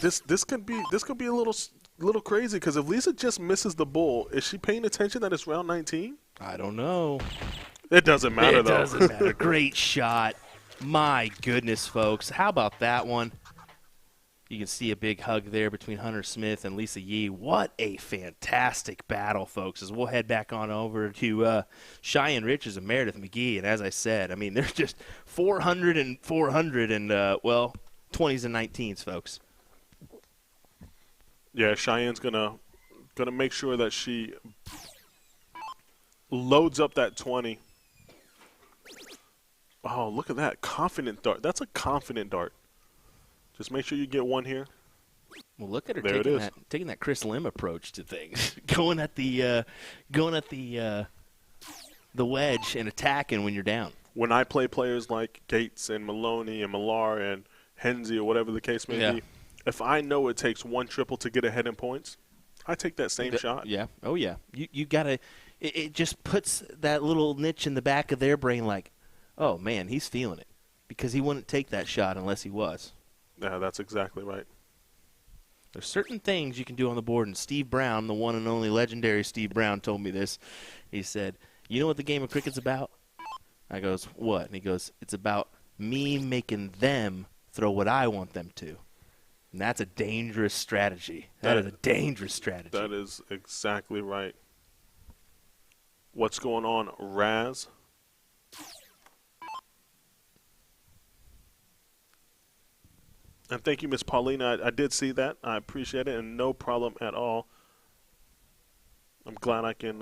this could be a little crazy because if Lisa just misses the bull, is she paying attention that it's round 19? I don't know. It doesn't matter though. It doesn't matter. Great shot. My goodness, folks. How about that one? You can see a big hug there between Hunter Smith and Lisa Yee. What a fantastic battle, folks, as we'll head back on over to Cheyenne Richards and Meredith McGee. And as I said, I mean, there's just 400 and 400 and, 20s and 19s, folks. Yeah, Cheyenne's gonna make sure that she loads up that 20. Oh, look at that. Confident dart. That's a confident dart. Just make sure you get 1 here. Well, look at her there taking that Chris Lim approach to things, going at the wedge and attacking when you're down. When I play players like Gates and Maloney and Millar and Henze or whatever the case may be, if I know it takes 1 triple to get ahead in points, I take that same shot. Yeah. Oh yeah. You gotta. It just puts that little niche in the back of their brain, like, oh man, he's feeling it, because he wouldn't take that shot unless he was. Yeah, that's exactly right. There's certain things you can do on the board, and Steve Brown, the one and only legendary Steve Brown, told me this. He said, you know what the game of cricket's about? I goes, what? And he goes, it's about me making them throw what I want them to. And that's a dangerous strategy. That is a dangerous strategy. That is exactly right. What's going on, Raz? And thank you, Miss Paulina. I did see that. I appreciate it, and no problem at all. I'm glad I can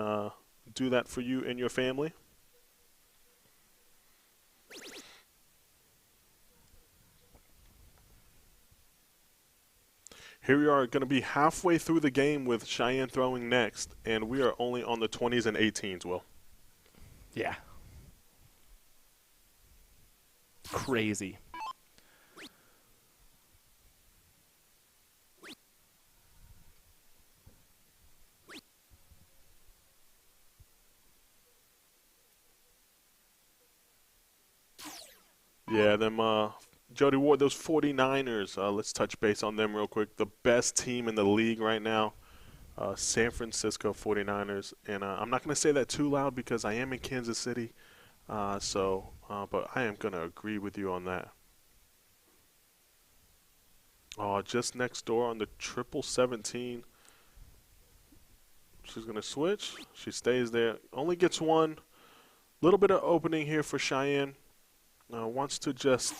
do that for you and your family. Here we are going to be halfway through the game with Cheyenne throwing next, and we are only on the 20s and 18s, Will. Yeah. Crazy. Yeah, them Jody Ward, those 49ers, let's touch base on them real quick. The best team in the league right now, San Francisco 49ers. And I'm not going to say that too loud because I am in Kansas City, but I am going to agree with you on that. Oh, just next door on the 717. She's going to switch. She stays there. Only gets one. Little bit of opening here for Cheyenne. Wants to just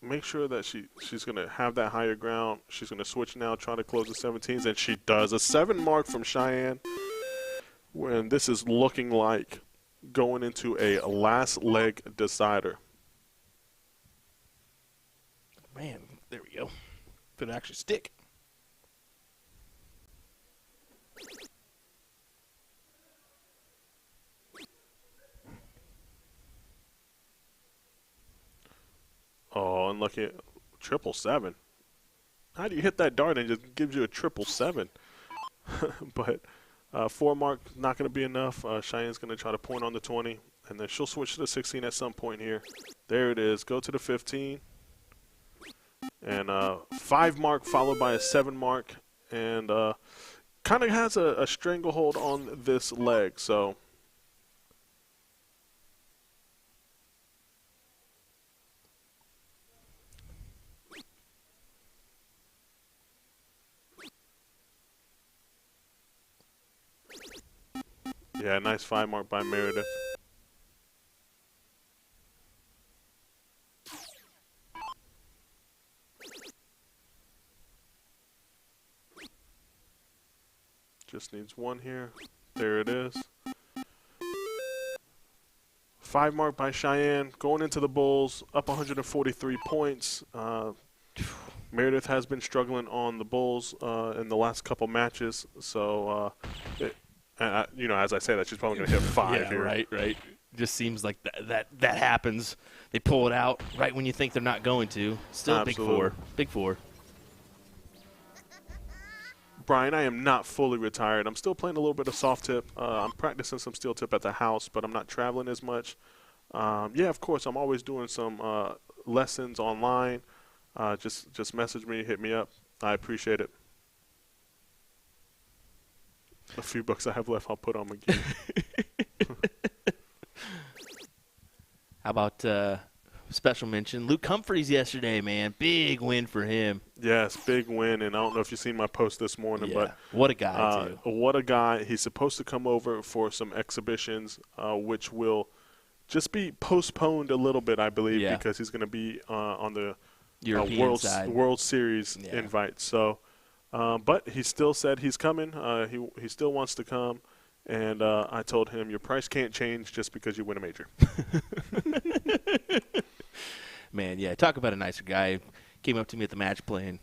make sure that she's going to have that higher ground. She's going to switch now, try to close the 17s, and she does. A 7 mark from Cheyenne. When this is looking like going into a last leg decider. Man, there we go. Could actually stick. Oh, unlucky. 777. How do you hit that dart and just gives you a 777? But 4 mark, not going to be enough. Cheyenne's going to try to point on the 20, and then she'll switch to the 16 at some point here. There it is. Go to the 15. And 5 mark followed by a 7 mark. And kind of has a stranglehold on this leg, so. Yeah, nice 5 mark by Meredith. Just needs 1 here. There it is. 5 mark by Cheyenne. Going into the Bulls, up 143 points. Meredith has been struggling on the Bulls in the last couple matches, so as I say that, she's probably going to hit 5 yeah, here. Right. Just seems like that happens. They pull it out right when you think they're not going to. Still Absolutely. Big four. Brian, I am not fully retired. I'm still playing a little bit of soft tip. I'm practicing some steel tip at the house, but I'm not traveling as much. Yeah, of course, I'm always doing some lessons online. Just message me, hit me up. I appreciate it. A few bucks I have left, I'll put on McGee. How about special mention? Luke Humphreys yesterday, man. Big win for him. Yes, big win, and I don't know if you've seen my post this morning, but what a guy, too. What a guy. He's supposed to come over for some exhibitions, which will just be postponed a little bit, I believe, because he's going to be on the World Series invite. So, but he still said he's coming. He still wants to come. And I told him, your price can't change just because you win a major. Man, yeah, talk about a nicer guy. Came up to me at the match playing,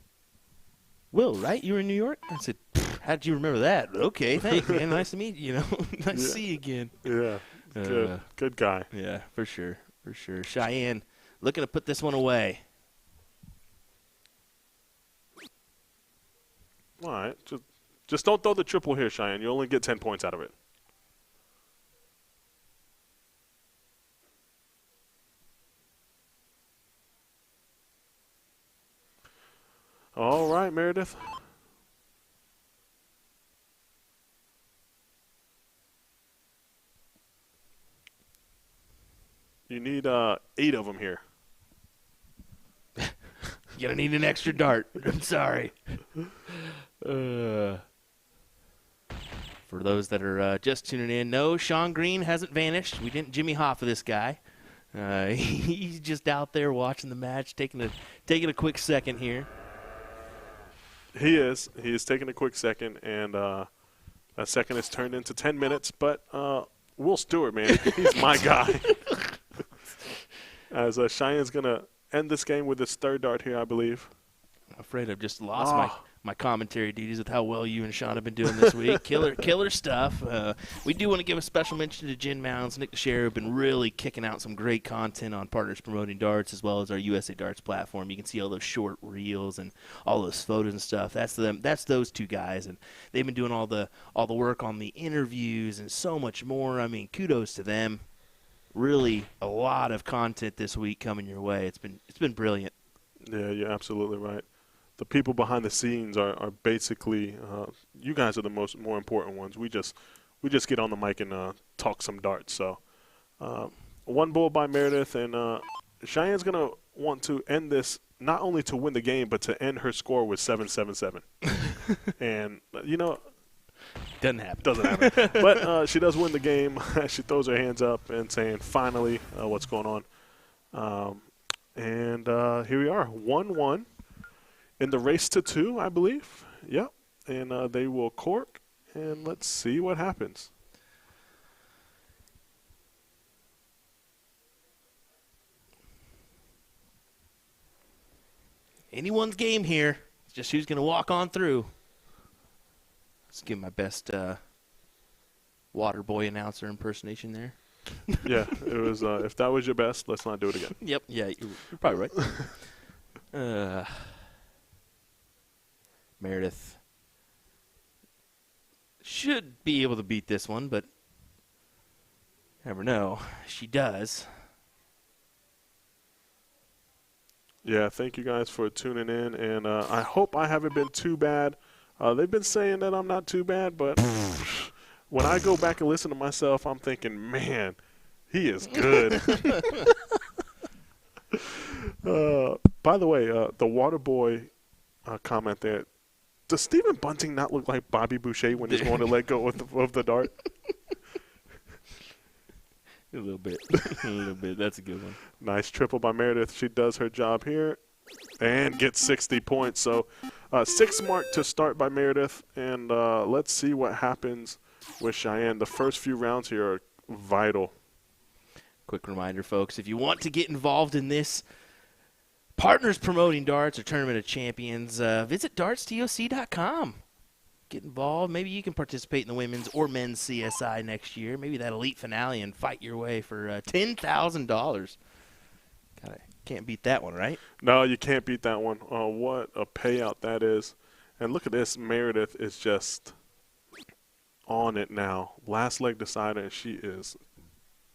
Will, right? You were in New York? I said, how did you remember that? Okay, thanks, man. Nice to meet you. Nice to see you again. Yeah, good guy. Yeah, for sure. Cheyenne looking to put this one away. All right, just don't throw the triple here, Cheyenne. You only get 10 points out of it. All right, Meredith. You need 8 of them here. You're going to need an extra dart. I'm sorry. For those that are just tuning in, no, Sean Green hasn't vanished. We didn't Jimmy Hoffa this guy. He's just out there watching the match, taking a quick second here. He is. He is taking a quick second, and that second is turned into 10 minutes. But Will Stewart, man, he's my guy. As Cheyenne's going to end this game with his third dart here, I believe. I'm afraid I've just lost my commentary duties with how well you and Sean have been doing this week. Killer stuff. We do want to give a special mention to Jen Mounds, Nick Dichiria, who've been really kicking out some great content on Partners Promoting Darts, as well as our USA Darts platform. You can see all those short reels and all those photos and stuff. That's them. That's those two guys, and they've been doing all the work on the interviews and so much more. I mean, kudos to them. Really, a lot of content this week coming your way. It's been brilliant. Yeah, you're absolutely right. The people behind the scenes are basically you guys are the more important ones. We just get on the mic and talk some darts. So one ball by Meredith, and Cheyenne's gonna want to end this not only to win the game but to end her score with 7-7-7. And Doesn't happen. Doesn't happen. But she does win the game. She throws her hands up and saying, "Finally, what's going on?" And here we are, 1-1. In the race to 2, I believe. Yep. And they will cork, and let's see what happens. Anyone's game here. It's just who's going to walk on through. Let's give my best water boy announcer impersonation there. Yeah, it was. If that was your best, let's not do it again. Yep. Yeah, you're probably right. Meredith should be able to beat this one, but never know. She does. Yeah, thank you guys for tuning in, and I hope I haven't been too bad. They've been saying that I'm not too bad, but when I go back and listen to myself, I'm thinking, man, he is good. By the way, the water boy comment there, does Stephen Bunting not look like Bobby Boucher when he's going to let go of the dart? A little bit. A little bit. That's a good one. Nice triple by Meredith. She does her job here and gets 60 points. So 6 mark to start by Meredith, and let's see what happens with Cheyenne. The first few rounds here are vital. Quick reminder, folks, if you want to get involved in this Partners Promoting Darts or Tournament of Champions, visit dartstoc.com. Get involved. Maybe you can participate in the women's or men's CSI next year. Maybe that elite finale and fight your way for $10,000. Can't beat that one, right? No, you can't beat that one. What a payout that is. And look at this. Meredith is just on it now. Last leg decider, and she is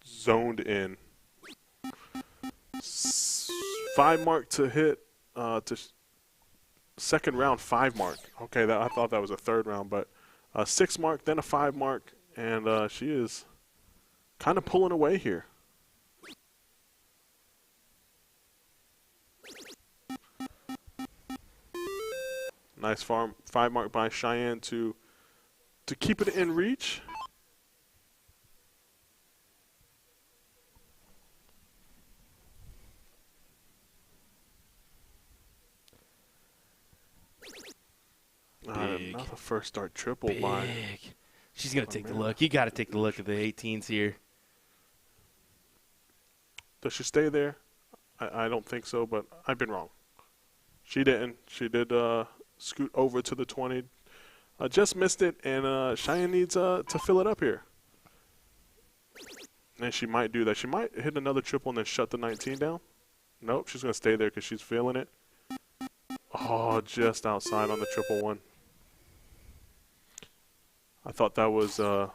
zoned in. 5 mark to hit to second round 5 mark. Okay, I thought that was a third round, but 6 mark, then a 5 mark, and she is kind of pulling away here. Nice 5 mark by Cheyenne to keep it in reach. Not the first start triple line. She's going to take the look. You got to take the look at the 18s here. Does she stay there? I don't think so, but I've been wrong. She didn't. She did scoot over to the 20. Just missed it, and Cheyenne needs to fill it up here. And she might do that. She might hit another triple and then shut the 19 down. Nope, she's going to stay there because she's feeling it. Oh, just outside on the triple one. I thought that was an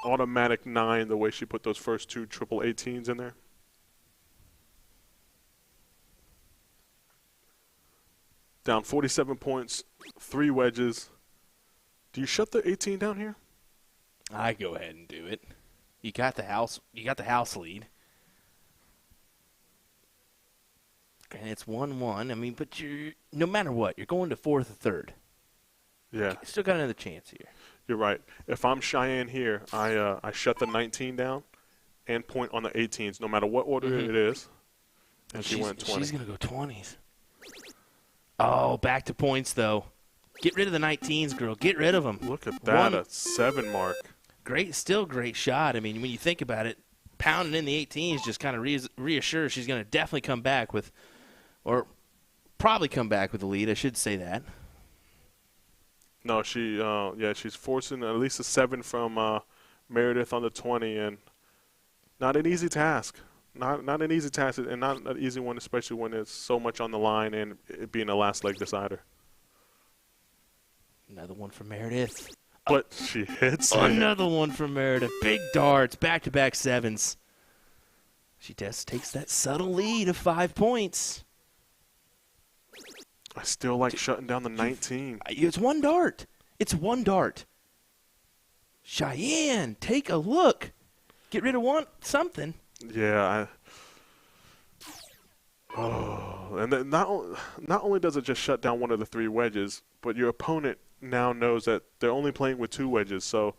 automatic 9 the way she put those first 2 triple 18s in there. Down 47 points, 3 wedges. Do you shut the 18 down here? I go ahead and do it. You got the house. You got the house lead. And it's 1-1. I mean, but no matter what, you're going to fourth or third. Yeah. You still got another chance here. You're right. If I'm Cheyenne here, I shut the 19 down and point on the 18s, no matter what order it is. And she went 20. She's going to go 20s. Oh, back to points, though. Get rid of the 19s, girl. Get rid of them. Look at that, a 7 mark. Still great shot. I mean, when you think about it, pounding in the 18s just kind of reassures she's going to definitely come back with, or probably come back with the lead. I should say that. No, she's forcing at least a 7 from Meredith on the 20, and not an easy task. Not an easy task, and not an easy one, especially when there's so much on the line and it being a last leg decider. Another one for Meredith. But she hits it. Another one for Meredith. Big darts, back-to-back 7s. She just takes that subtle lead of 5 points. I still like shutting down the 19. It's one dart. It's one dart. Cheyenne, take a look. Get rid of something. Yeah. And then not only does it just shut down one of the 3 wedges, but your opponent now knows that they're only playing with 2 wedges. So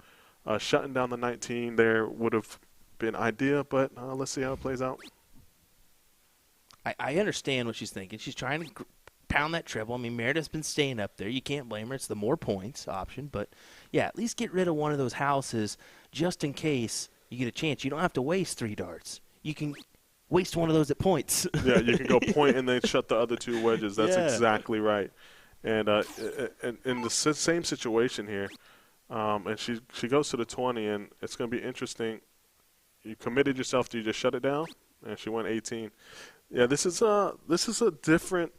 shutting down the 19 there would have been ideal, but let's see how it plays out. I understand what she's thinking. She's trying to pound that treble. I mean, Meredith's been staying up there. You can't blame her. It's the more points option. But, yeah, at least get rid of one of those houses just in case you get a chance. You don't have to waste 3 darts. You can waste one of those at points. Yeah, you can go point and then shut the other 2 wedges. That's exactly right. And in the same situation here, and she goes to the 20, and it's going to be interesting. You committed yourself to just shut it down, and she went 18. Yeah, this is a different.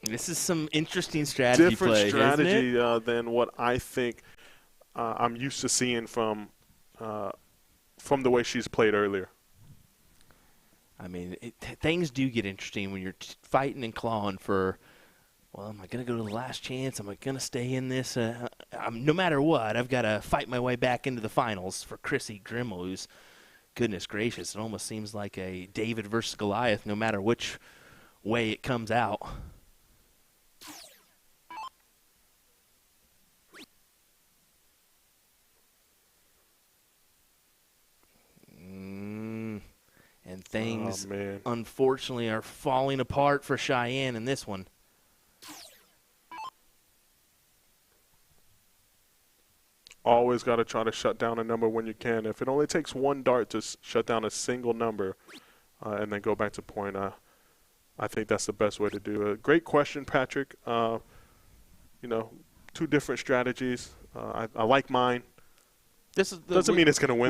This is some interesting strategy play, isn't it? Than what I think I'm used to seeing from the way she's played earlier. I mean, things do get interesting when you're fighting and clawing for, well, am I going to go to the last chance? Am I going to stay in this? No matter what, I've got to fight my way back into the finals for Chrissy Grimmel, who's, goodness gracious, it almost seems like a David versus Goliath no matter which way it comes out. And things, unfortunately, are falling apart for Cheyenne in this one. Always got to try to shut down a number when you can. If it only takes 1 dart to shut down a single number and then go back to point, I think that's the best way to do it. Great question, Patrick. 2 different strategies. I like mine. Doesn't mean it's going to win.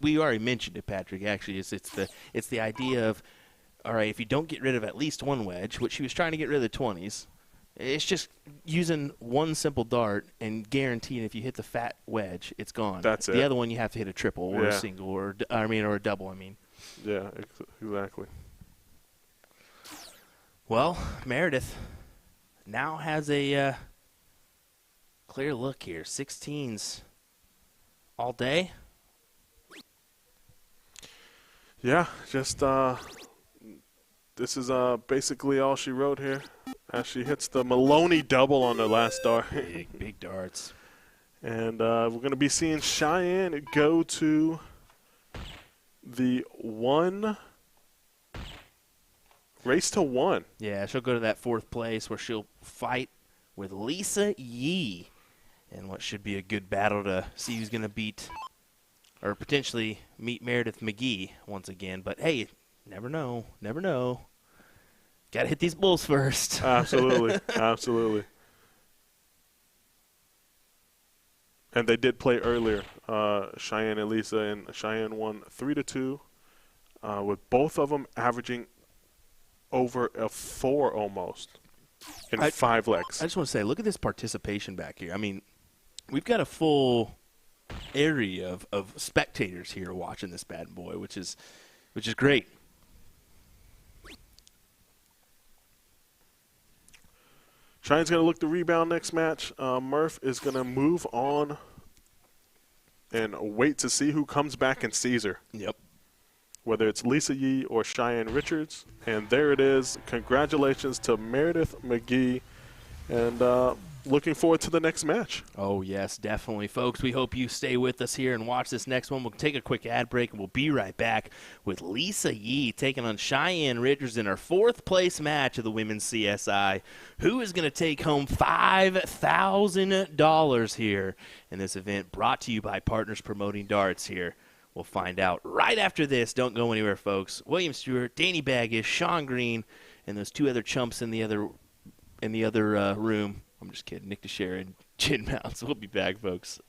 We already mentioned it, Patrick. Actually, it's the idea of, all right, if you don't get rid of at least 1 wedge, which she was trying to get rid of the 20s, it's just using 1 simple dart and guaranteeing if you hit the fat wedge, it's gone. That's it. The other one you have to hit a triple or a single or a double. Yeah, exactly. Well, Meredith now has a clear look here. 16s. All day? Yeah, just this is basically all she wrote here as she hits the Maloney double on the last dart. Big darts. And we're going to be seeing Cheyenne go to the 1 race to 1. Yeah, she'll go to that 4th place where she'll fight with Lisa Yee. And what should be a good battle to see who's going to beat or potentially meet Meredith McGee once again. But, hey, never know. Never know. Got to hit these bulls first. Absolutely. Absolutely. And they did play earlier, Cheyenne and Lisa, and Cheyenne won 3-2 with both of them averaging over a 4 almost in 5 legs. I just want to say, look at this participation back here. I mean, we've got a full area of spectators here watching this bad boy, which is great. Cheyenne's going to look to rebound next match. Murph is going to move on and wait to see who comes back and sees her. Yep. whether it's Lisa Yee or Cheyenne Richards. And there it is. Congratulations to Meredith McGee. And looking forward to the next match. Oh, yes, definitely. Folks, we hope you stay with us here and watch this next one. We'll take a quick ad break, and we'll be right back with Lisa Yee taking on Cheyenne Richards in her 4th place match of the Women's CSI. Who is going to take home $5,000 here in this event, brought to you by Partners Promoting Darts here. We'll find out right after this. Don't go anywhere, folks. William Stuart, Danny Baggish, Sean Green, and those 2 other chumps in the other room. I'm just kidding. Nick Dichiria and Chin Mounts. We'll be back, folks.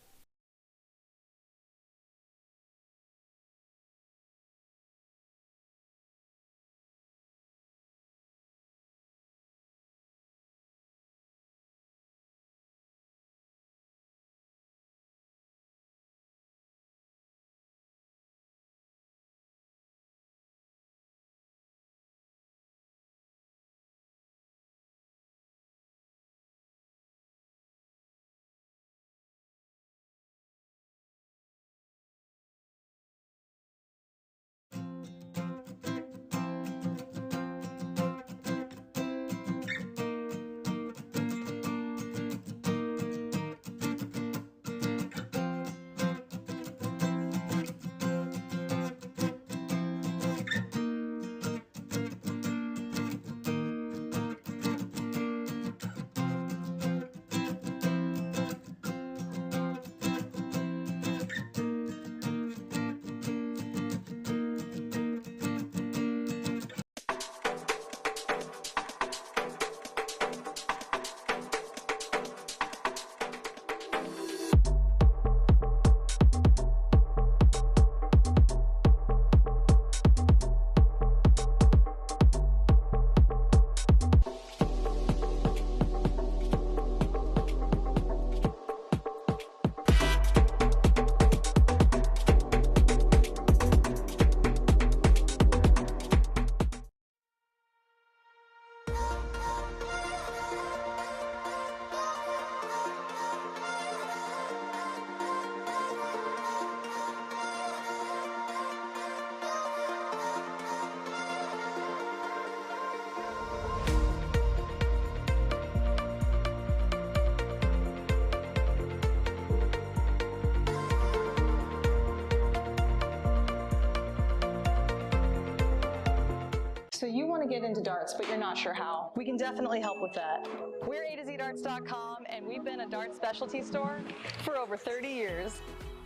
So you want to get into darts, but you're not sure how. We can definitely help with that. We're A2ZDarts.com, and we've been a dart specialty store for over 30 years.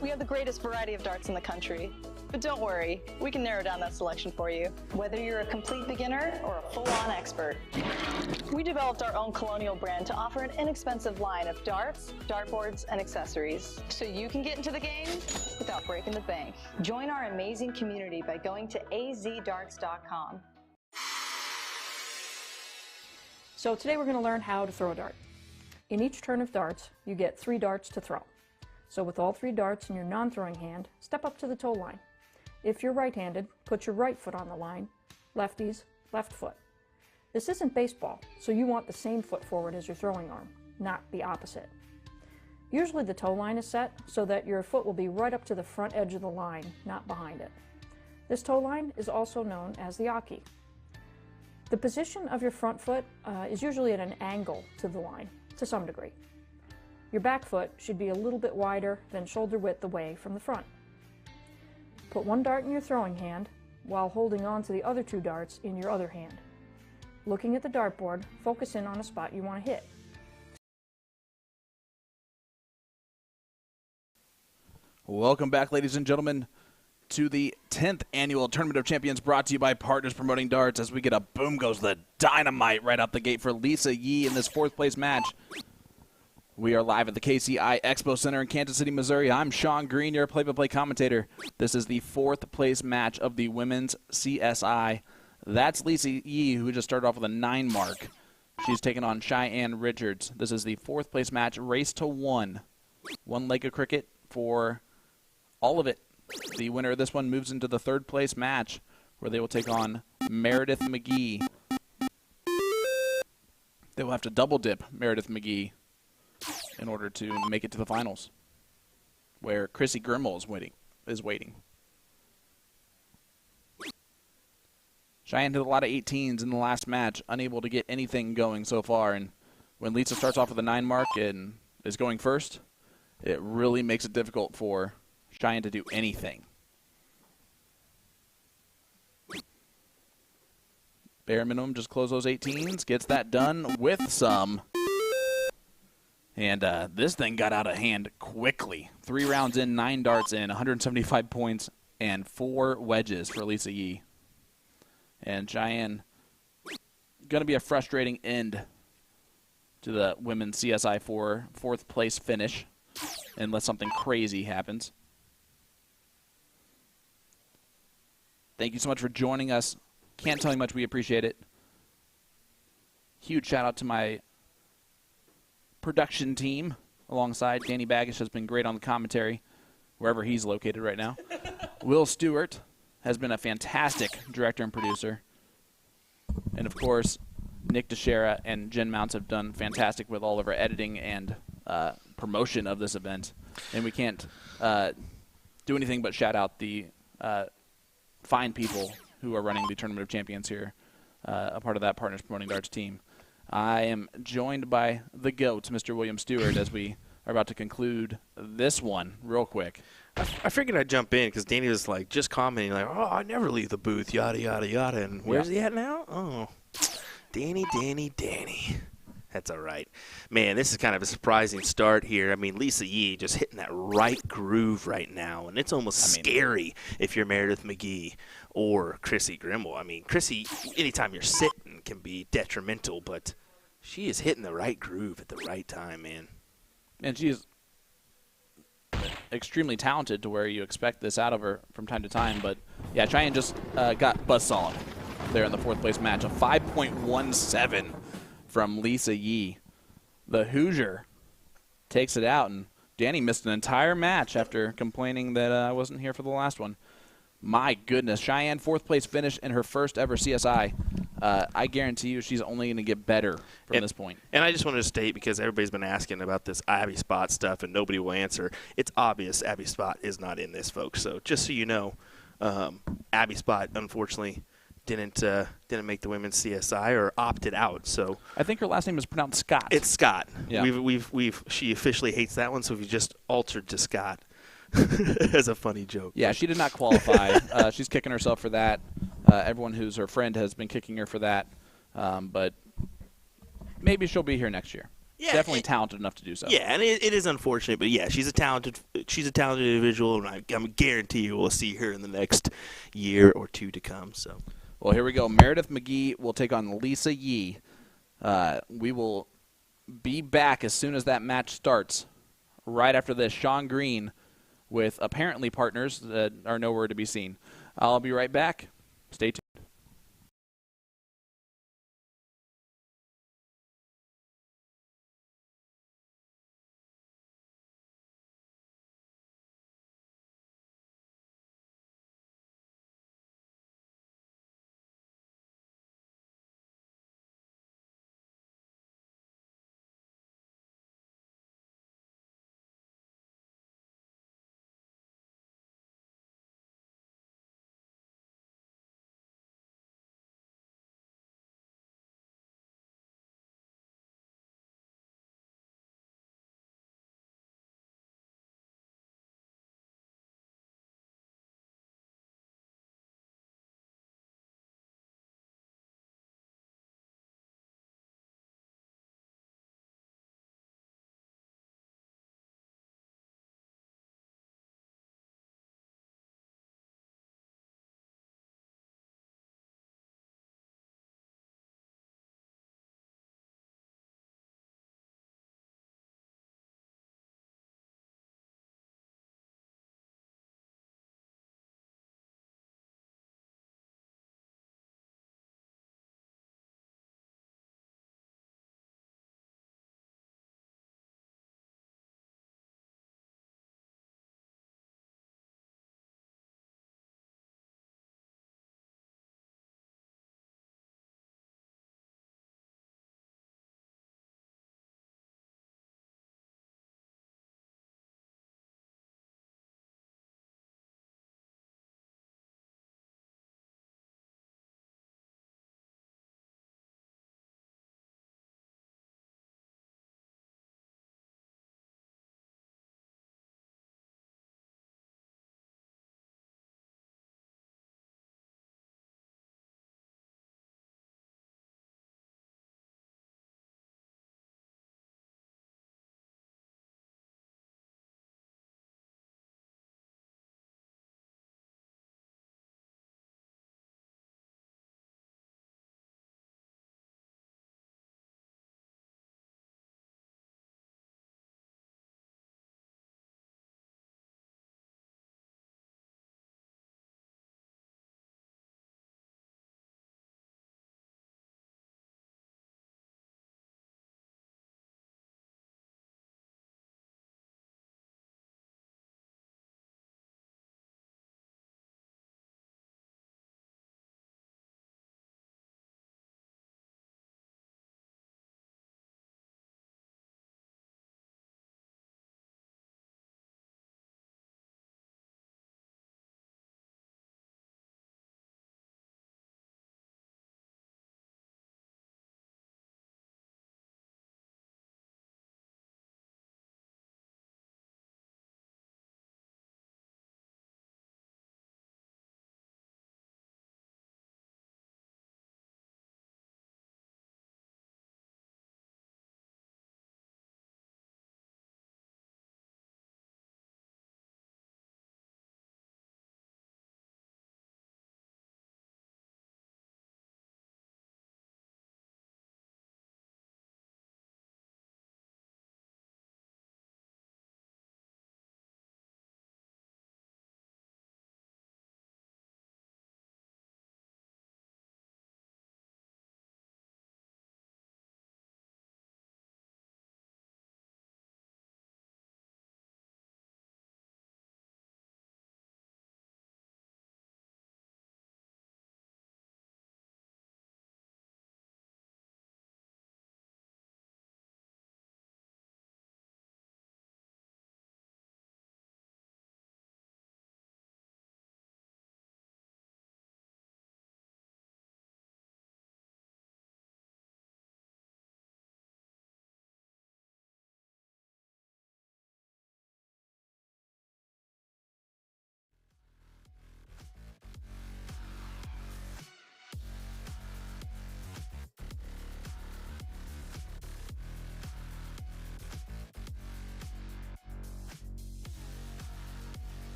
We have the greatest variety of darts in the country. But don't worry, we can narrow down that selection for you, whether you're a complete beginner or a full-on expert. We developed our own Colonial brand to offer an inexpensive line of darts, dartboards, and accessories, so you can get into the game without breaking the bank. Join our amazing community by going to azdarts.com. So today we're going to learn how to throw a dart. In each turn of darts, you get 3 darts to throw. So with all 3 darts in your non-throwing hand, step up to the toe line. If you're right-handed, put your right foot on the line. Lefties, left foot. This isn't baseball, so you want the same foot forward as your throwing arm, not the opposite. Usually the toe line is set so that your foot will be right up to the front edge of the line, not behind it. This toe line is also known as the Aki. The position of your front foot is usually at an angle to the line, to some degree. Your back foot should be a little bit wider than shoulder width away from the front. Put 1 dart in your throwing hand while holding on to the other 2 darts in your other hand. Looking at the dartboard, focus in on a spot you want to hit. Welcome back, ladies and gentlemen, to the 10th annual Tournament of Champions, brought to you by Partners Promoting Darts, as we get a boom goes the dynamite right out the gate for Lisa Yee in this 4th place match. We are live at the KCI Expo Center in Kansas City, Missouri. I'm Sean Green, your play-by-play commentator. This is the 4th place match of the Women's CSI. That's Lisa Yee, who just started off with a 9 mark. She's taking on Cheyenne Richards. This is the 4th place match, race to 1. 1 leg of cricket for all of it. The winner of this one moves into the 3rd place match, where they will take on Meredith McGee. They will have to double dip Meredith McGee in order to make it to the finals, where Chrissy Grimmel is waiting. Cheyenne hit a lot of 18s in the last match, unable to get anything going so far. And when Lisa starts off with a 9 mark and is going first, it really makes it difficult for Cheyenne to do anything. Bare minimum, just close those 18s, gets that done with some. And this thing got out of hand quickly. 3 rounds in, 9 darts in, 175 points, and 4 wedges for Lisa Yee. And Cheyenne, going to be a frustrating end to the women's CSI 4 4th place finish, unless something crazy happens. Thank you so much for joining us. Can't tell you much we appreciate it. Huge shout out to my production team alongside Danny Baggish has been great on the commentary wherever he's located right now. Will Stuart has been a fantastic director and producer. And of course, Nick Dichiria and Jen Mounts have done fantastic with all of our editing and promotion of this event. And we can't do anything but shout out the fine people who are running the Tournament of Champions here, a part of that Partners Promoting Darts team. I am joined by the GOAT, Mr. William Stewart, as we are about to conclude this one real quick. I figured I'd jump in because Danny was like just commenting like, "Oh, I never leave the booth, yada yada yada." And where's he at now? Oh, Danny. That's all right, man. This is kind of a surprising start here. I mean, Lisa Yee just hitting that right groove right now, and it's almost scary if you're Meredith McGee or Chrissy Grimble. I mean, Chrissy, anytime you're sitting can be detrimental, but she is hitting the right groove at the right time, man. And she is extremely talented to where you expect this out of her from time to time. But, yeah, Cheyenne just got buzzsaw there in the 4th place match. A 5.17 from Lisa Yee. The Hoosier takes it out, and Danny missed an entire match after complaining that I wasn't here for the last one. My goodness, Cheyenne, 4th place finish in her first ever CSI. I guarantee you she's only going to get better from this point. And I just wanted to state, because everybody's been asking about this Abby Spot stuff and nobody will answer, it's obvious Abby Spot is not in this, folks. So just so you know, Abby Spot, unfortunately, didn't make the women's CSI or opted out. So I think her last name is pronounced Scott. It's Scott. Yeah. She officially hates that one, so we just altered to Scott as a funny joke. Yeah, she did not qualify. She's kicking herself for that. Everyone who's her friend has been kicking her for that. But maybe she'll be here next year. Yeah, definitely talented enough to do so. Yeah, and it is unfortunate, but yeah, she's a talented individual, and I guarantee you we'll see her in the next year or two to come. So. Well, here we go. Meredith McGee will take on Lisa Yee. We will be back as soon as that match starts. Right after this, Sean Green with apparently partners that are nowhere to be seen. I'll be right back. Stay tuned.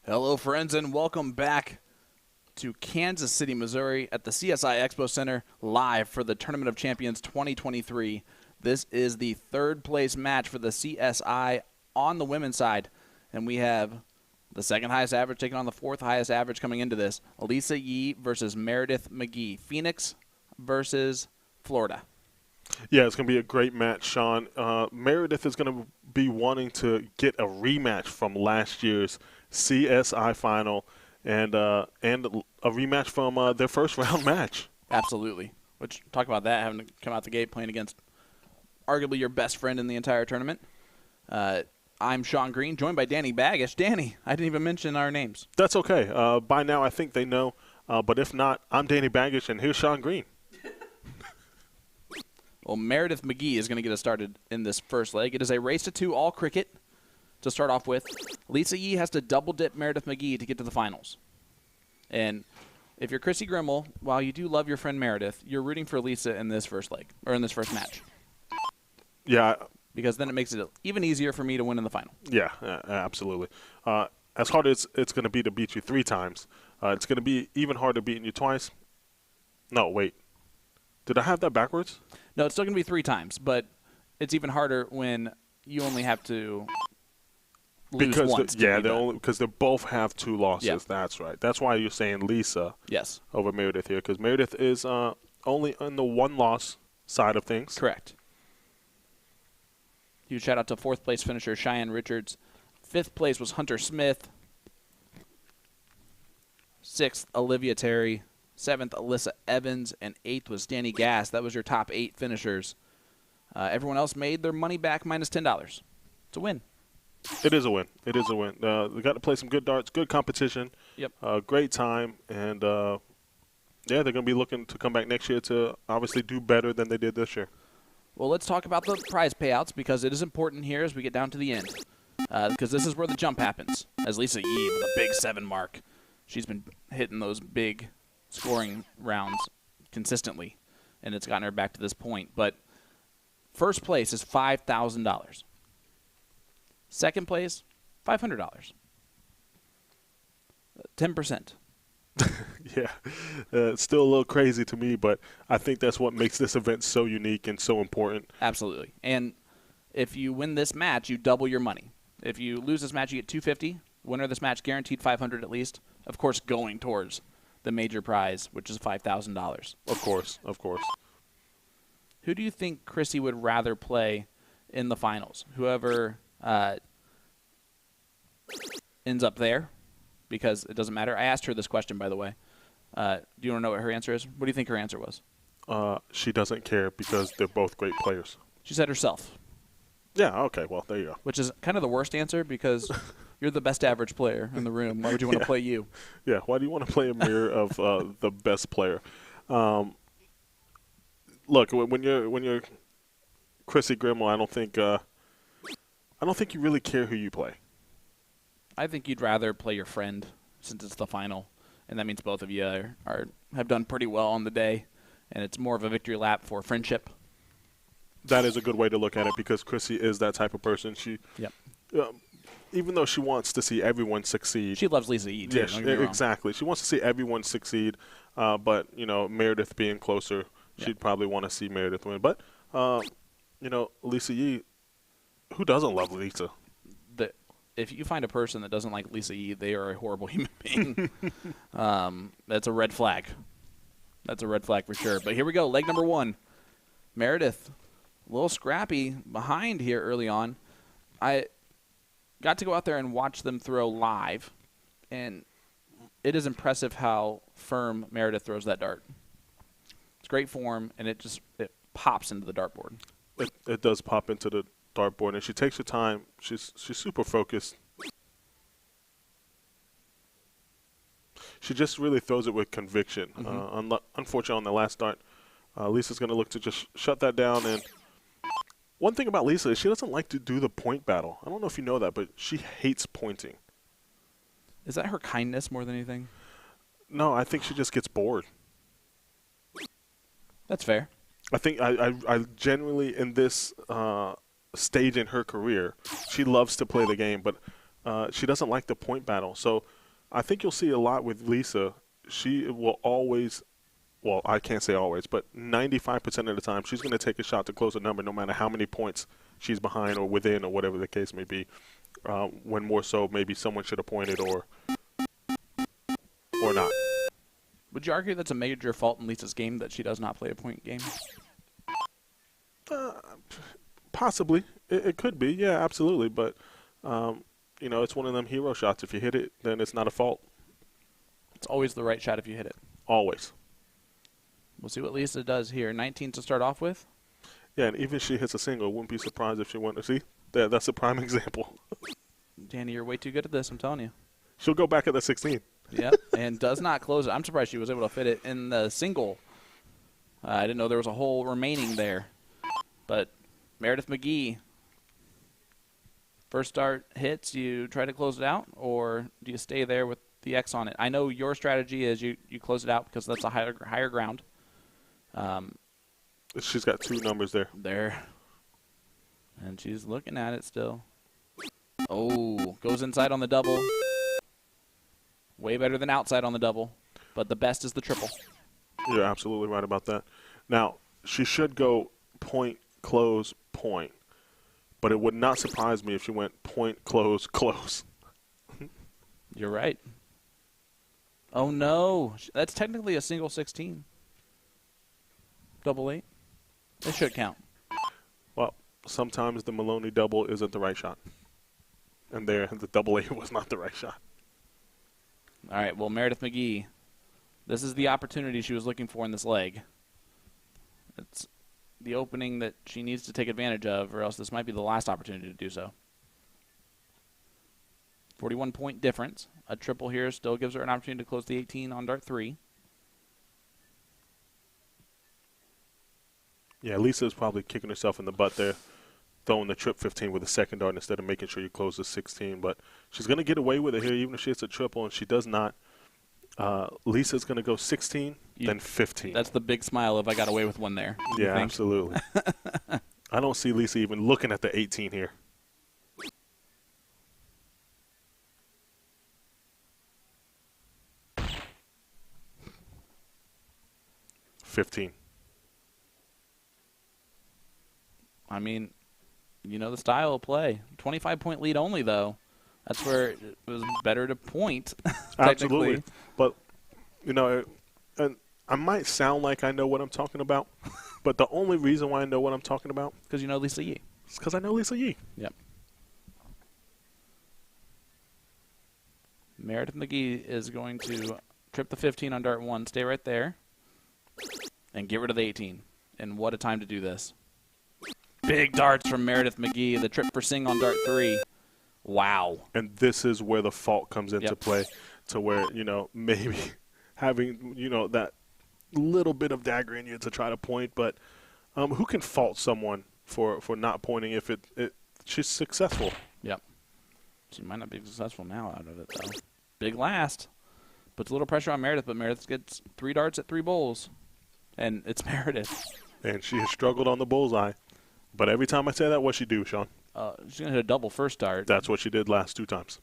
Hello, friends, and welcome back to Kansas City, Missouri at the CSI Expo Center live for the Tournament of Champions 2023. This is the third place match for the CSI on the women's side, and we have the second highest average taking on the fourth highest average coming into this. Lisa Yee versus Meredith McGee. Phoenix versus Florida. Yeah, it's going to be a great match, Sean. Meredith is going to be wanting to get a rematch from last year's CSI final and a rematch from their first round match. Absolutely. Which, talk about that, having to come out the gate playing against arguably your best friend in the entire tournament. I'm Sean Green, joined by Danny Baggish. Danny, I didn't even mention our names. That's okay. By now, I think they know. But if not, I'm Danny Baggish, and here's Sean Green. Well, Meredith McGee is going to get us started in this first leg. It is a race to 2 all cricket to start off with. Lisa Yee has to double-dip Meredith McGee to get to the finals. And if you're Chrissy Grimmel, while you do love your friend Meredith, you're rooting for Lisa in this first leg, or in this first match. Yeah. Because then it makes it even easier for me to win in the final. Yeah, absolutely. As hard as it's going to be to beat you 3 times, it's going to be even harder beating you twice. No, wait. Did I have that backwards? No, it's still going to be 3 times, but it's even harder when you only have to lose once. Because they both have 2 losses. Yeah. That's right. That's why you're saying Lisa over Meredith here, because Meredith is only on the 1-loss side of things. Correct. Huge shout out to 4th place finisher Cheyenne Richards. 5th place was Hunter Smith. 6th, Olivia Terry. 7th, Alyssa Evans. And 8th was Danny Gass. That was your top 8 finishers. Everyone else made their money back minus $10. It's a win. It is a win. It is a win. We got to play some good darts, good competition. Yep. Great time. And, they're going to be looking to come back next year to obviously do better than they did this year. Well, let's talk about the prize payouts because it is important here as we get down to the end. Because this is where the jump happens. As Lisa Yee with a big 7 mark. She's been hitting those big scoring rounds consistently, and it's gotten her back to this point. But first place is $5,000. Second place, $500. 10%. Yeah, it's still a little crazy to me, but I think that's what makes this event so unique and so important. Absolutely. And if you win this match, you double your money. If you lose this match, you get $250. Winner of this match guaranteed $500 at least. Of course, going towards the major prize, which is $5,000. Of course, of course. Who do you think Chrissy would rather play in the finals? Whoever ends up there, because it doesn't matter. I asked her this question, by the way. Do you want to know what her answer is? What do you think her answer was? She doesn't care because they're both great players. She said herself. Yeah, okay, well, there you go. Which is kind of the worst answer because you're the best average player in the room. Why would you want to play you? Yeah, why do you want to play a mirror of the best player? Look, when you're Chrissy Grimmel, I don't think you really care who you play. I think you'd rather play your friend since it's the final, and that means both of you have done pretty well on the day, and it's more of a victory lap for friendship. That is a good way to look at it because Chrissy is that type of person. She, even though she wants to see everyone succeed, she loves Lisa Yee too. Yeah, exactly. She wants to see everyone succeed, but Meredith being closer, she'd probably want to see Meredith win. But Lisa Yee, who doesn't love Lisa? If you find a person that doesn't like Lisa Yee, they are a horrible human being. That's a red flag. That's a red flag for sure. But here we go. Leg number 1. Meredith, a little scrappy behind here early on. I got to go out there and watch them throw live, and it is impressive how firm Meredith throws that dart. It's great form, and it pops into the dartboard. It does pop into the dartboard, and she takes her time. She's super focused. She just really throws it with conviction. Unfortunately, on the last dart, Lisa's going to look to just shut that down. And one thing about Lisa is she doesn't like to do the point battle. I don't know if you know that, but she hates pointing. Is that her kindness more than anything? No, I think she just gets bored. That's fair. I think I genuinely, in this stage in her career, she loves to play the game, but she doesn't like the point battle. So I think you'll see a lot with Lisa. She will always, well, I can't say always, but 95% of the time, she's going to take a shot to close a number no matter how many points she's behind or within or whatever the case may be. When more so maybe someone should have pointed or not. Would you argue that's a major fault in Lisa's game that she does not play a point game? Possibly. It could be. Yeah, absolutely. But, you know, it's one of them hero shots. If you hit it, then it's not a fault. It's always the right shot if you hit it. Always. We'll see what Lisa does here. 19 to start off with. Yeah, and even if she hits a single, wouldn't be surprised if she went to see. That's a prime example. Danny, you're way too good at this, I'm telling you. She'll go back at the 16. Yep, and does not close it. I'm surprised she was able to fit it in the single. I didn't know there was a hole remaining there. But Meredith McGee, first start hits, you try to close it out, or do you stay there with the X on it? I know your strategy is you close it out because that's a higher ground. She's got 2 numbers there. There. And she's looking at it still. Oh, goes inside on the double. Way better than outside on the double. But the best is the triple. You're absolutely right about that. Now, she should go point, close, point. But it would not surprise me if she went point, close, close. You're right. Oh, no. That's technically a single 16. Double 8. It should count. Well, sometimes the Maloney double isn't the right shot. And there, the double 8 was not the right shot. All right, well, Meredith McGee, this is the opportunity she was looking for in this leg. It's the opening that she needs to take advantage of, or else this might be the last opportunity to do so. 41-point difference. A triple here still gives her an opportunity to close the 18 on dart 3. Yeah, Lisa is probably kicking herself in the butt there, throwing the trip 15 with a second dart instead of making sure you close the 16. But she's going to get away with it here, even if she hits a triple, and she does not. Lisa's going to go 16, then 15. That's the big smile of I got away with one there. Yeah, absolutely. I don't see Lisa even looking at the 18 here. $15. I mean, you know the style of play. 25-point lead only, though. That's where it was better to point. Absolutely. But, you know, and I might sound like I know what I'm talking about, but the only reason why I know what I'm talking about because you know Lisa Yee. is because I know Lisa Yee. Yep. Meredith McGee is going to trip the 15 on dart 1, stay right there, and get rid of the 18. And what a time to do this. Big darts from Meredith McGee. The trip for Singh on dart 3. Wow. And this is where the fault comes into play, to where, you know, maybe having, you know, that little bit of dagger in you to try to point. But who can fault someone for not pointing if she's successful? Yep. She might not be successful now out of it, though. Big last. Puts a little pressure on Meredith, but Meredith gets 3 darts at 3 bowls. And it's Meredith. And she has struggled on the bullseye. But every time I say that, what's she do, Sean? She's going to hit a double first dart. That's what she did last 2 times.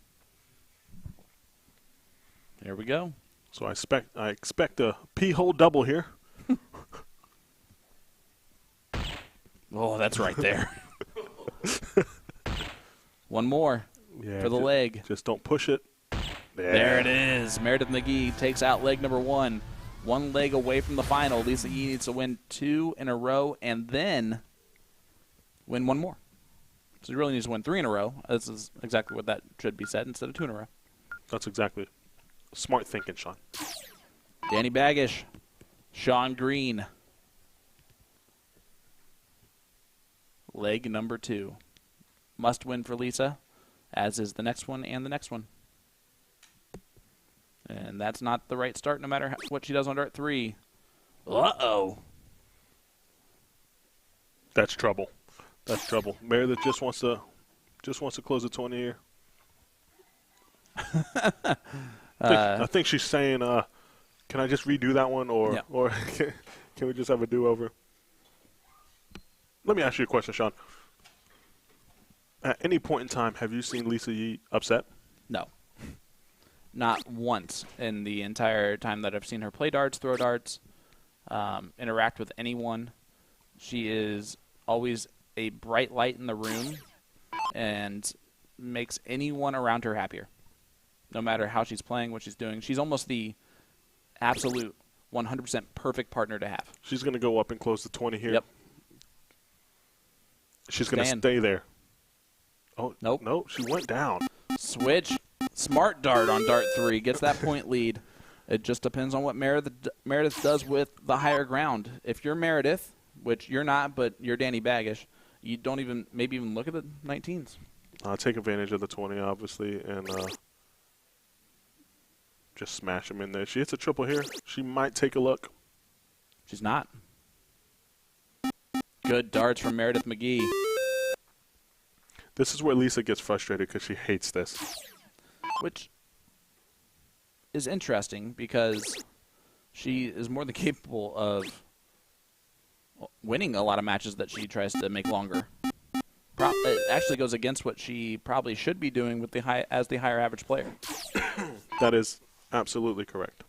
There we go. So I expect a P-hole double here. Oh, that's right there. One more for the leg. Just don't push it. There it is. Meredith McGee takes out leg number 1. 1 leg away from the final. Lisa Yee needs to win 2 in a row and then win 1 more. So she really needs to win 3 in a row. This is exactly what that should be said instead of 2 in a row. That's exactly smart thinking, Sean. Danny Baggish, Sean Green. Leg number 2. Must win for Lisa, as is the next one and the next one. And that's not the right start no matter what she does on dart 3. Uh-oh. That's trouble. That's trouble. Meredith just wants to close the 20 here. I think she's saying, can I just redo that one, or can we just have a do-over? Let me ask you a question, Sean. At any point in time, have you seen Lisa Yee upset? No. Not once in the entire time that I've seen her play darts, throw darts, interact with anyone. She is always a bright light in the room and makes anyone around her happier, no matter how she's playing, what she's doing. She's almost the absolute 100% perfect partner to have. She's going to go up and close the 20 here. Yep. She's going to stay there. Oh, nope. No, she went down. Switch. Smart dart on dart 3. Gets that point lead. It just depends on what Meredith does with the higher ground. If you're Meredith, which you're not, but you're Danny Baggish, you don't even maybe even look at the 19s. Take advantage of the 20, obviously, and just smash them in there. She hits a triple here. She might take a look. She's not. Good darts from Meredith McGee. This is where Lisa gets frustrated because she hates this. Which is interesting because she is more than capable of winning a lot of matches that she tries to make longer. It actually goes against what she probably should be doing with the higher average player. That is absolutely correct.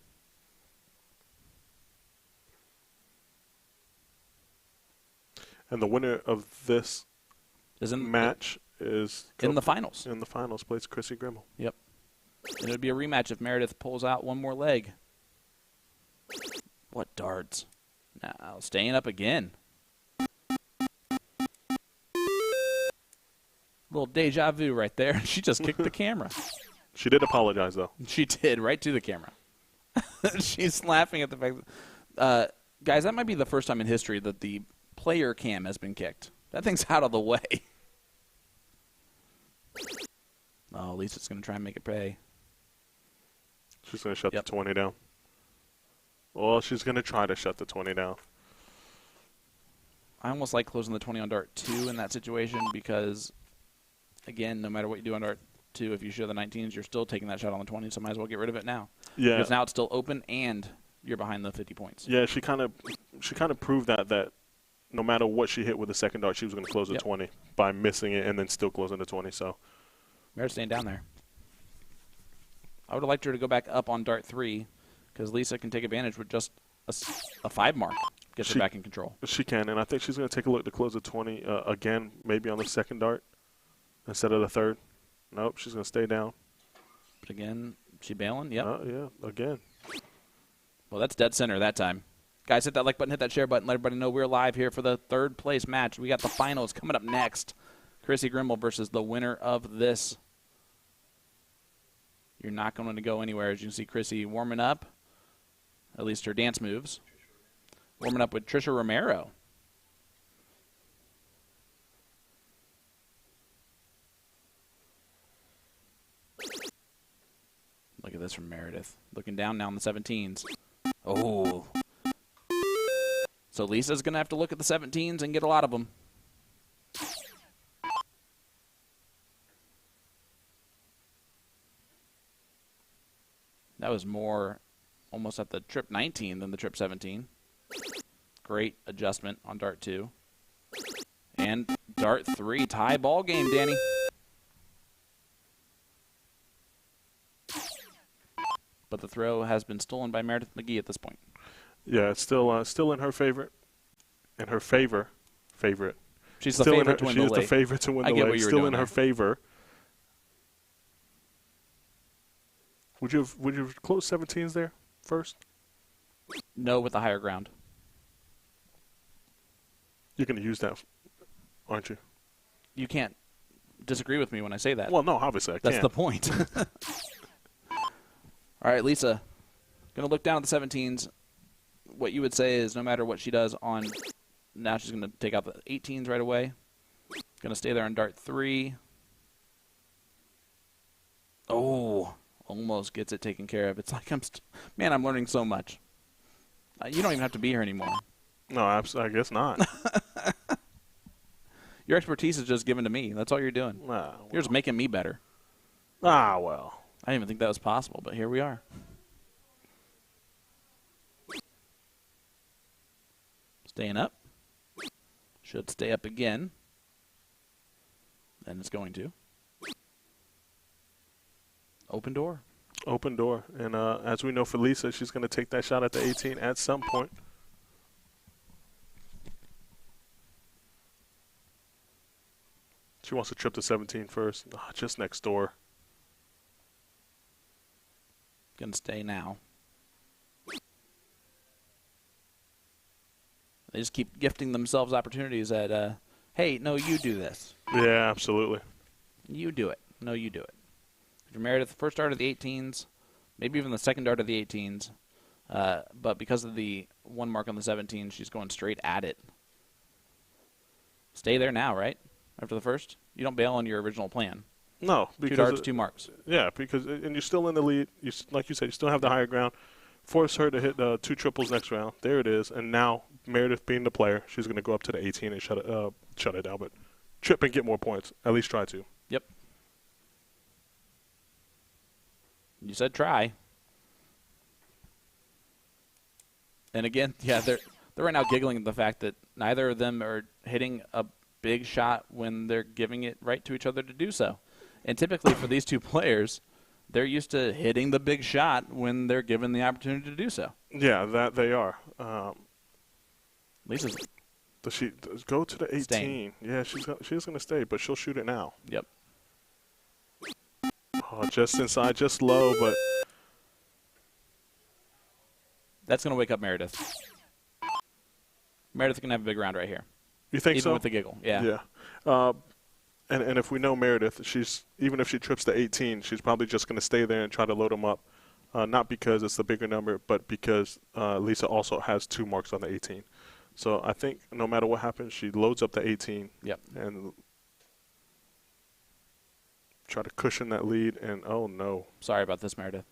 And the winner of this match is in the finals. In the finals, plays Chrissy Grimmel. Yep. And it would be a rematch if Meredith pulls out one more leg. What darts? Now staying up again. Little deja vu right there. She just kicked the camera. She did apologize, though. She did, right to the camera. She's laughing at the fact that, guys, that might be the first time in history that the player cam has been kicked. That thing's out of the way. Oh, Lisa's going to try and make it pay. She's going to shut the 20 down. Well, she's going to try to shut the 20 down. I almost like closing the 20 on dart 2 in that situation because, again, no matter what you do on dart 2, if you show the 19s, you're still taking that shot on the 20, so might as well get rid of it now. Yeah. Because now it's still open and you're behind the 50 points. Yeah, she kind of proved that no matter what she hit with the second dart, she was going to close the 20 by missing it and then still closing the 20. So Meredith staying down there. I would have liked her to go back up on dart 3 because Lisa can take advantage with just a 5 mark. Gets her back in control. She can, and I think she's going to take a look to close the 20 again, maybe on the second dart instead of the third. Nope, she's going to stay down. But again, she bailing? Yep. Yeah, again. Well, that's dead center that time. Guys, hit that like button, hit that share button. Let everybody know we're live here for the third place match. We got the finals coming up next. Chrissy Grimmel versus the winner of this. You're not going to go anywhere. As you can see Chrissy warming up, at least her dance moves. Warming up with Trisha Romero. Look at this from Meredith. Looking down now on the 17s. Oh. So Lisa's going to have to look at the 17s and get a lot of them. That was more almost at the trip 19 than the trip 17. Great adjustment on dart 2. And dart 3, tie ball game, Danny. But the throw has been stolen by Meredith McGee at this point. Yeah, it's still in her favorite. In her favorite. She's the favorite to win the leg. She is the favorite to win the leg. Still in her favor. Would you have closed 17s there first? No, with the higher ground. You're going to use that, aren't you? You can't disagree with me when I say that. Well, no, obviously I can't. That's the point. All right, Lisa, going to look down at the 17s. What you would say is no matter what she does on, now she's going to take out the 18s right away. Going to stay there on dart 3. Oh, almost gets it taken care of. It's like man, I'm learning so much. You don't even have to be here anymore. No, I guess not. Your expertise is just given to me. That's all you're doing. Well. You're just making me better. Well. I didn't even think that was possible, but here we are. Staying up. Should stay up again. And it's going to. Open door. Open door. And as we know for Lisa, she's going to take that shot at the 18 at some point. She wants to trip to 17 first. Oh, just next door. Gonna stay now. They just keep gifting themselves opportunities at, hey, no, you do this. Yeah, absolutely. You do it. No, you do it. If you're Meredith, the first dart of the 18s, maybe even the second dart of the 18s, but because of the 1 mark on the 17, she's going straight at it. Stay there now, right? After the first? You don't bail on your original plan. No. Because 2 darts, 2 marks. Yeah, because and you're still in the lead. Like you said, you still have the higher ground. Force her to hit 2 triples next round. There it is. And now Meredith being the player, she's going to go up to the 18 and shut it down. But trip and get more points. At least try to. Yep. You said try. And again, yeah, they're right now giggling at the fact that neither of them are hitting a big shot when they're giving it right to each other to do so. And typically for these two players, they're used to hitting the big shot when they're given the opportunity to do so. Yeah, that they are. Lisa's does she go to the 18? Staying. Yeah, she's going to stay, but she'll shoot it now. Yep. Oh, just inside, just low, but That's going to wake up Meredith. Meredith can have a big round right here. you think Even so? with the giggle. Yeah. Yeah. And if we know Meredith, even if she trips to 18, she's probably just going to stay there and try to load them up. Not because it's the bigger number, but because Lisa also has 2 marks on the 18. So I think no matter what happens, she loads up the 18 Yep. and try to cushion that lead. And, oh, no. Sorry about this, Meredith.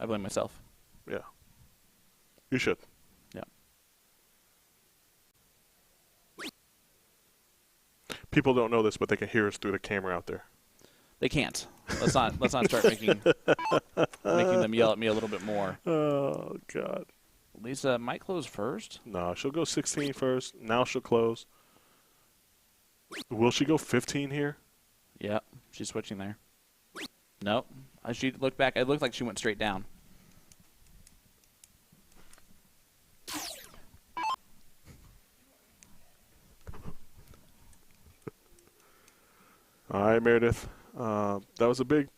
I blame myself. Yeah. You should. Yep. People don't know this, but they can hear us through the camera out there. They can't. Let's not start making them yell at me a little bit more. Oh, God. Lisa might close first. No, she'll go 16 first. Now she'll close. Will she go 15 here? Yep. She's switching there. Nope. She looked back. It looked like she went straight down. All right, Meredith. That was a big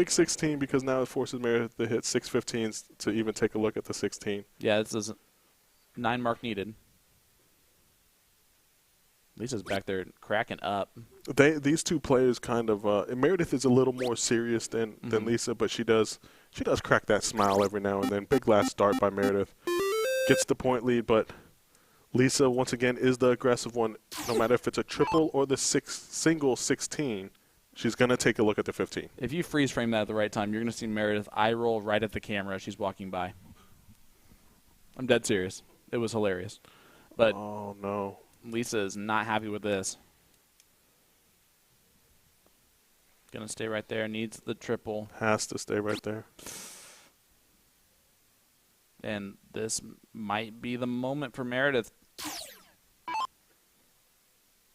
16 because now it forces Meredith to hit 6 15s to even take a look at the 16. Yeah, this is 9 mark needed. Lisa's back there cracking up. These two players kind of Meredith is a little more serious than Lisa, but she does crack that smile every now and then. Big last start by Meredith. Gets the point lead, but Lisa once again is the aggressive one. No matter if it's a triple or the single 16, she's going to take a look at the 15. If you freeze frame that at the right time, you're going to see Meredith eye roll right at the camera as she's walking by. I'm dead serious. It was hilarious. But oh, no. Lisa is not happy with this. Going to stay right there. Needs the triple. Has to stay right there. And this might be the moment for Meredith.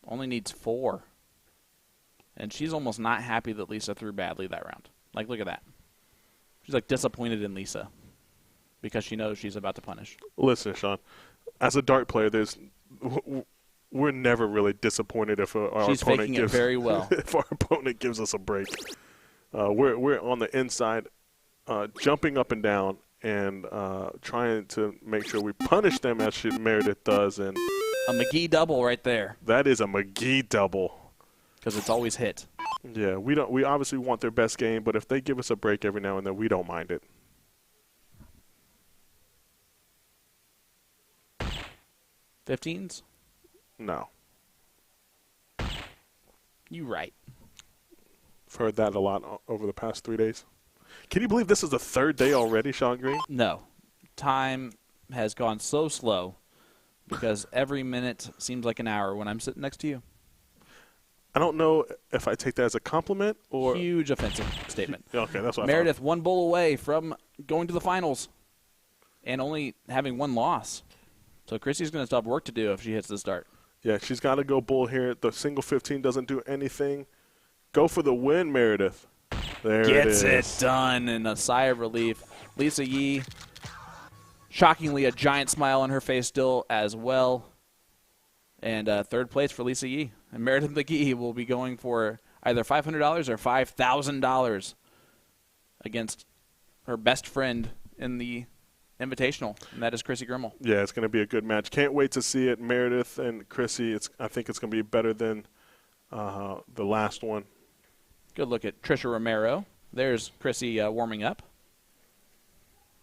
Only needs 4. And she's almost not happy that Lisa threw badly that round. Like, look at that. She's, like, disappointed in Lisa because she knows she's about to punish. Listen, Sean, as a dart player, we're never really disappointed if our She's opponent faking gives it very well. if our opponent gives us a break. We're on the inside, jumping up and down and trying to make sure we punish them as Meredith does. And A McGee double right there that is a McGee double. because it's always hit. Yeah, we obviously want their best game, but if they give us a break every now and then, we don't mind it. 15s? No. You right. I've heard that a lot over the past 3 days. Can you believe this is the 3rd day already, Sean Green? No. Time has gone so slow because every minute seems like an hour when I'm sitting next to you. I don't know if I take that as a compliment or... Huge offensive statement. Okay, that's what Meredith 1 bowl away from going to the finals and only having 1 loss. So Chrissy's going to still have work to do if she hits the start. Yeah, she's got to go bull here. The single 15 doesn't do anything. Go for the win, Meredith. There Gets it it is. done in a sigh of relief. Lisa Yee, shockingly, a giant smile on her face still as well. And third place for Lisa Yee. And Meredith McGee will be going for either $500 or $5,000 against her best friend in the Invitational, and that is Chrissy Grimmel. Yeah, it's going to be a good match. Can't wait to see it. Meredith and Chrissy, I think it's going to be better than the last one. Good look at Trisha Romero. There's Chrissy warming up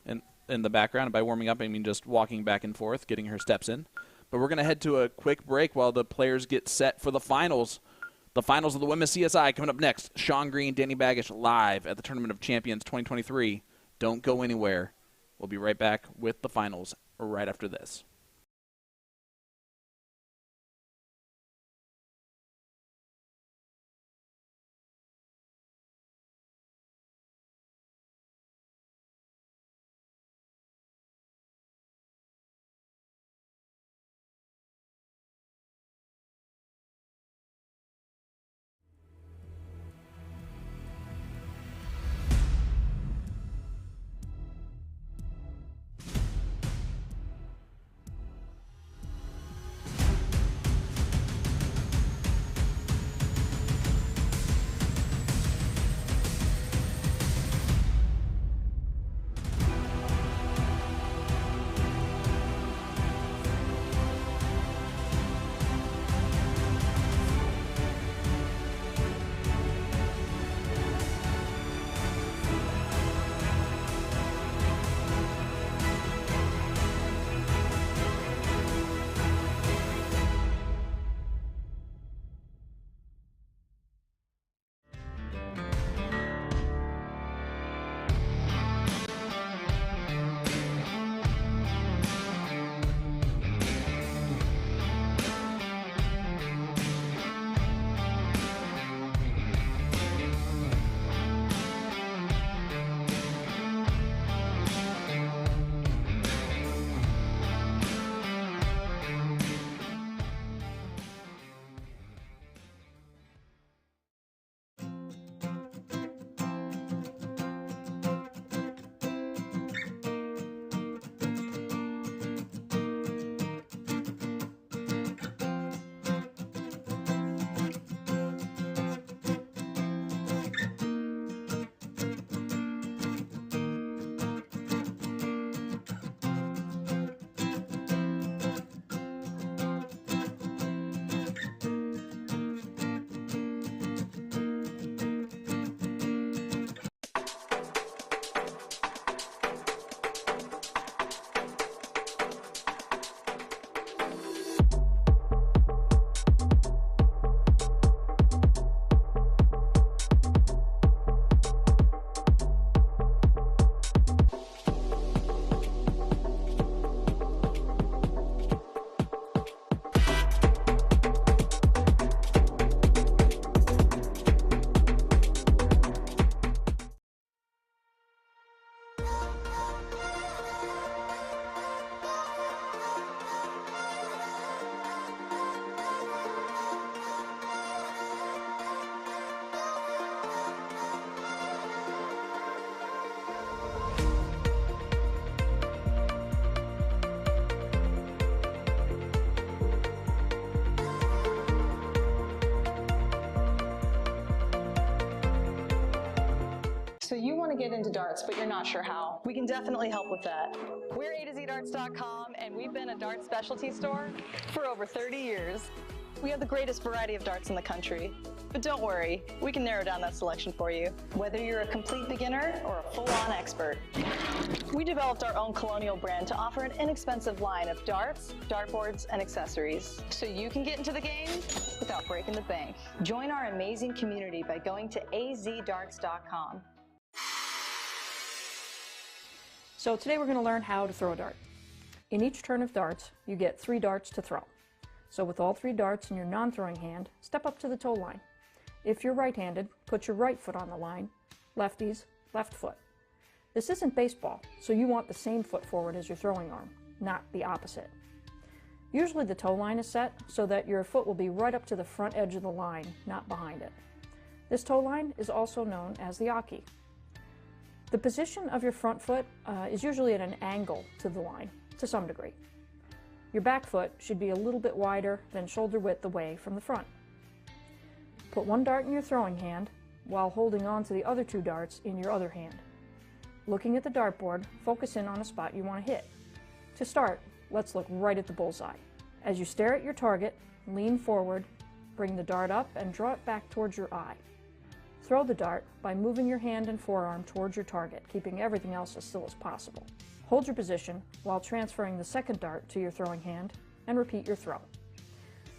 in the background. And by warming up, I mean just walking back and forth, getting her steps in. But we're going to head to a quick break while the players get set for the finals. The finals of the Women's CSI coming up next. Sean Green, Danny Baggish live at the Tournament of Champions 2023. Don't go anywhere. We'll be right back with the finals right after this. So you want to get into darts, but you're not sure how. We can definitely help with that. We're A2ZDarts.com, and we've been a darts specialty store for over 30 years. We have the greatest variety of darts in the country. But don't worry, we can narrow down that selection for you, whether you're a complete beginner or a full-on expert. We developed our own Colonial brand to offer an inexpensive line of darts, dartboards, and accessories, so you can get into the game without breaking the bank. Join our amazing community by going to azdarts.com. So today we're going to learn how to throw a dart. In each turn of darts, you get 3 darts to throw. So with all 3 darts in your non-throwing hand, step up to the toe line. If you're right-handed, put your right foot on the line. Lefties, left foot. This isn't baseball, so you want the same foot forward as your throwing arm, not the opposite. Usually the toe line is set so that your foot will be right up to the front edge of the line, not behind it. This toe line is also known as the Aki. The position of your front foot is usually at an angle to the line, to some degree. Your back foot should be a little bit wider than shoulder width away from the front. Put one dart in your throwing hand while holding on to the other 2 darts in your other hand. Looking at the dartboard, focus in on a spot you want to hit. To start, let's look right at the bullseye. As you stare at your target, lean forward, bring the dart up and draw it back towards your eye. Throw the dart by moving your hand and forearm towards your target, keeping everything else as still as possible. Hold your position while transferring the second dart to your throwing hand and repeat your throw.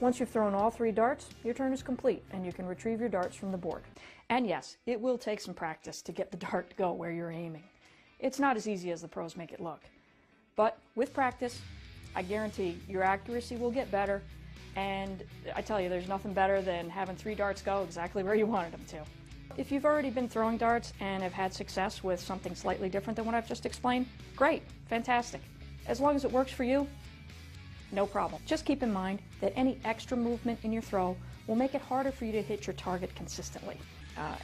Once you've thrown all 3 darts, your turn is complete and you can retrieve your darts from the board. And yes, it will take some practice to get the dart to go where you're aiming. It's not as easy as the pros make it look. But with practice, I guarantee your accuracy will get better, and I tell you, there's nothing better than having 3 darts go exactly where you wanted them to. If you've already been throwing darts and have had success with something slightly different than what I've just explained, great, fantastic. As long as it works for you, no problem. Just keep in mind that any extra movement in your throw will make it harder for you to hit your target consistently.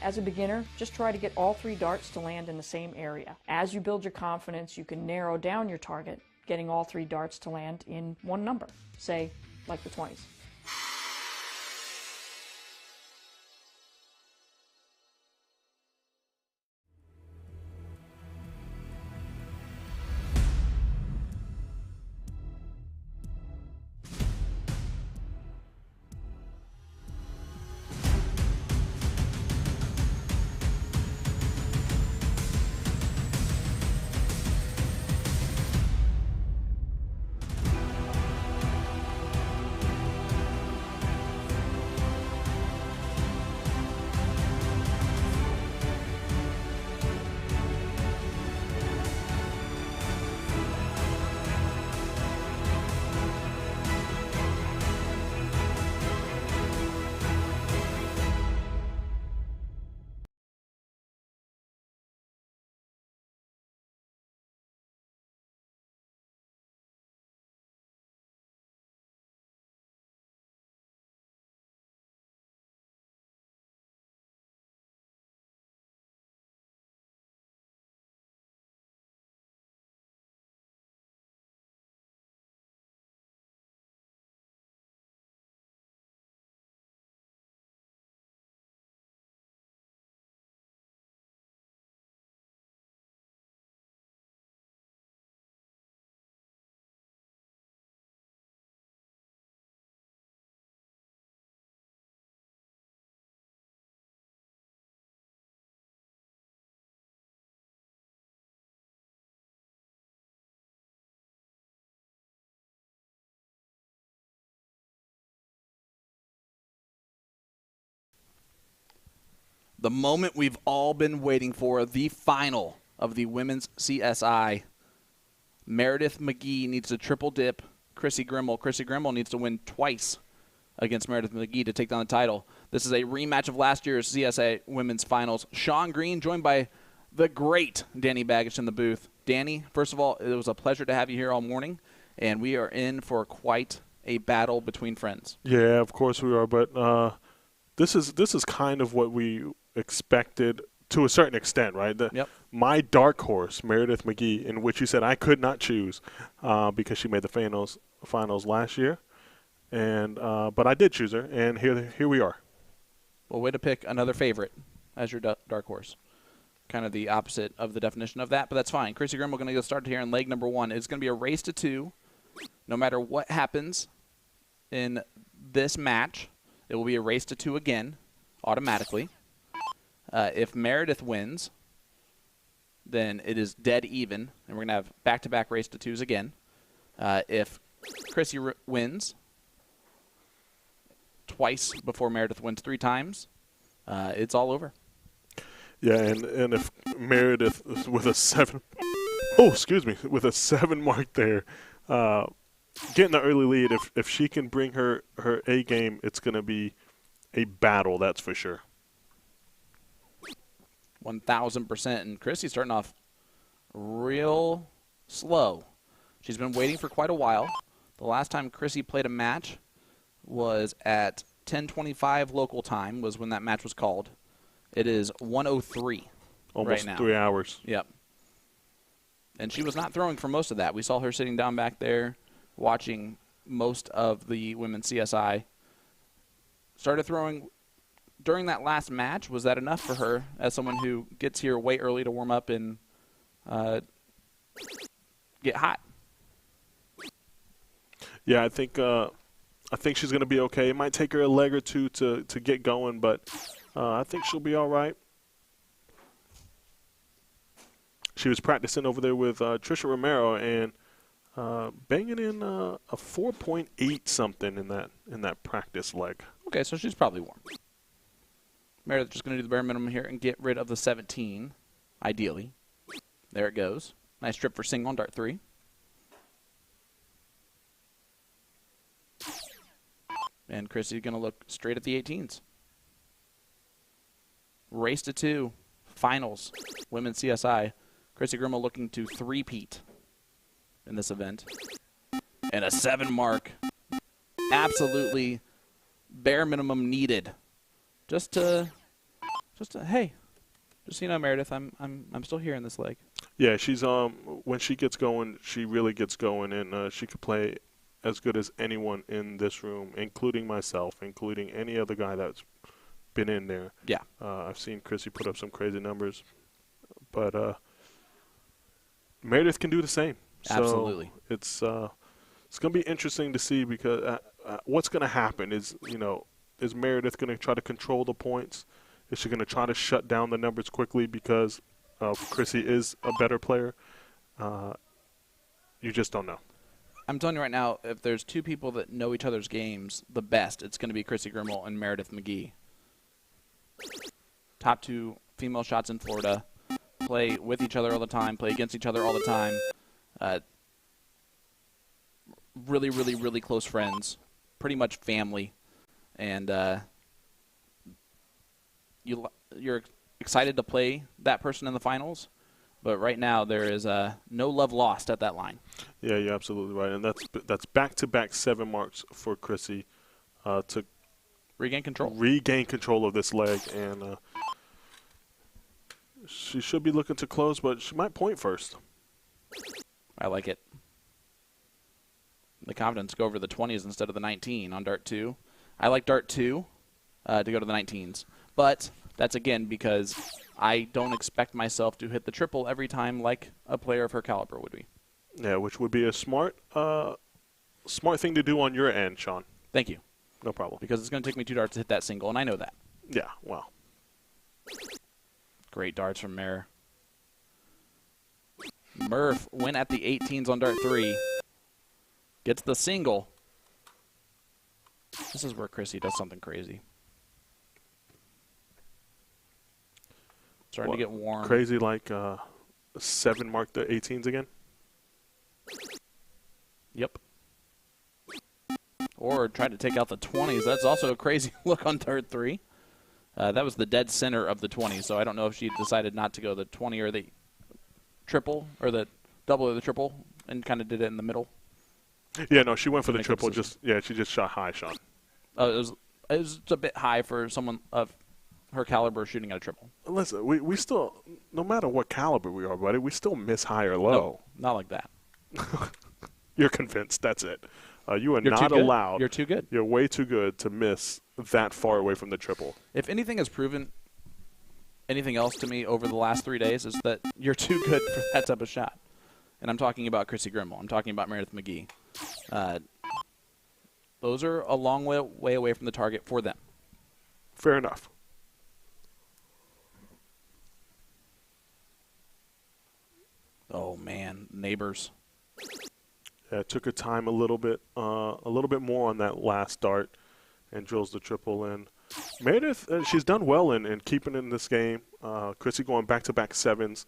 As a beginner, just try to get all 3 darts to land in the same area. As you build your confidence, you can narrow down your target, getting all 3 darts to land in one number, say, like the 20s. The moment we've all been waiting for, the final of the Women's CSI. Meredith McGee needs to triple dip Chrissy Grimmel. Chrissy Grimmel needs to win twice against Meredith McGee to take down the title. This is a rematch of last year's CSI Women's Finals. Sean Green joined by the great Danny Baggish in the booth. Danny, first of all, it was a pleasure to have you here all morning, and we are in for quite a battle between friends. Yeah, of course we are, but this is kind of what we expected to a certain extent, right? Yep. My dark horse, Meredith McGee, in which you said I could not choose because she made the finals last year, and but I did choose her, and here we are. Well, way to pick another favorite as your dark horse. Kind of the opposite of the definition of that, but that's fine. Chrissy Grimmel going to get started here in leg number 1. It's going to be a race to 2. No matter what happens in this match, it will be a race to 2 again, automatically. If Meredith wins, then it is dead even, and we're going to have back-to-back race to 2s again. If Chrissy wins twice before Meredith wins 3 times, it's all over. Yeah, and if Meredith with a 7, with a 7 mark there, getting the early lead, if she can bring her A game, it's going to be a battle, that's for sure. 1,000%. And Chrissy's starting off real slow. She's been waiting for quite a while. The last time Chrissy played a match was at 10:25 local time was when that match was called. It is 1:03 Almost right now. 3 hours. Yep. And she was not throwing for most of that. We saw her sitting down back there watching most of the women's CSI. Started throwing during that last match. Was that enough for her as someone who gets here way early to warm up and get hot? Yeah, I think she's going to be okay. It might take her a leg or two to get going, but I think she'll be all right. She was practicing over there with Trisha Romero and banging in a 4.8 something in that practice leg. Okay, so she's probably warm. Meredith just going to do the bare minimum here and get rid of the 17, ideally. There it goes. Nice trip for single on dart 3. And Chrissy's going to look straight at the 18s. Race to 2. Finals. Women's CSI. Chrissy Grimmel looking to three-peat in this event. And a 7 mark. Absolutely bare minimum needed. Just to hey, just so you know, Meredith, I'm still here in this leg. Yeah, she's when she gets going, she really gets going, and she could play as good as anyone in this room, including myself, including any other guy that's been in there. Yeah. I've seen Chrissy put up some crazy numbers, but Meredith can do the same. Absolutely. So it's going to be interesting to see because what's going to happen is, is Meredith going to try to control the points? Is she going to try to shut down the numbers quickly because Chrissy is a better player? You just don't know. I'm telling you right now, if there's two people that know each other's games the best, it's going to be Chrissy Grimmel and Meredith McGee. Top 2 female shots in Florida. Play with each other all the time. Play against each other all the time. Really, really, really close friends. Pretty much family. And you're excited to play that person in the finals. But right now there is no love lost at that line. Yeah, you're absolutely right. And that's back-to-back 7 marks for Chrissy to regain control. Regain control of this leg. And she should be looking to close, but she might point first. I like it. The confidence to go over the 20s instead of the 19 on dart 2. I like dart 2 to go to the 19s. But that's, again, because I don't expect myself to hit the triple every time like a player of her caliber would be. Yeah, which would be a smart thing to do on your end, Sean. Thank you. No problem. Because it's going to take me 2 darts to hit that single, and I know that. Yeah, wow. Great darts from Mare. Murph went at the 18s on dart 3. Gets the single. This is where Chrissy does something crazy. Starting to get warm. Crazy like 7 mark the 18s again? Yep. Or try to take out the 20s. That's also a crazy look on dart 3. That was the dead center of the 20s, so I don't know if she decided not to go the 20 or the triple, or the double or the triple, and kind of did it in the middle. Yeah, no, she went for the triple. She just shot high, Sean. It was a bit high for someone of her caliber shooting at a triple. Listen, we still, no matter what caliber we are, buddy, we still miss high or low. No, not like that. You're convinced. That's it. You are You're not allowed. You're too good. You're way too good to miss that far away from the triple. If anything has proven anything else to me over the last 3 days, is that you're too good for that type of shot. And I'm talking about Chrissy Grimmel. I'm talking about Meredith McGee. Those are a long way away from the target for them. Fair enough. Oh man, neighbors. Yeah, it took her time a little bit more on that last dart, and drills the triple in. Meredith, she's done well in keeping in this game. Chrissy going back-to-back 7s,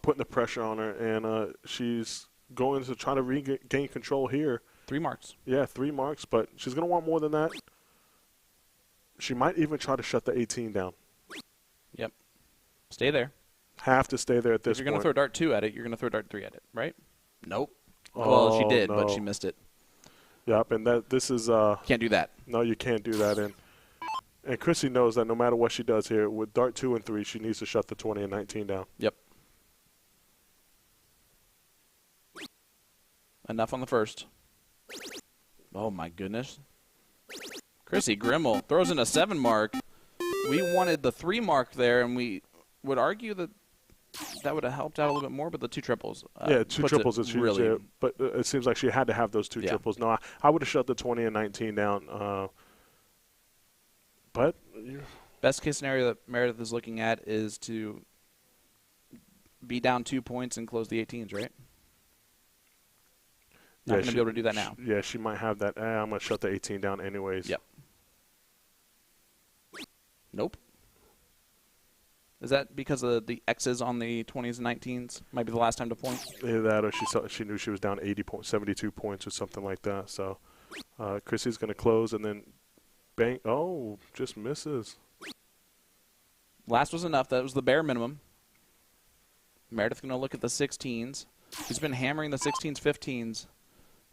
putting the pressure on her, and she's going to try to regain control here. 3 marks. Yeah, 3 marks, but she's going to want more than that. She might even try to shut the 18 down. Yep. Stay there. Have to stay there at this point. If you're going to throw dart 2 at it, you're going to throw dart 3 at it, right? Nope. Well, she did, but she missed it. Yep, and this is can't do that. No, you can't do that. And And Chrissy knows that no matter what she does here, with dart 2 and 3, she needs to shut the 20 and 19 down. Yep. Enough on the first. Oh, my goodness. Chrissy Grimmel throws in a 7 mark. We wanted the 3 mark there, and we would argue that that would have helped out a little bit more, but the 2 triples. Yeah, 2 triples is huge. Really, Yeah, but it seems like she had to have those 2 triples. No, I would have shut the 20 and 19 down. But best case scenario that Meredith is looking at is to be down 2 points and close the 18s, right? Not going to be able to do that now. Yeah, she might have that. I'm going to shut the 18 down anyways. Yep. Nope. Is that because of the X's on the 20s and 19s? Might be the last time to point? Either that, or she knew she was down 72 points or something like that. So Chrissy's going to close and then bang. Oh, just misses. Last was enough. That was the bare minimum. Meredith going to look at the 16s. She's been hammering the 16s, 15s,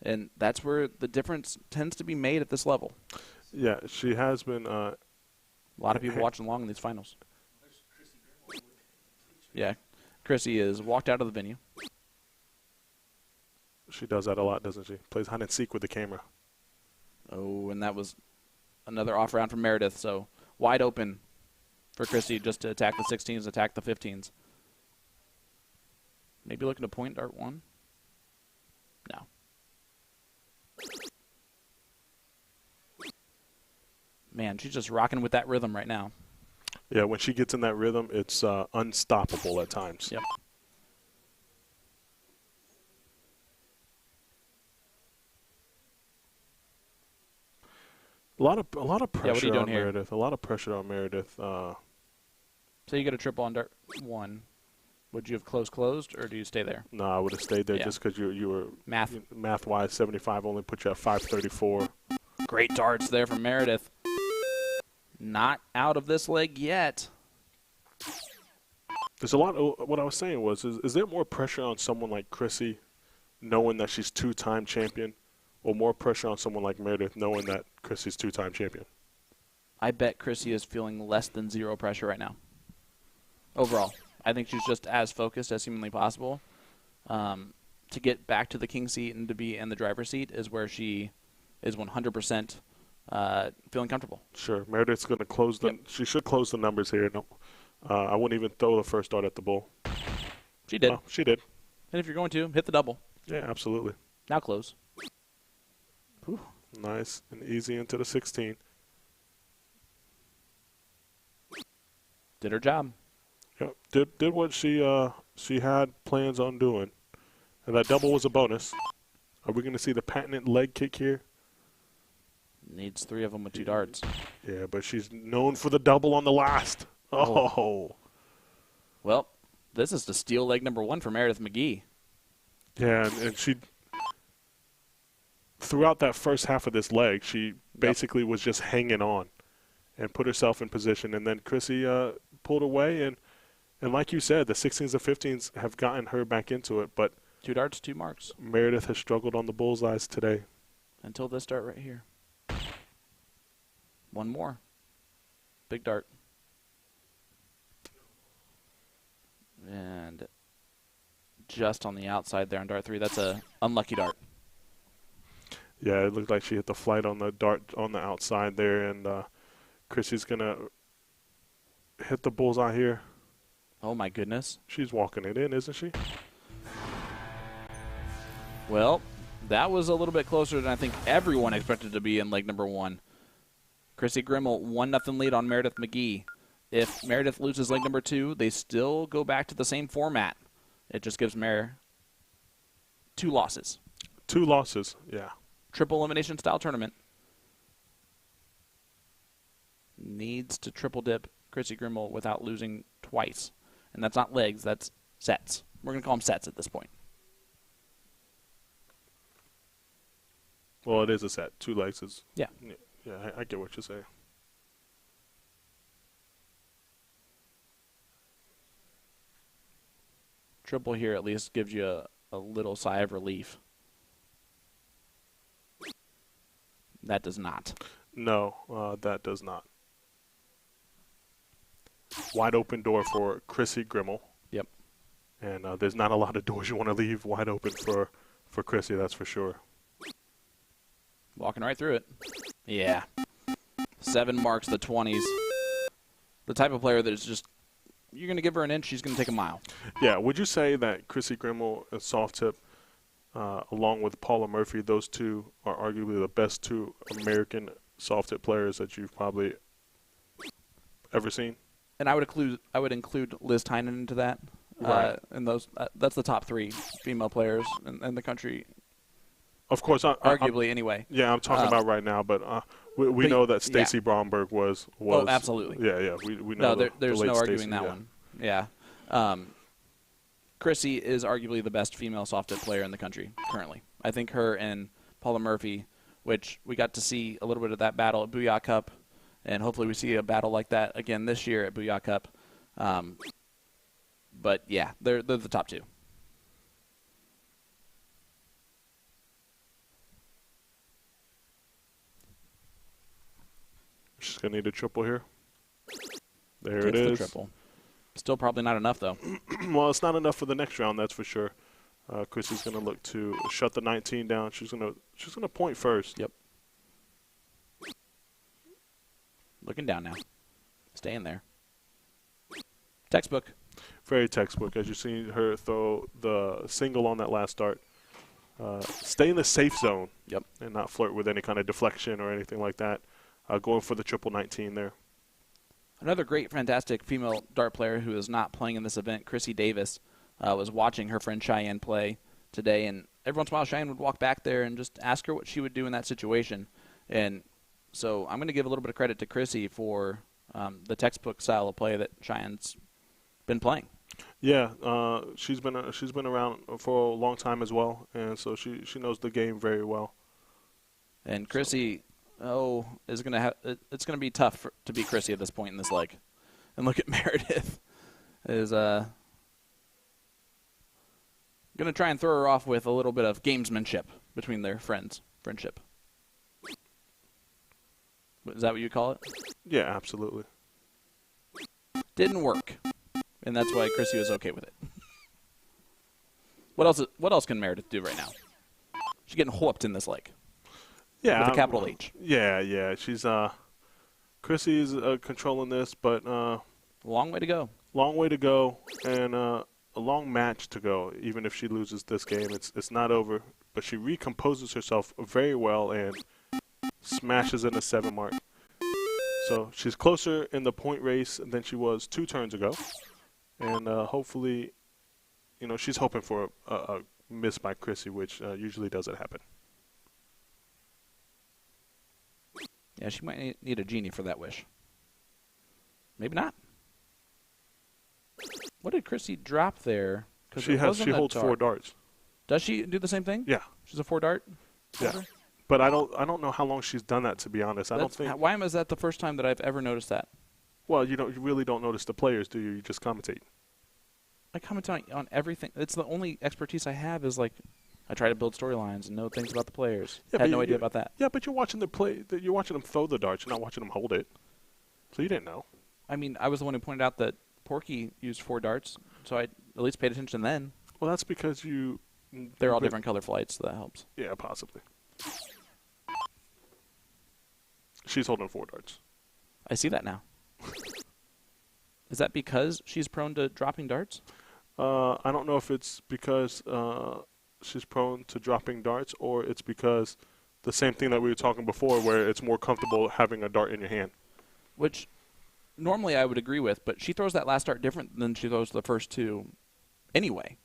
and that's where the difference tends to be made at this level. Yeah, she has been. A lot of people watching along in these finals. Yeah, Chrissy is walked out of the venue. She does that a lot, doesn't she? Plays hide and seek with the camera. Oh, and that was another off round from Meredith, so wide open for Chrissy just to attack the 16s, attack the 15s. Maybe looking to point dart 1? No. Man, she's just rocking with that rhythm right now. Yeah, when she gets in that rhythm, it's unstoppable at times. Yep. A lot of pressure what are you doing on here? Meredith. A lot of pressure on Meredith. So you get a triple on dart 1. Would you have closed, or do you stay there? No, I would have stayed there just because you were math-wise 75 only put you at 534. Great darts there from Meredith. Not out of this leg yet. There's a lot of, what I was saying was, is there more pressure on someone like Chrissy knowing that she's 2-time champion, or more pressure on someone like Meredith knowing that Chrissy's 2-time champion? I bet Chrissy is feeling less than 0 pressure right now. Overall. I think she's just as focused as humanly possible. To get back to the king seat and to be in the driver's seat is where she is 100% feeling comfortable. Sure. Meredith's going to close the she should close the numbers here. No, I wouldn't even throw the first dart at the bull. She did. She did. And if you're going to, hit the double. Yeah, absolutely. Now close. Whew. Nice and easy into the 16. Did her job. Yep. Did what she had plans on doing. And that double was a bonus. Are we going to see the patented leg kick here? Needs 3 of them with 2 darts. Yeah, but she's known for the double on the last. Oh. Well, this is the steal leg number 1 for Meredith McGee. Yeah, and she, throughout that first half of this leg, she basically was just hanging on and put herself in position. And then Chrissy pulled away. And like you said, the 16s and 15s have gotten her back into it. But 2 darts, 2 marks. Meredith has struggled on the bullseyes today. Until this dart right here. 1 more. Big dart. And just on the outside there on dart 3. That's a unlucky dart. Yeah, it looked like she hit the flight on the dart on the outside there. And Chrissy's going to hit the bullseye here. Oh, my goodness. She's walking it in, isn't she? Well, that was a little bit closer than I think everyone expected to be in leg number 1. Chrissy Grimmel, 1-0 lead on Meredith McGee. If Meredith loses leg number 2, they still go back to the same format. It just gives Mer 2 losses. 2 losses, yeah. Triple elimination style tournament. Needs to triple dip Chrissy Grimmel without losing twice. And that's not legs, that's sets. We're going to call them sets at this point. Well, it is a set. 2 legs is. Yeah. Yeah, I get what you're saying. Triple here at least gives you a little sigh of relief. That does not. No, that does not. wide open door for Chrissy Grimmel. Yep. And there's not a lot of doors you want to leave wide open for Chrissy, that's for sure. Walking right through it. Yeah. 7 marks, the 20s. The type of player that is just, you're going to give her an inch, she's going to take a mile. Yeah, would you say that Chrissy Grimmel and soft tip, along with Paula Murphy, those two are arguably the best 2 American soft tip players that you've probably ever seen? And I would include Liz Tynan into that. Right. And those that's the top 3 female players in the country. Of course, arguably anyway. Yeah, I'm talking about right now, but we know that Stacy Bromberg was. Oh, absolutely. Yeah. We know. No, there's no arguing Stacey, that one. Yeah. Chrissy is arguably the best female soft tip player in the country currently. I think her and Paula Murphy, which we got to see a little bit of that battle at Booyah Cup, and hopefully we see a battle like that again this year at Booyah Cup. But yeah, they're the top 2. She's going to need a triple here. There it Gets the is. triple. Still probably not enough, though. Well, it's not enough for the next round, that's for sure. Chrissy's going to look to shut the 19 down. She's going to point first. Yep. Looking down now. Staying there. Textbook. Very textbook, as you see her throw the single on that last start. Stay in the safe zone. Yep. And not flirt with any kind of deflection or anything like that. Going for the triple 19 there. Another great, fantastic female dart player who is not playing in this event, Chrissy Davis, was watching her friend Cheyenne play today, and every once in a while Cheyenne would walk back there and just ask her what she would do in that situation. And so I'm going to give a little bit of credit to Chrissy for the textbook style of play that Cheyenne's been playing. Yeah, she's been around for a long time as well, and so she knows the game very well. And Chrissy, it's going to be tough to beat Chrissy at this point in this leg. And look at Meredith is going to try and throw her off with a little bit of gamesmanship between their friendship. Is that what you call it? Yeah, absolutely. Didn't work, and that's why Chrissy was okay with it. What else can Meredith do right now? She's getting whooped in this leg. Yeah, with a capital H. Yeah. She's Chrissy's controlling this, but long way to go. Long way to go, and a long match to go. Even if she loses this game, it's not over. But she recomposes herself very well and smashes in a 7 mark. So she's closer in the point race than she was 2 turns ago, and hopefully, she's hoping for a miss by Chrissy, which usually doesn't happen. Yeah, she might need a genie for that wish. Maybe not. What did Chrissy drop there? She holds 4 darts. Does she do the same thing? Yeah. She's a 4 dart? Yeah. But I don't know how long she's done that, to be honest. Why is that the first time that I've ever noticed that? Well, you really don't notice the players, do you? You just commentate. I comment on everything. It's the only expertise I have is I try to build storylines and know things about the players. Yeah, had no idea about that. Yeah, but you're watching you're watching them throw the darts. You're not watching them hold it. So you didn't know. I mean, I was the one who pointed out that Porky used 4 darts, so I at least paid attention then. Well, that's because they're all different color flights, so that helps. Yeah, possibly. She's holding 4 darts. I see that now. Is that because she's prone to dropping darts? I don't know if it's because she's prone to dropping darts or it's because the same thing that we were talking before where it's more comfortable having a dart in your hand. Which normally I would agree with, but she throws that last dart different than she throws the first 2 anyway.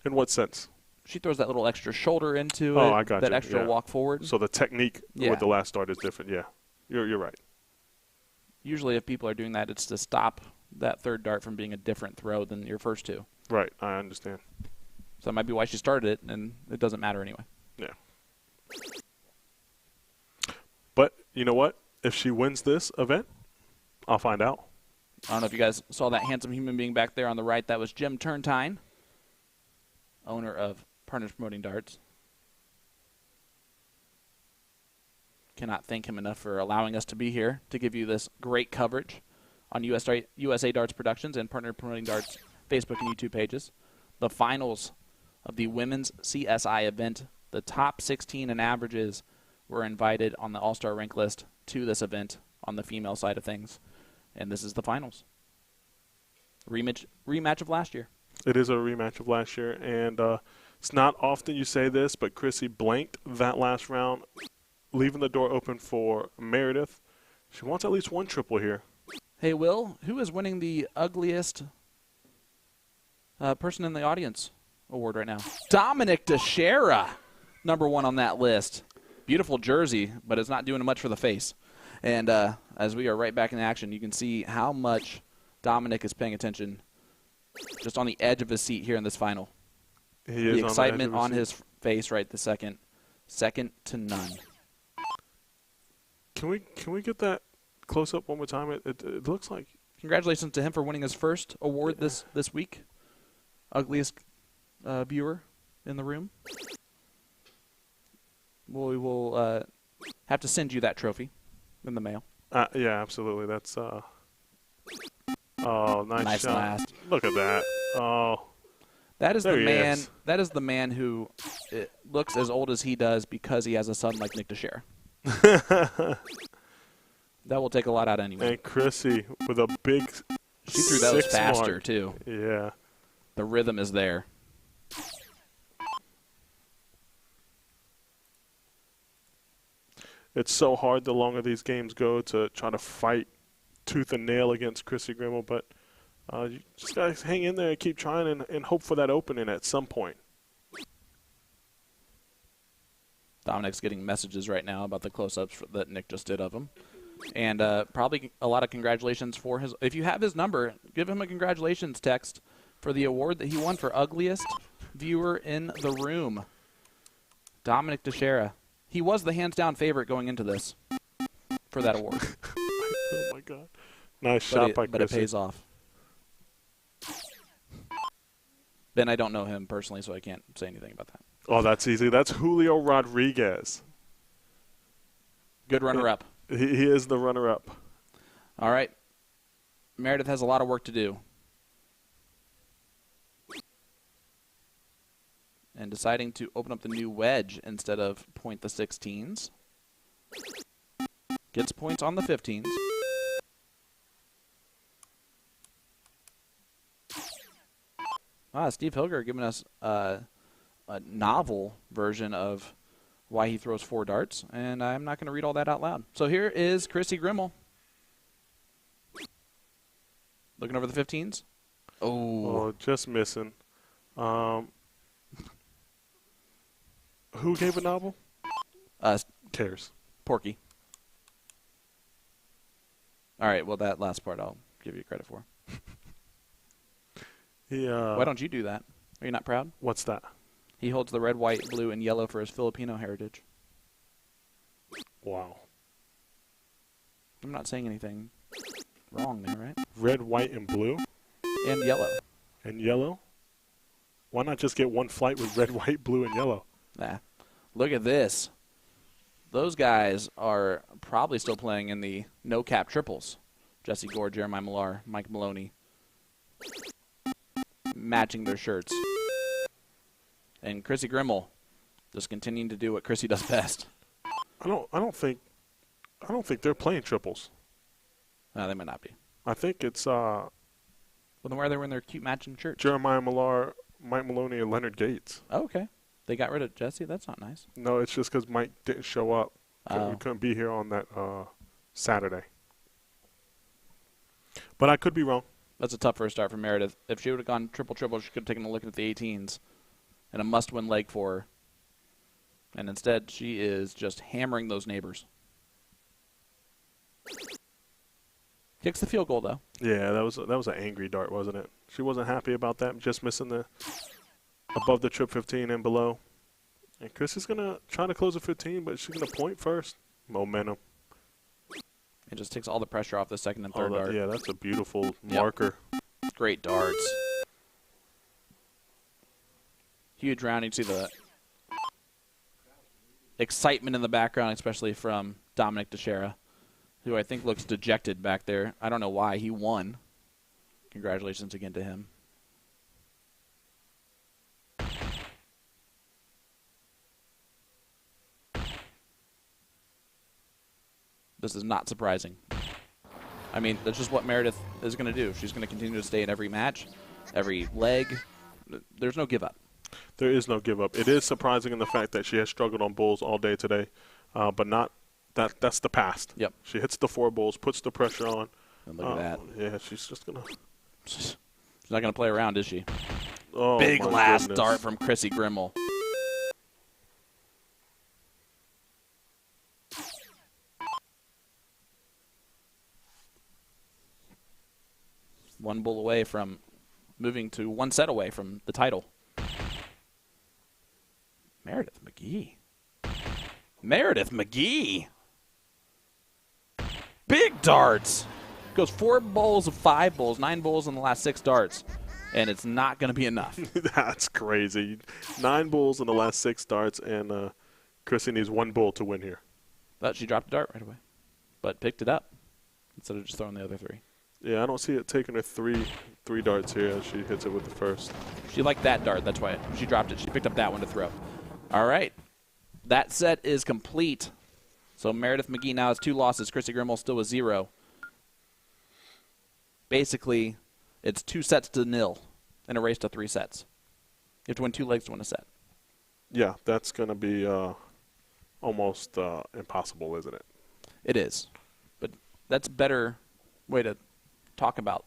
In what sense? She throws that little extra shoulder into it. I got that you. extra walk forward. So the technique with the last dart is different. Yeah, you're right. Usually if people are doing that, it's to stop that 3rd dart from being a different throw than your first 2. Right, I understand. So that might be why she started it, and it doesn't matter anyway. Yeah. But you know what? If she wins this event, I'll find out. I don't know if you guys saw that handsome human being back there on the right. That was Jim Turntine, owner of Partners Promoting Darts. Cannot thank him enough for allowing us to be here to give you this great coverage on USA Darts Productions and Partner Promoting Darts Facebook and YouTube pages. The finals of the Women's CSI event, the top 16 in averages were invited on the All-Star rank list to this event on the female side of things. And this is the finals. Rematch of last year. It is a rematch of last year, and it's not often you say this, but Chrissy blanked that last round, leaving the door open for Meredith. She wants at least one triple here. Hey, Will, who is winning the ugliest person in the audience award right now? Dominic Dichiria, #1 on that list. Beautiful jersey, but it's not doing much for the face. And as we are right back in action, you can see how much Dominic is paying attention just on the edge of his seat here in this final. He is the excitement on his face right this second. Second to none. Can we get that close up one more time? It looks like. Congratulations to him for winning his first award this week. Ugliest viewer in the room. We will have to send you that trophy in the mail. Yeah, absolutely. That's oh, nice shot. Last. Look at that. Oh. That is the man. Is. That is the man who looks as old as he does because he has a son like Nick Dichiria. That will take a lot out of anyone. And Chrissy with a big. She threw those faster mark. too. Yeah. The rhythm is there. It's so hard the longer these games go to try to fight tooth and nail against Chrissy Grimmel, but you just got to hang in there and keep trying and hope for that opening at some point. Dominic's getting messages right now about the close-ups that Nick just did of him. And probably a lot of congratulations for his – if you have his number, give him a congratulations text for the award that he won for ugliest viewer in the room. Dominic Dichiria. He was the hands-down favorite going into this for that award. Oh, my God. Nice shot by Chrissy. But it pays off. Ben, I don't know him personally, so I can't say anything about that. Oh, that's easy. That's Julio Rodriguez. Good runner-up. He is the runner-up. All right. Meredith has a lot of work to do. And deciding to open up the new wedge instead of point the 16s. Gets points on the 15s. Steve Hilger giving us a novel version of why he throws 4 darts, and I'm not going to read all that out loud. So here is Chrissy Grimmel. Looking over the 15s. Oh, just missing. Who gave a novel? Cares. Porky. All right, well, that last part I'll give you credit for. Why don't you do that? Are you not proud? What's that? He holds the red, white, blue, and yellow for his Filipino heritage. Wow. I'm not saying anything wrong there, right? Red, white, and blue? And yellow. And yellow? Why not just get one flight with red, white, blue, and yellow? Nah. Look at this. Those guys are probably still playing in the no-cap triples. Jesse Gore, Jeremiah Millar, Mike Maloney. Matching their shirts. And Chrissy Grimmel just continuing to do what Chrissy does best. I don't think they're playing triples. No, they might not be. I think it's Well, then why are they wearing their cute matching shirts? Jeremiah Millar, Mike Maloney, and Leonard Gates. Oh, okay. They got rid of Jesse? That's not nice. No, it's just because Mike didn't show up. We couldn't be here on that Saturday. But I could be wrong. That's a tough first start for Meredith. If she would have gone triple-triple, she could have taken a look at the 18s and a must-win leg for her. And instead, she is just hammering those neighbors. Kicks the field goal, though. Yeah, that was an angry dart, wasn't it? She wasn't happy about that, just missing the above the trip 15 and below. And Chris is going to try to close the 15, but she's going to point first. Momentum. It just takes all the pressure off the second and third dart. Yeah, that's a beautiful marker. Great darts. Huge round. You can see the excitement in the background, especially from Dominic Dichiria, who I think looks dejected back there. I don't know why. He won. Congratulations again to him. This is not surprising. I mean, that's just what Meredith is going to do. She's going to continue to stay in every match, every leg. There's no give up. There is no give up. It is surprising in the fact that she has struggled on bulls all day today, but not that's the past. Yep. She hits the 4 bulls, puts the pressure on. And look at that. Yeah, she's just going to. She's not going to play around, is she? Oh, Big my last goodness. dart from Chrissy Grimmel. One bull away from moving to 1 set away from the title. Meredith McGee. Meredith McGee. Big darts. Goes 4 bowls of 5 bowls, 9 bowls in the last 6 darts. And it's not going to be enough. That's crazy. 9 bulls in the last 6 darts, and Chrissy needs 1 bull to win here. But she dropped a dart right away. But picked it up instead of just throwing the other 3. Yeah, I don't see it taking her three darts here as she hits it with the first. She liked that dart. That's why she dropped it. She picked up that one to throw. All right. That set is complete. So Meredith McGee now has 2 losses. Chrissy Grimmel still with 0. Basically, it's 2 sets to 0 and a race to 3 sets. You have to win 2 legs to win a set. Yeah, that's going to be almost impossible, isn't it? It is. But that's a better way to talk about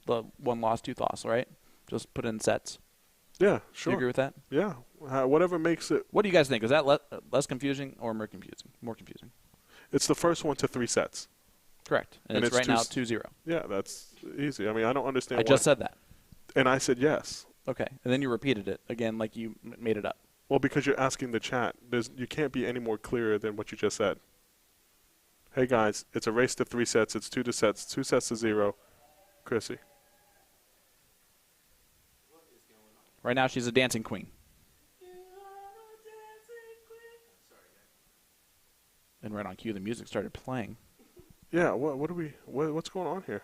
the 1 loss, 2 loss, right? Just put in sets. Yeah, Do sure. you agree with that? Yeah, whatever makes it. What do you guys think? Is that less confusing or more confusing? More confusing. It's the first one to 3 sets. Correct. And it's right now 2-0. Yeah, that's easy. I mean, I don't understand I just said that. And I said yes. Okay. And then you repeated it again like you made it up. Well, because you're asking the chat. You can't be any more clearer than what you just said. Hey, guys, it's a race to 3 sets. It's 2 sets to 0. Chrissy. Right now she's a dancing queen. And right on cue, the music started playing. Yeah, what's going on here?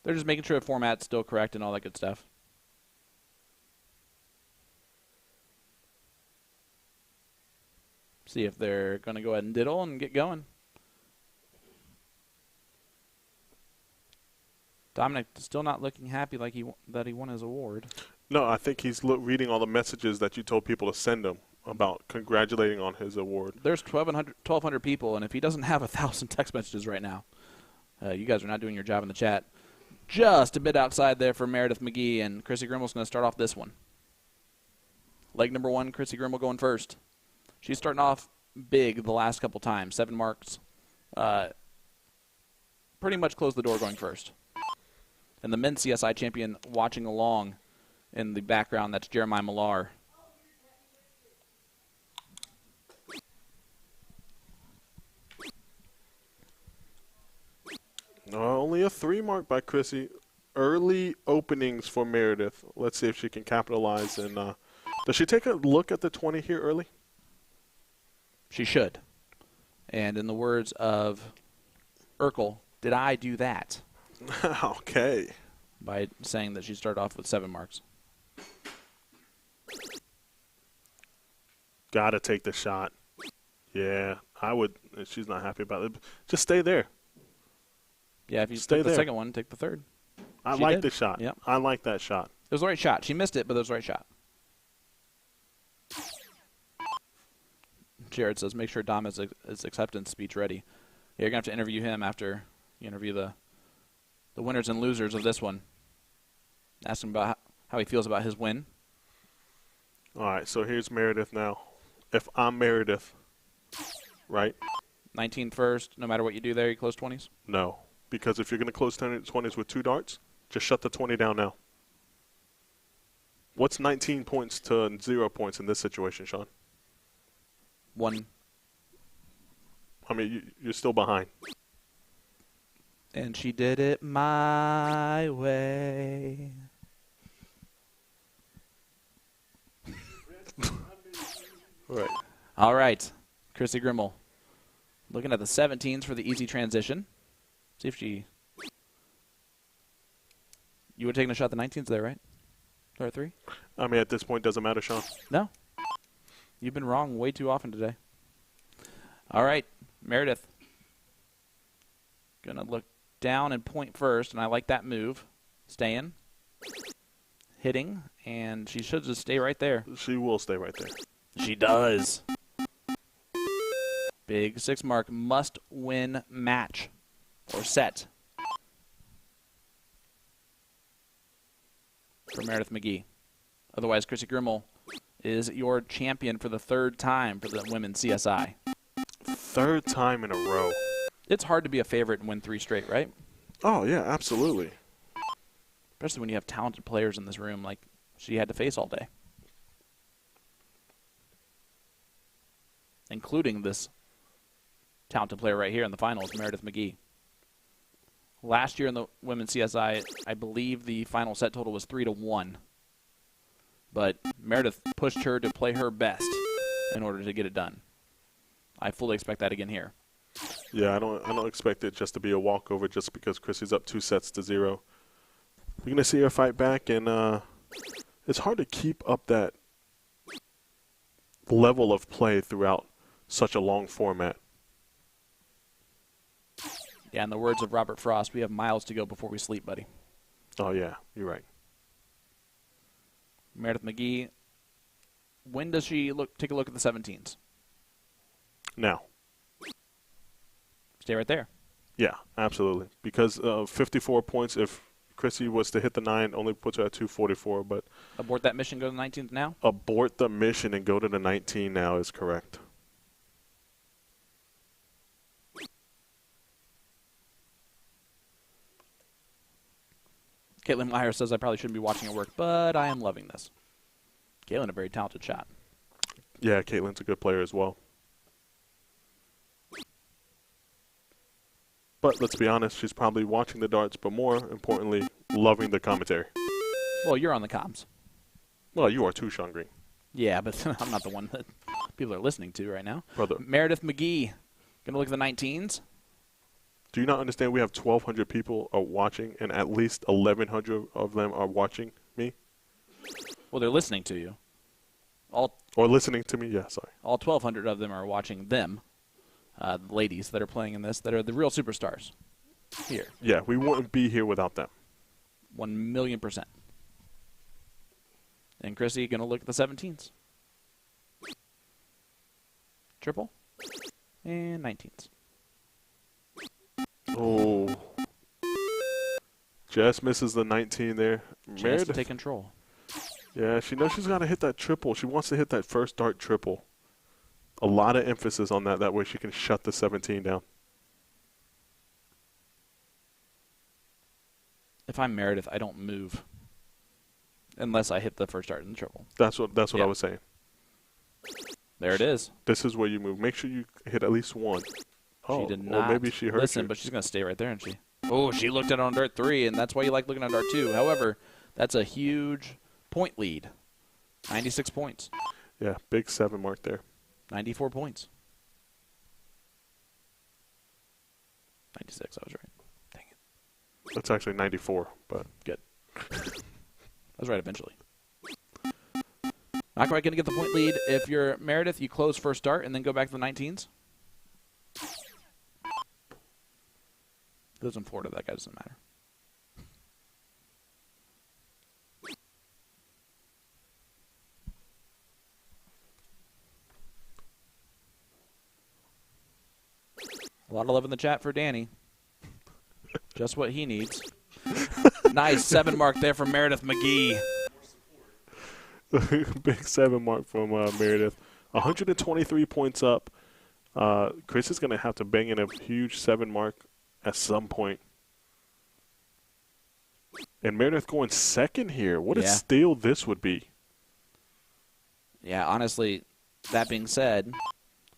They're just making sure the format's still correct and all that good stuff. See if they're going to go ahead and diddle and get going. Dominic still not looking happy like that he won his award. No, I think he's reading all the messages that you told people to send him about congratulating on his award. There's 1,200 people, and if he doesn't have 1,000 text messages right now, you guys are not doing your job in the chat. Just a bit outside there for Meredith McGee, and Chrissy Grimmel's going to start off this one. Leg number 1, Chrissy Grimmel going first. She's starting off big the last couple times, 7 marks. Pretty much closed the door going first. And the men's CSI champion watching along in the background, that's Jeremiah Millar. Only a 3 mark by Chrissy. Early openings for Meredith. Let's see if she can capitalize. And does she take a look at the 20 here early? She should. And in the words of Urkel, did I do that? Okay. By saying that she started off with 7 marks. Gotta take the shot. Yeah, I would. She's not happy about it. Just stay there. Yeah, if you Stay took the there. second one, take the third. I She like did. the shot. Yep. I like that shot. It was the right shot. She missed it, but it was the right shot. Jared says, make sure Dom has his acceptance speech ready. Yeah, you're going to have to interview him after you interview the winners and losers of this one. Ask him about how he feels about his win. All right, so here's Meredith now. If I'm Meredith, right? 19th first, no matter what you do there, you close 20s? No, because if you're going to close 20s with 2 darts, just shut the 20 down now. What's 19 points to 0 points in this situation, Sean? 1. I mean, you're still behind. And she did it my way. Right. All right, Chrissy Grimmel. Looking at the 17s for the easy transition. See if she... You would have taken a shot at the 19s there, right? Or 3? I mean, at this point, doesn't matter, Sean. No. You've been wrong way too often today. All right, Meredith. Going to look down and point first, and I like that move. Staying. Hitting, and she should just stay right there. She will stay right there. She does. Big 6 mark, must win match or set for Meredith McGee. Otherwise, Chrissy Grimmel is your champion for the 3rd time for the Women's CSI. 3rd time in a row. It's hard to be a favorite and win 3 straight, right? Oh, yeah, absolutely. Especially when you have talented players in this room like she had to face all day. Including this talented player right here in the finals, Meredith McGee. Last year in the Women's CSI, I believe the final set total was 3-1. But Meredith pushed her to play her best in order to get it done. I fully expect that again here. Yeah, I don't expect it just to be a walkover just because Chrissy's up 2-0. We're going to see her fight back, and it's hard to keep up that level of play throughout such a long format. Yeah, in the words of Robert Frost, we have miles to go before we sleep, buddy. Oh, yeah, you're right. Meredith McGee, when does she take a look at the 17s? Now. Stay right there. Yeah, absolutely. Because 54 points, if Chrissy was to hit the 9, only puts her at 244. But abort that mission, go to the 19th now? Abort the mission and go to the 19 now is correct. Caitlin Meyer says I probably shouldn't be watching her work, but I am loving this. Caitlin, a very talented shot. Yeah, Caitlin's a good player as well. But let's be honest, she's probably watching the darts, but more importantly, loving the commentary. Well, you're on the comms. Well, you are too, Sean Green. Yeah, but I'm not the one that people are listening to right now. Brother. Meredith McGee, going to look at the 19s. Do you not understand we have 1,200 people are watching, and at least 1,100 of them are watching me? Well, they're listening to you. Or listening to me, yeah, sorry. All 1,200 of them are watching them, the ladies that are playing in this, that are the real superstars here. Yeah, we wouldn't be here without them. 1,000,000%. And Chrissy going to look at the 17s. Triple. And 19s. Oh. Just misses the 19 there. Chance to take control. Yeah, she knows she's got to hit that triple. She wants to hit that first dart triple. A lot of emphasis on that. That way she can shut the 17 down. If I'm Meredith, I don't move unless I hit the first dart in the triple. That's what I was saying. There it is. This is where you move. Make sure you hit at least one. She did not or maybe she heard listen, you. but she's going to stay right there, isn't she? Oh, she looked at it on dart 3, and that's why you like looking at dart 2. However, that's a huge point lead. 96 points. Yeah, big 7 mark there. 94 points. 96, I was right. Dang it. That's actually 94, but good. I was right eventually. Not quite going to get the point lead. If you're Meredith, you close first dart and then go back to the 19s. Lives in Florida, that guy doesn't matter. A lot of love in the chat for Danny. Just what he needs. Nice 7 mark there from Meredith McGee. Big 7 mark from Meredith. 123 points up. Chris is going to have to bang in a huge 7 mark at some point. And Meredith going second here. What a steal this would be. Yeah, honestly, that being said,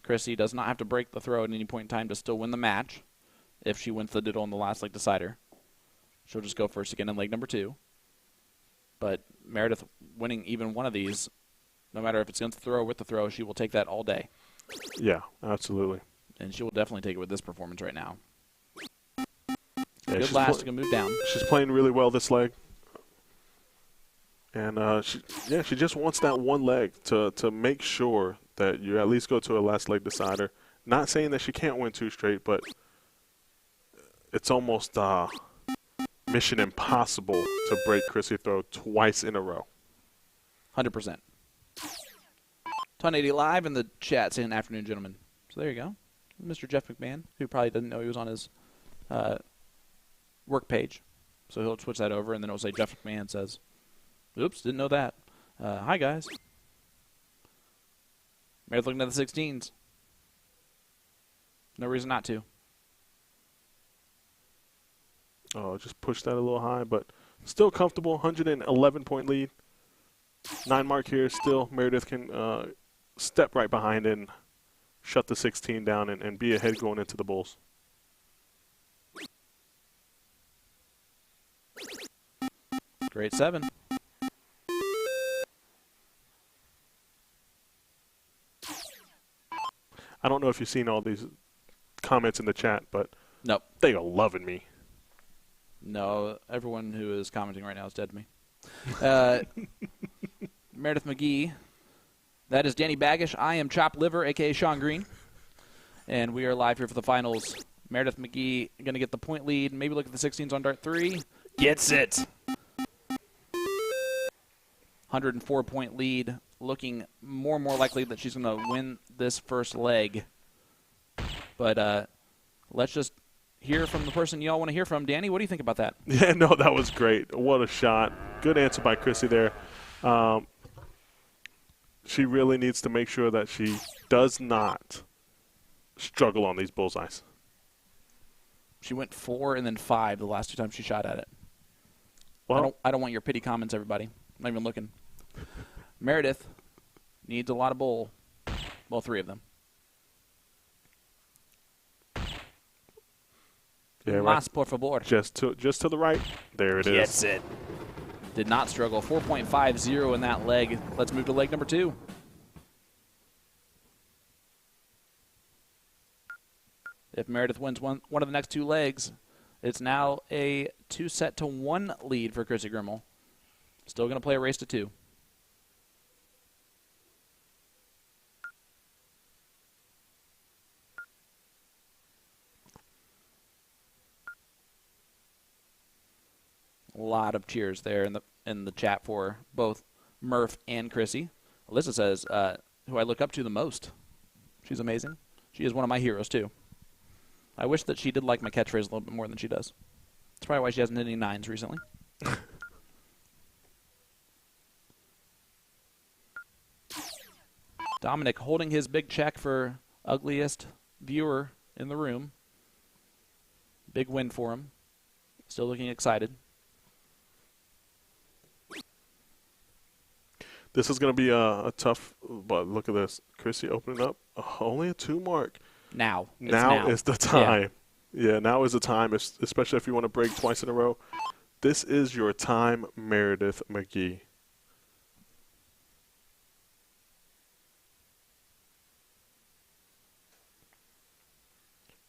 Chrissy does not have to break the throw at any point in time to still win the match. If she wins the diddle in the last leg decider, she'll just go first again in leg number 2. But Meredith winning even one of these, no matter if it's against the throw or with the throw, she will take that all day. Yeah, absolutely. and she will definitely take it with this performance right now. Yeah, Good last to move down. She's playing really well this leg. And she just wants that one leg to make sure that you at least go to a last leg decider. Not saying that she can't win 2 straight, but it's almost mission impossible to break Chrissy throw twice in a row. 100%. 1080 live in the chat saying afternoon, gentlemen. So there you go. Mr. Jeff McMahon, who probably didn't know he was on his work page. So he'll switch that over, and then it'll say Jeff McMahon says, oops, didn't know that. Hi, guys. Meredith looking at the 16s. No reason not to. Oh, just pushed that a little high, but still comfortable. 111-point lead. 9 mark here. Still, Meredith can step right behind and shut the 16 down and be ahead going into the Bulls. Great 7. I don't know if you've seen all these comments in the chat, but Nope. they are loving me. No, everyone who is commenting right now is dead to me. Meredith McGee. That is Danny Baggish. I am Chopped Liver, a.k.a. Sean Green. And we are live here for the finals. Meredith McGee going to get the point lead. Maybe look at the 16s on dart 3. Gets it. 104-point lead. Looking more and more likely that she's going to win this first leg. But let's just hear from the person you all want to hear from. Danny, what do you think about that? Yeah, no, that was great. What a shot. Good answer by Chrissy there. She really needs to make sure that she does not struggle on these bullseyes. She went 4 and then 5 the last 2 times she shot at it. Well, I don't want your pity comments, everybody. I'm not even looking. Meredith needs a lot of bowl. Well, 3 of them. yeah, Mas, right. por favor. Just to the right. There it is. Gets it. Did not struggle. 4.50 in that leg. Let's move to leg number 2. If Meredith wins one of the next 2 legs, it's now a 2-set-to-1 lead for Chrissy Grimmel. Still going to play a race to 2. A lot of cheers there in the chat for both Murph and Chrissy. Alyssa says, who I look up to the most. She's amazing. She is one of my heroes, too. I wish that she did like my catchphrase a little bit more than she does. That's probably why she hasn't hit any 9s recently. Dominic holding his big check for ugliest viewer in the room. Big win for him. Still looking excited. This is going to be a tough, but look at this. Chrissy opening up. Only a 2 mark. Now is the time. Yeah, now is the time, especially if you want to break twice in a row. This is your time, Meredith McGee.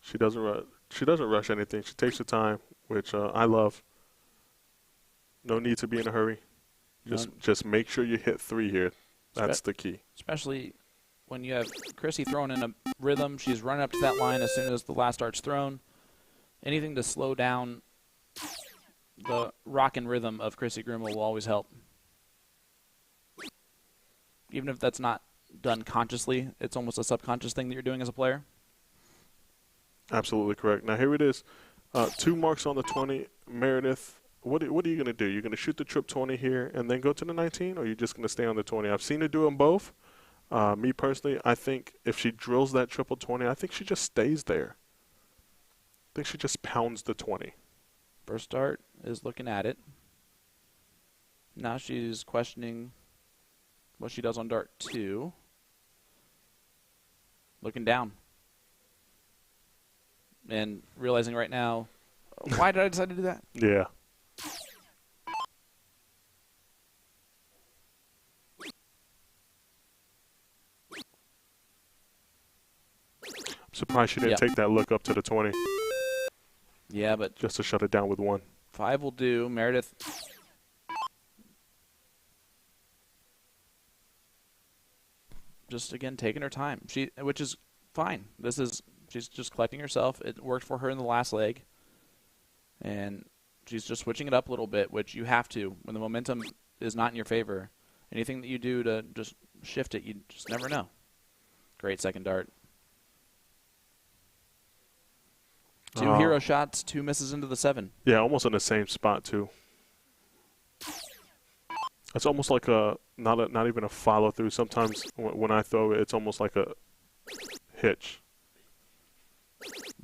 She doesn't rush anything. She takes her time, which I love. No need to be in a hurry. Just make sure you hit 3 here. That's the key. Especially when you have Chrissy thrown in a rhythm. She's running up to that line as soon as the last dart's thrown. Anything to slow down the rock and rhythm of Chrissy Grimmel will always help. Even if that's not done consciously, it's almost a subconscious thing that you're doing as a player. Absolutely correct. Now here it is. 2 marks on the 20. Meredith, what are you going to do? You're going to shoot the trip 20 here and then go to the 19, or are you just going to stay on the 20? I've seen her do them both. Me personally, I think if she drills that triple 20, I think she just stays there. I think she just pounds the 20. First dart is looking at it. Now she's questioning what she does on dart 2. Looking down. And realizing right now, why did I decide to do that? Yeah. I'm Surprised she didn't take that look up to the 20. Yeah, but just to shut it down with 1. 5 will do. Meredith. Just again taking her time. Which is fine. She's just collecting herself. It worked for her in the last leg. And she's just switching it up a little bit, which you have to when the momentum is not in your favor. Anything that you do to just shift it, you just never know. Great second dart. 2 hero shots, 2 misses into the 7. Yeah, almost in the same spot too. It's almost like not even a follow through. Sometimes when I throw it, it's almost like a hitch.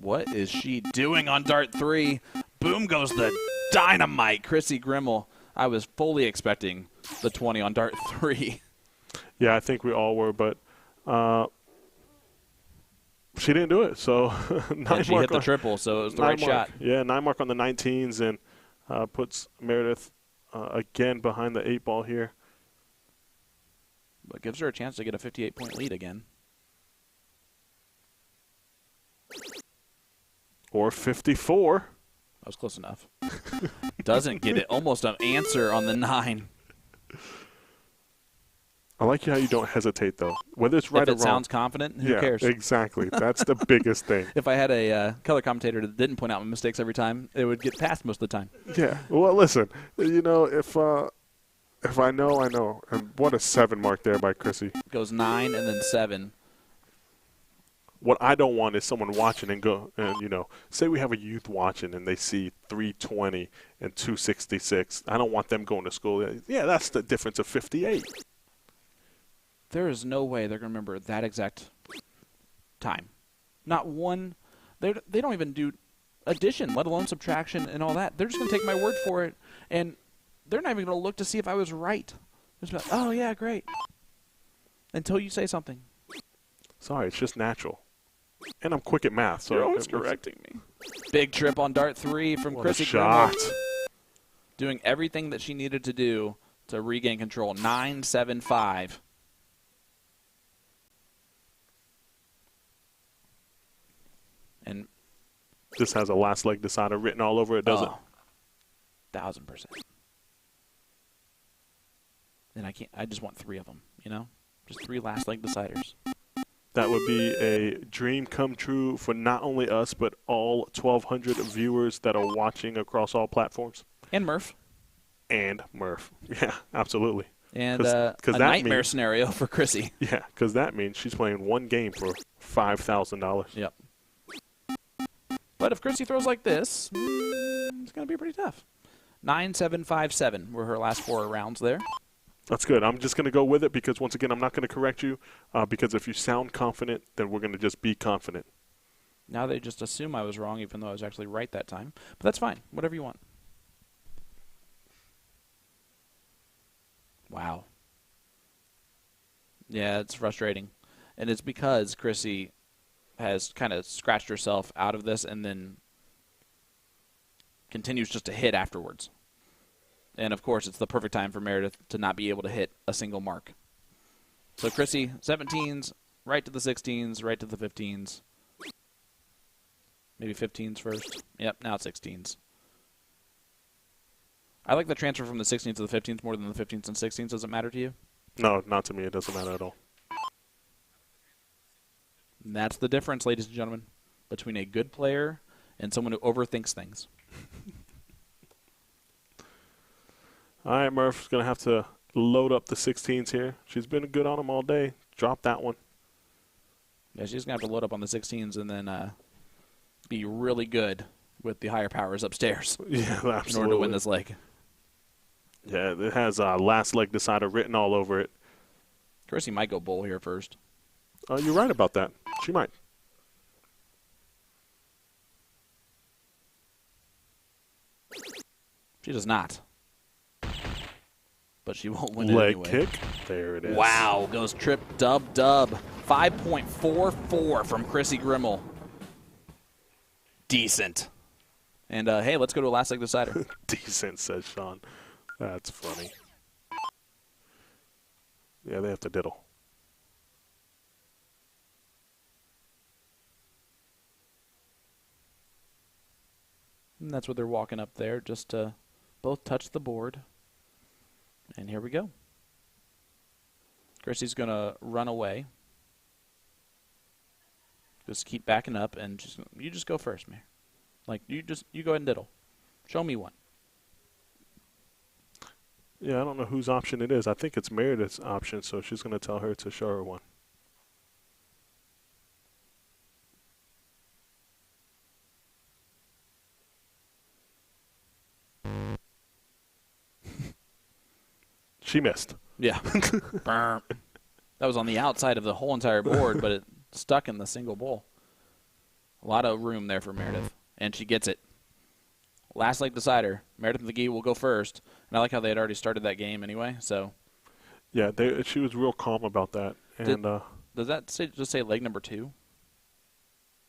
What is she doing on dart 3? Boom goes the dynamite, Chrissy Grimmel. I was fully expecting the 20 on dart 3. Yeah, I think we all were, but she didn't do it. So 9 and she hit the triple, so it was the right shot. Yeah, 9 mark on the 19s and puts Meredith again behind the 8 ball here. But gives her a chance to get a 58-point lead again. Or 54. That was close enough. Doesn't get it. Almost an answer on the 9. I like how you don't hesitate, though. Whether it's right or wrong. If it sounds confident, who cares? Exactly. That's the biggest thing. If I had a color commentator that didn't point out my mistakes every time, it would get passed most of the time. Yeah. Well, listen, if I know, I know. And what a 7 mark there by Chrissy. Goes 9 and then 7. What I don't want is someone watching and say we have a youth watching and they see 320 and 266. I don't want them going to school. Yeah, that's the difference of 58. There is no way they're going to remember that exact time. Not one. They don't even do addition, let alone subtraction and all that. They're just going to take my word for it, and they're not even going to look to see if I was right. They're just like, oh, yeah, great. Until you say something. Sorry, it's just natural. And I'm quick at math. So you're always correcting me. Big trip on dart 3 from Chrissy shot. Doing everything that she needed to do to regain control. 9-7-5. And this has a last leg decider written all over it, doesn't it? 1,000%. Then I just want 3 of them, Just 3 last leg deciders. That would be a dream come true for not only us, but all 1,200 viewers that are watching across all platforms. And Murph. Yeah, absolutely. And a nightmare scenario for Chrissy. Yeah, because that means she's playing 1 game for $5,000. Yep. But if Chrissy throws like this, it's going to be pretty tough. 9-7-5-7 were her last 4 rounds there. That's good. I'm just going to go with it because, once again, I'm not going to correct you because if you sound confident, then we're going to just be confident. Now they just assume I was wrong even though I was actually right that time. But that's fine. Whatever you want. Wow. Yeah, it's frustrating. And it's because Chrissy has kind of scratched herself out of this and then continues just to hit afterwards. And, of course, it's the perfect time for Meredith to not be able to hit a single mark. So Chrissy, 17s, right to the 16s, right to the 15s. Maybe 15s first. Yep, now it's 16s. I like the transfer from the 16s to the 15s more than the 15s and 16s. Does it matter to you? No, not to me. It doesn't matter at all. And that's the difference, ladies and gentlemen, between a good player and someone who overthinks things. All right, Murph's going to have to load up the 16s here. She's been good on them all day. Drop that one. Yeah, she's going to have to load up on the 16s and then be really good with the higher powers upstairs. Yeah, absolutely. In order to win this leg. Yeah, it has last leg decider written all over it. Chrissy might go bull here first. You're right about that. She might. She does not. But she won't win leg anyway. kick. There it is. Wow, goes trip dub. 5.44 from Chrissy Grimmel. Decent. And, hey, let's go to a last leg decider. Decent, says Sean. That's funny. Yeah, they have to diddle. And that's what they're walking up there, just to both touch the board. And here we go. Chrissy's going to run away. Just keep backing up, and you just go first, man. Like, you go ahead and diddle. Show me one. Yeah, I don't know whose option it is. I think it's Meredith's option, so she's going to tell her to show her one. She missed. Yeah. That was on the outside of the whole entire board, but it stuck in the single bowl. A lot of room there for Meredith, and she gets it. Last leg decider. Meredith McGee will go first, and I like how they had already started that game anyway. So, yeah, she was real calm about that. And does that just say leg number 2?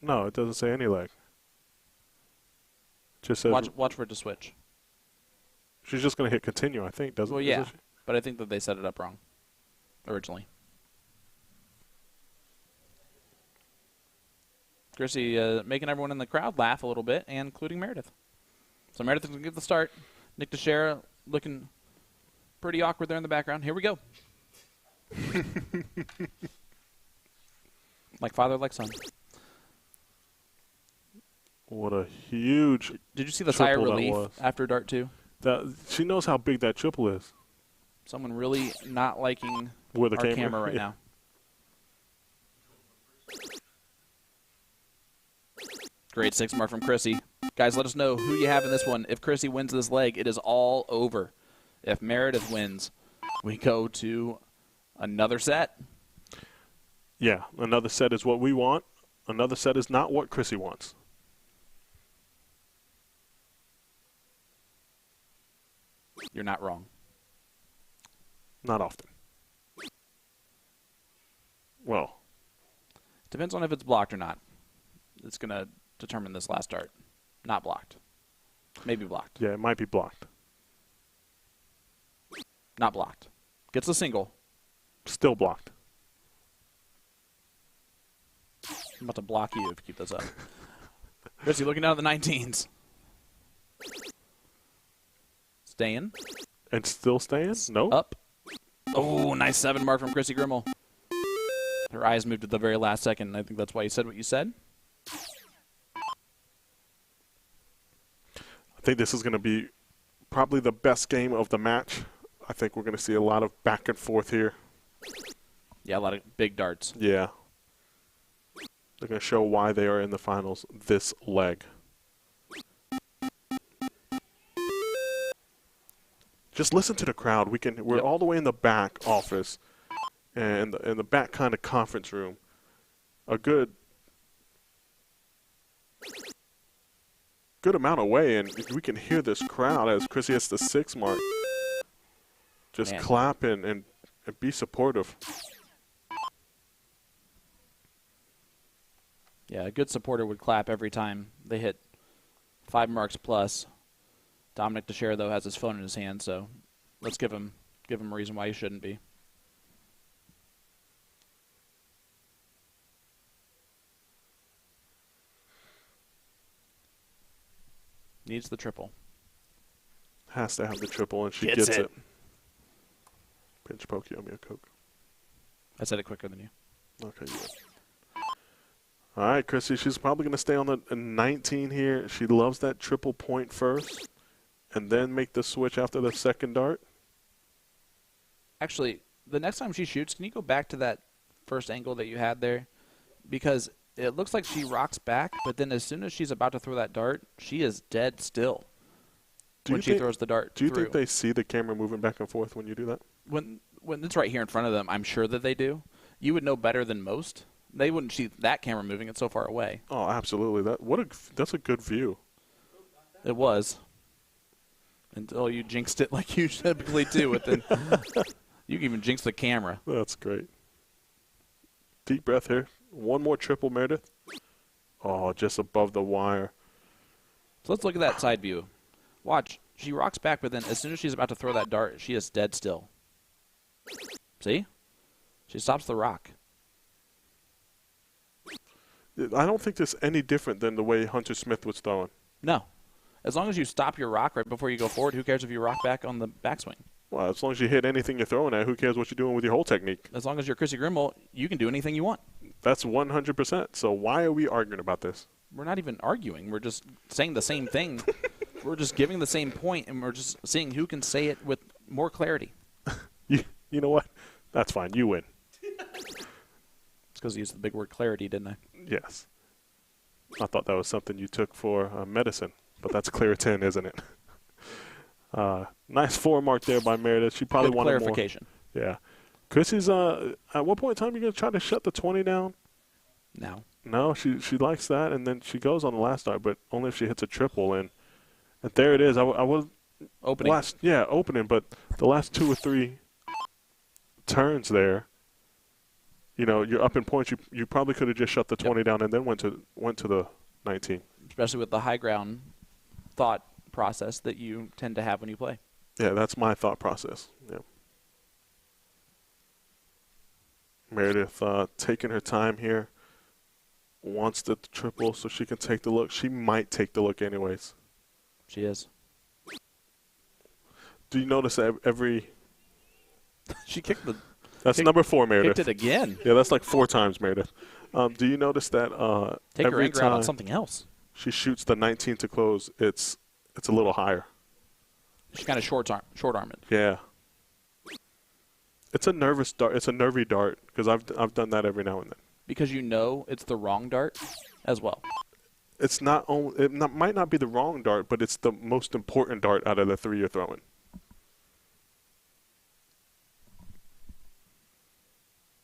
No, it doesn't say any leg. Just says watch for it to switch. She's just going to hit continue, I think, doesn't? Well, yeah, but I think that they set it up wrong originally. Chrissy making everyone in the crowd laugh a little bit, and including Meredith. So Meredith can get the start. Nick Dichiria looking pretty awkward there in the background. Here we go. Like father, like son. What a huge Did you see the sigh of relief after dart 2? She knows how big that triple is. Someone really not liking With the our camera right now. Grade 6 mark from Chrissy. Guys, let us know who you have in this one. If Chrissy wins this leg, it is all over. If Meredith wins, we go to another set. Yeah, another set is what we want. Another set is not what Chrissy wants. You're not wrong. Not often. Well. Depends on if it's blocked or not. It's going to determine this last dart. Not blocked. Maybe blocked. Yeah, it might be blocked. Not blocked. Gets a single. Still blocked. I'm about to block you if you keep this up. Chrissy looking down at the 19s. Staying. And still staying? No. Up. Oh, nice 7 mark from Chrissy Grimmel. Her eyes moved at the very last second, and I think that's why you said what you said. I think this is going to be probably the best game of the match. I think we're going to see a lot of back and forth here. Yeah, a lot of big darts. Yeah. They're going to show why they are in the finals this leg. Just listen to the crowd. We're all the way in the back office and in the back kind of conference room. A good amount away, and we can hear this crowd as Chrissy hits the 6 mark. Just clap and be supportive. Yeah, a good supporter would clap every time they hit 5 marks plus. Dominic Dichiria, though, has his phone in his hand, so let's give him a reason why he shouldn't be. Needs the triple. Has to have the triple, and she gets it. Pinch poke, you owe me a Coke. I said it quicker than you. Okay, you did. All right, Chrissy, she's probably going to stay on the 19 here. She loves that triple point first and then make the switch after the second dart. Actually, the next time she shoots, can you go back to that first angle that you had there? Because it looks like she rocks back, but then as soon as she's about to throw that dart, she is dead still when she throws the dart through. Do you through. think they see the camera moving back and forth when you do that? When it's right here in front of them, I'm sure that they do. You would know better than most. They wouldn't see that camera moving. It's so far away. Oh, absolutely. That's a good view. It was. Until you jinxed it like you typically do. You can even jinx the camera. That's great. Deep breath here. One more triple, Meredith. Oh, just above the wire. So let's look at that side view. Watch. She rocks back, but then as soon as she's about to throw that dart, she is dead still. See? She stops the rock. I don't think this is any different than the way Hunter Smith was throwing. No. As long as you stop your rock right before you go forward, who cares if you rock back on the backswing? Well, as long as you hit anything you're throwing at, who cares what you're doing with your whole technique? As long as you're Chrissy Grimmel, you can do anything you want. That's 100%. So why are we arguing about this? We're not even arguing. We're just saying the same thing. We're just giving the same point, and we're just seeing who can say it with more clarity. You know what? That's fine. You win. It's because I used the big word clarity, didn't I? Yes. I thought that was something you took for medicine, but that's Claritin, isn't it? Nice 4 mark there by Meredith. She probably Good wanted clarification. more. Yeah. Chrissy's, at what point in time are you going to try to shut the 20 down? No, she likes that, and then she goes on the last dart, but only if she hits a triple. And there it is. I was Opening. Opening, but the last 2 or 3 turns there, you know, you're up in points. You probably could have just shut the 20 down and then went to the 19. Especially with the high ground thought process that you tend to have when you play. Yeah, that's my thought process. Yeah. Meredith taking her time here. Wants the triple so she can take the look. She might take the look anyways. She is. Do you notice that every... She kicked the... That's number 4, Meredith. Kicked it again. Yeah, that's like 4 times, Meredith. Do you notice that Take her every anger out on time something else. she shoots the 19 to close, it's a little higher? She kind of short arm it. Yeah. It's a nervous dart. It's a nervy dart because I've done that every now and then. Because you know it's the wrong dart as well. It's not only might not be the wrong dart, but it's the most important dart out of the 3 you're throwing.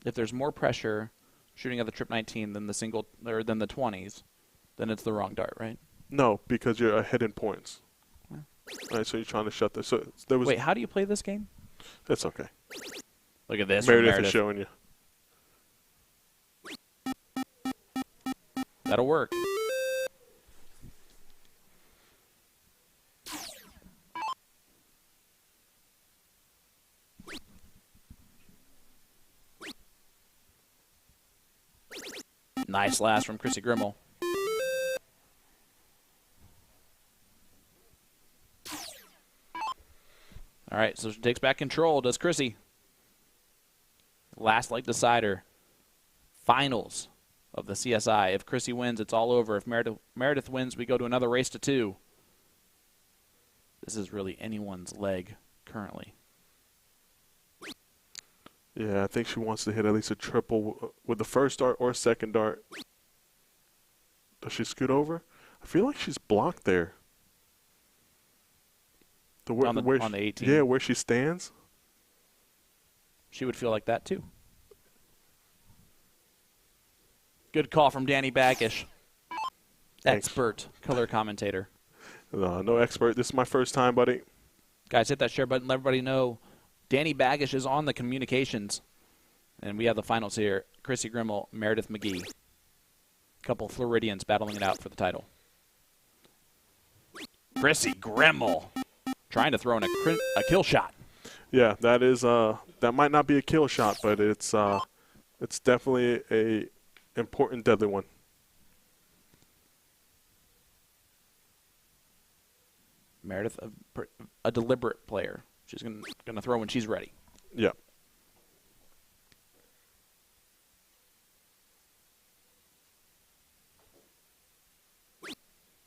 If there's more pressure shooting at the trip 19 than the single or than the 20s, then it's the wrong dart, right? No, because you're ahead in points. Yeah. All right, so you're trying to shut this. So there was. Wait, how do you play this game? That's okay. Look at this. Meredith is showing you. That'll work. Nice last from Chrissy Grimmel. All right, so she takes back control. Does Chrissy? Last leg decider. Finals of the CSI. If Chrissy wins, it's all over. If Meredith wins, we go to another race to 2. This is really anyone's leg currently. Yeah, I think she wants to hit at least a triple with the first dart or second dart. Does she scoot over? I feel like she's blocked there. On the 18. Yeah, where she stands. She would feel like that too. Good call from Danny Baggish. Thanks. Expert color commentator. No expert. This is my first time, buddy. Guys, hit that share button. Let everybody know Danny Baggish is on the communications. And we have the finals here. Chrissy Grimmel, Meredith McGee. A couple Floridians battling it out for the title. Chrissy Grimmel trying to throw in a kill shot. Yeah, that is that might not be a kill shot, but it's definitely a important deadly one. Meredith, a deliberate player. She's gonna throw when she's ready. Yeah.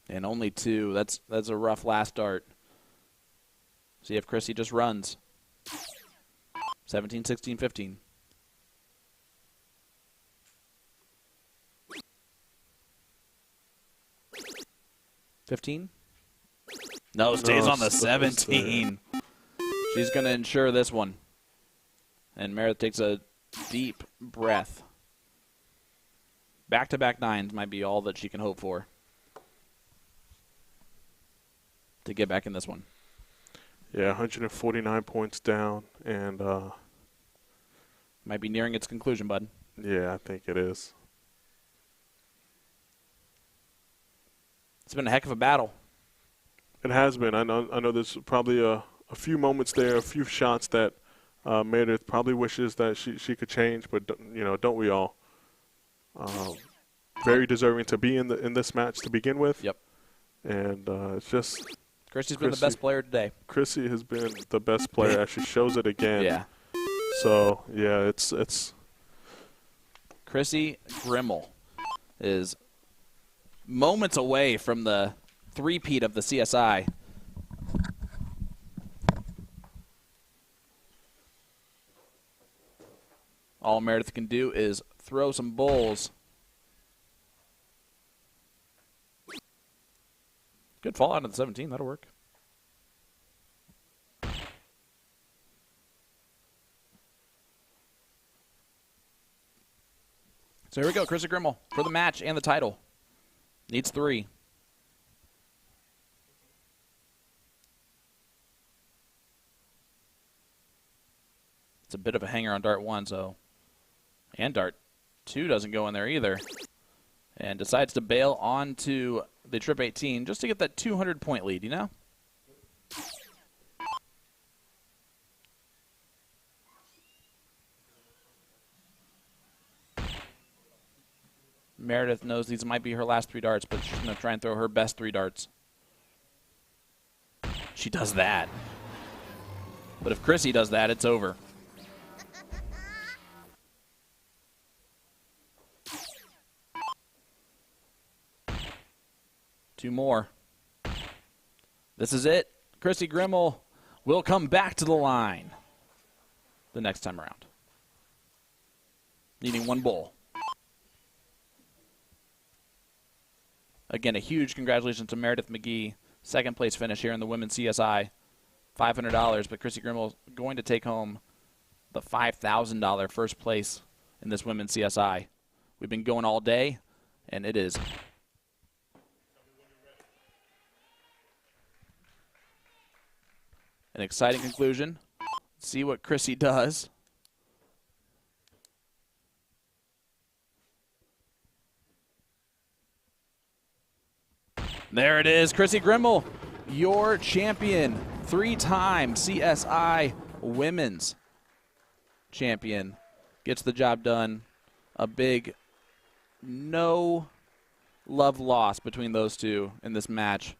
And only 2. That's a rough last dart. See if Chrissy just runs. 17, 16, 15. No, stays on the 17. She's going to ensure this one. And Meredith takes a deep breath. Back-to-back 9s might be all that she can hope for to get back in this one. Yeah, 149 points down, and might be nearing its conclusion, bud. Yeah, I think it is. It's been a heck of a battle. It has been. I know there's probably a few moments there, a few shots that Meredith probably wishes that she could change, but don't we all? Very deserving to be in this match to begin with. Yep. And it's just Chrissy's been the best player today. Chrissy has been the best player as she shows it again. Yeah. So, yeah, it's Chrissy Grimmel is moments away from the three-peat of the CSI. All Meredith can do is throw some bowls. Good fall out of the 17. That'll work. So here we go. Chrissy Grimmel for the match and the title. Needs 3. It's a bit of a hanger on dart 1, so. And dart 2 doesn't go in there either. And decides to bail onto the trip 18 just to get that 200-point lead, you know? Meredith knows these might be her last 3 darts, but she's going to try and throw her best 3 darts. She does that. But if Chrissy does that, it's over. Two more. This is it. Chrissy Grimmel will come back to the line the next time around. Needing 1 bowl. Again, a huge congratulations to Meredith McGee. Second place finish here in the Women's CSI. $500, but Chrissy Grimmel going to take home the $5,000 first place in this Women's CSI. We've been going all day, and it is an exciting conclusion. Let's see what Chrissy does. There it is, Chrissy Grimmel, your champion, 3-time CSI Women's champion. Gets the job done. A big no love lost between those two in this match.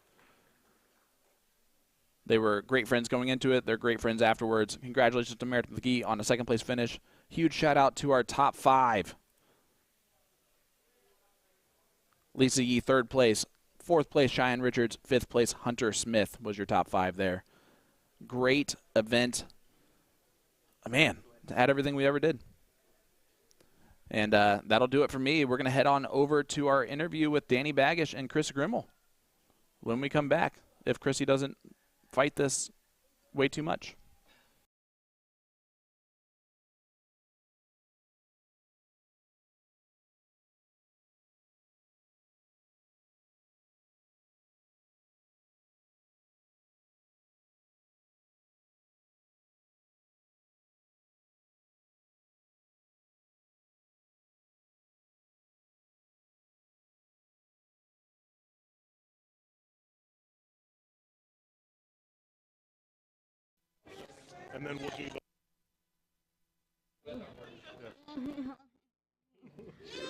They were great friends going into it. They're great friends afterwards. Congratulations to Meredith McGee on a second place finish. Huge shout out to our top 5. Lisa Yee, 3rd place. 4th place, Cheyenne Richards. 5th place, Hunter Smith was your top 5 there. Great event. Man, had everything we ever did. And that'll do it for me. We're going to head on over to our interview with Danny Baggish and Chris Grimmel when we come back, if Chrissy doesn't fight this way too much. And then we'll do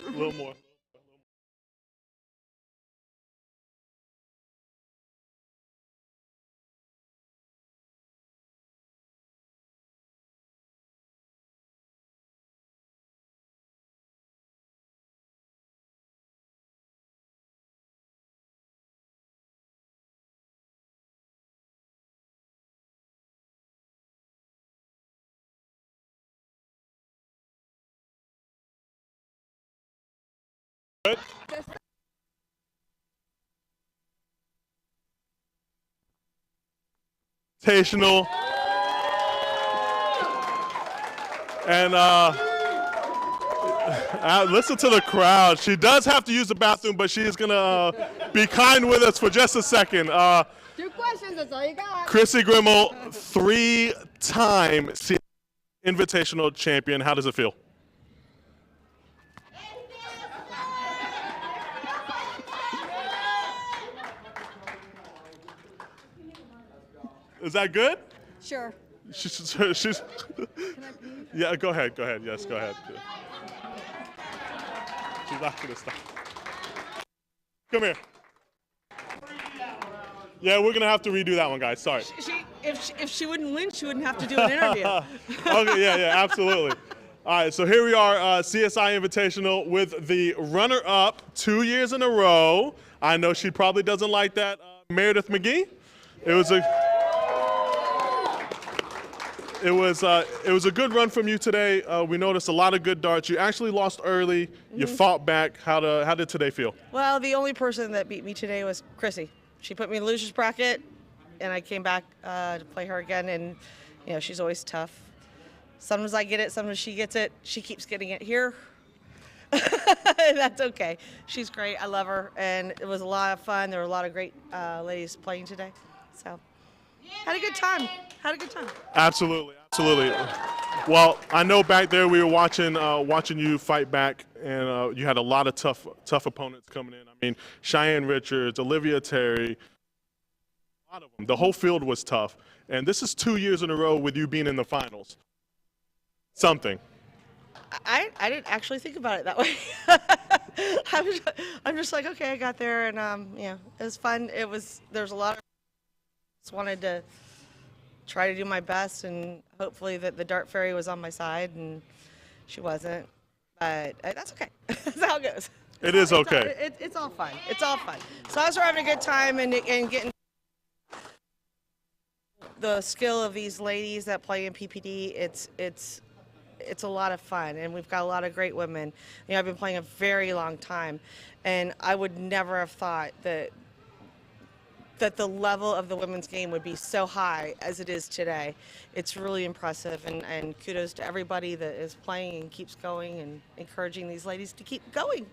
a little more. Good. Invitational. And listen to the crowd. She does have to use the bathroom, but she is going to be kind with us for just a second. 2 questions, that's all you got. Chrissy Grimmel, 3-time Invitational champion. How does it feel? Is that good? Sure. She's yeah, go ahead. Yes, go ahead. She's not going to stop. Come here. Yeah, we're gonna have to redo that one, guys. Sorry. If she wouldn't win, she wouldn't have to do an interview. Okay, yeah, absolutely. All right, so here we are, CSI Invitational with the runner-up 2 years in a row. I know she probably doesn't like that, Meredith McGee. It was a good run from you today. We noticed a lot of good darts. You actually lost early. You fought back. How did today feel? Well, the only person that beat me today was Chrissy. She put me in the loser's bracket, and I came back to play her again. And she's always tough. Sometimes I get it. Sometimes she gets it. She keeps getting it here. That's okay. She's great. I love her, and it was a lot of fun. There were a lot of great ladies playing today, so had a good time. Absolutely. Well, I know back there we were watching you fight back, and you had a lot of tough opponents coming in. I mean, Cheyenne Richards, Olivia Terry, a lot of them. The whole field was tough, and this is 2 years in a row with you being in the finals. Something. I didn't actually think about it that way. I'm just like, okay, I got there, and it was fun. There's a lot of. Just wanted to try to do my best, and hopefully that the dart fairy was on my side, and she wasn't. But that's okay. That's how it goes. It is okay. It's all fun. It's all fun. So I was having a good time and getting the skill of these ladies that play in PPD. It's a lot of fun, and we've got a lot of great women. I've been playing a very long time, and I would never have thought that the level of the women's game would be so high as it is today. It's really impressive, and kudos to everybody that is playing and keeps going and encouraging these ladies to keep going.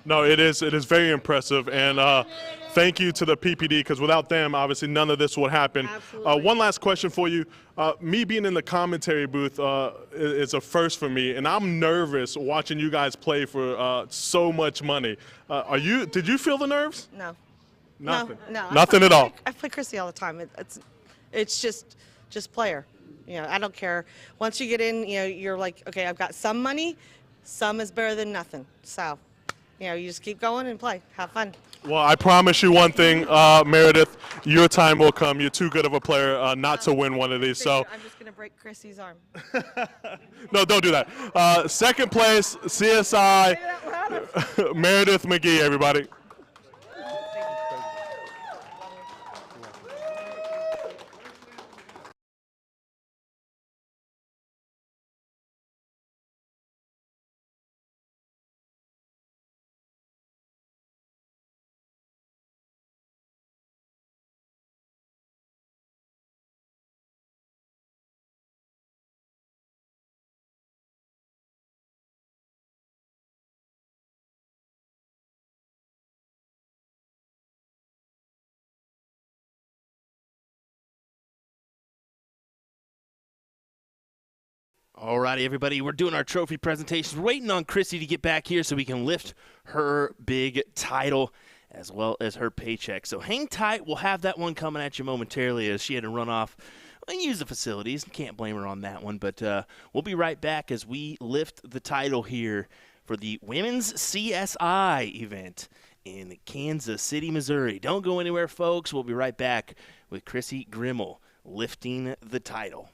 No, it is very impressive, and thank you to the PPD, because without them, obviously, none of this would happen. One last question for you. Me being in the commentary booth is a first for me, and I'm nervous watching you guys play for so much money. Did you feel the nerves? No. Nothing. No. Nothing at all. I play Chrissy all the time. It's just player. I don't care. Once you get in, you're like, okay, I've got some money. Some is better than nothing. So, you just keep going and play. Have fun. Well, I promise you one thing, Meredith, your time will come. You're too good of a player not to win one of these. So I'm just gonna break Chrissy's arm. No, don't do that. Second place, CSI, Meredith McGee, everybody. Alrighty, everybody, we're doing our trophy presentations. We're waiting on Chrissy to get back here so we can lift her big title as well as her paycheck. So hang tight. We'll have that one coming at you momentarily as she had to run off and use the facilities. Can't blame her on that one, but we'll be right back as we lift the title here for the Women's CSI event in Kansas City, Missouri. Don't go anywhere, folks. We'll be right back with Chrissy Grimmel lifting the title.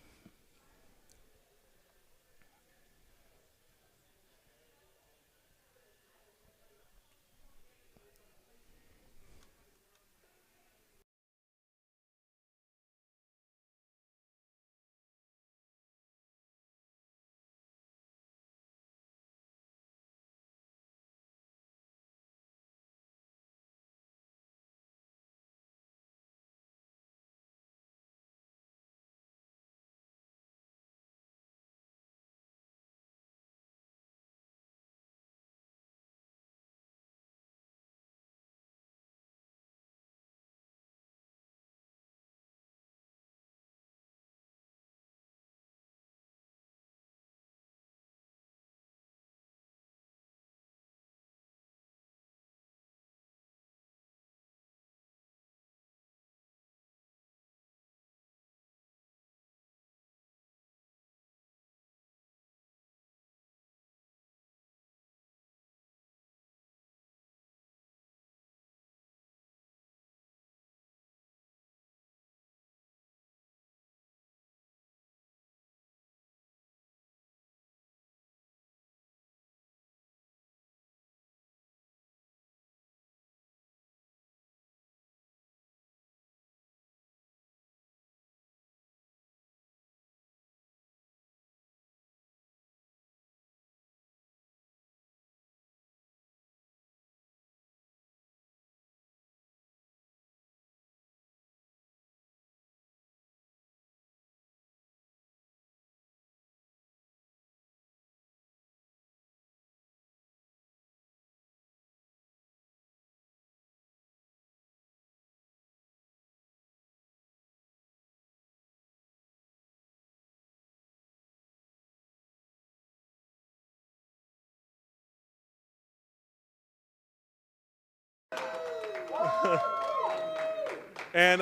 And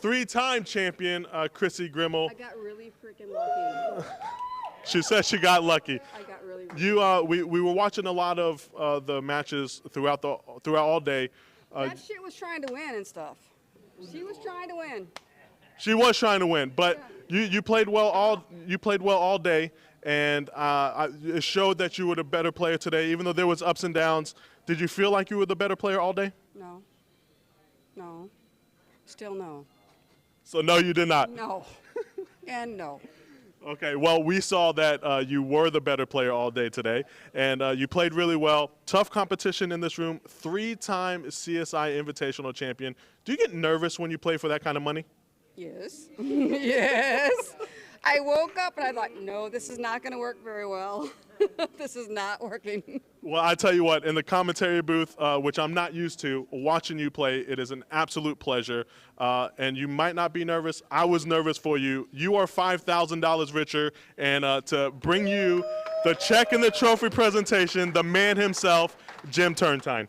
three-time champion Chrissy Grimmel. I got really freaking lucky. She said she got lucky. I got really lucky. We were watching a lot of the matches throughout all day. That shit was trying to win and stuff. She was trying to win. She was trying to win, but you played well all day, and it showed that you were the better player today. Even though there was ups and downs, did you feel like you were the better player all day? No. No. Still no. So no, you did not. No. And no. Okay, well, we saw that you were the better player all day today, and you played really well. Tough competition in this room. 3-time CSI Invitational champion. Do you get nervous when you play for that kind of money? Yes. Yes. I woke up and I thought, no, this is not going to work very well. This is not working. Well, I tell you what, in the commentary booth, which I'm not used to, watching you play, it is an absolute pleasure. And you might not be nervous. I was nervous for you. You are $5,000 richer. And to bring you the check and the trophy presentation, the man himself, Jim Turntine.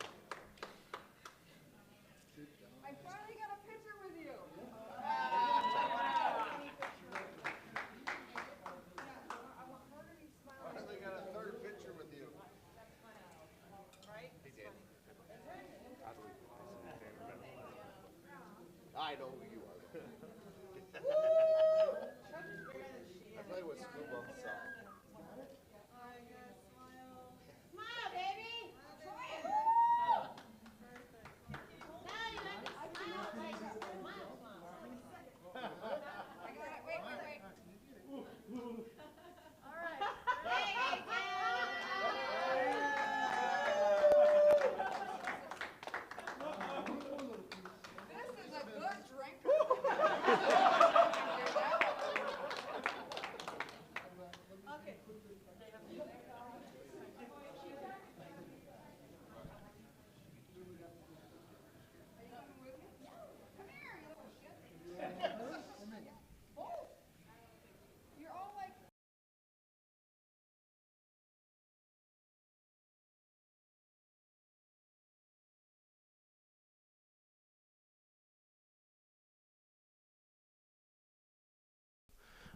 I know who you are. I play with Scuba himself. Smile, baby.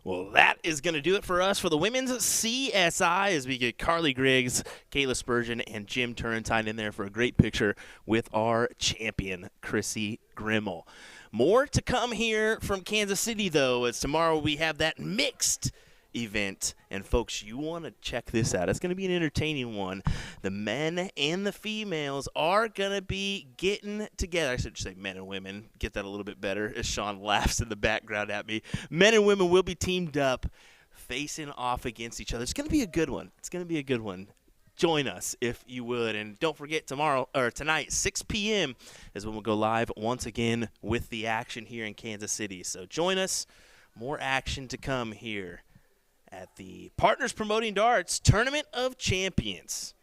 Well, that is going to do it for us for the Women's CSI as we get Carly Griggs, Kayla Spurgeon, and Jim Turrentine in there for a great picture with our champion, Chrissy Grimmel. More to come here from Kansas City, though, as tomorrow we have that mixed event. And, folks, you want to check this out. It's going to be an entertaining one. The men and the females are going to be getting together. I should say men and women. Get that a little bit better as Sean laughs in the background at me. Men and women will be teamed up, facing off against each other. It's going to be a good one. It's going to be a good one. Join us if you would. And don't forget tonight, 6 p.m. is when we'll go live once again with the action here in Kansas City. So join us. More action to come here at the Partners Promoting Darts Tournament of Champions.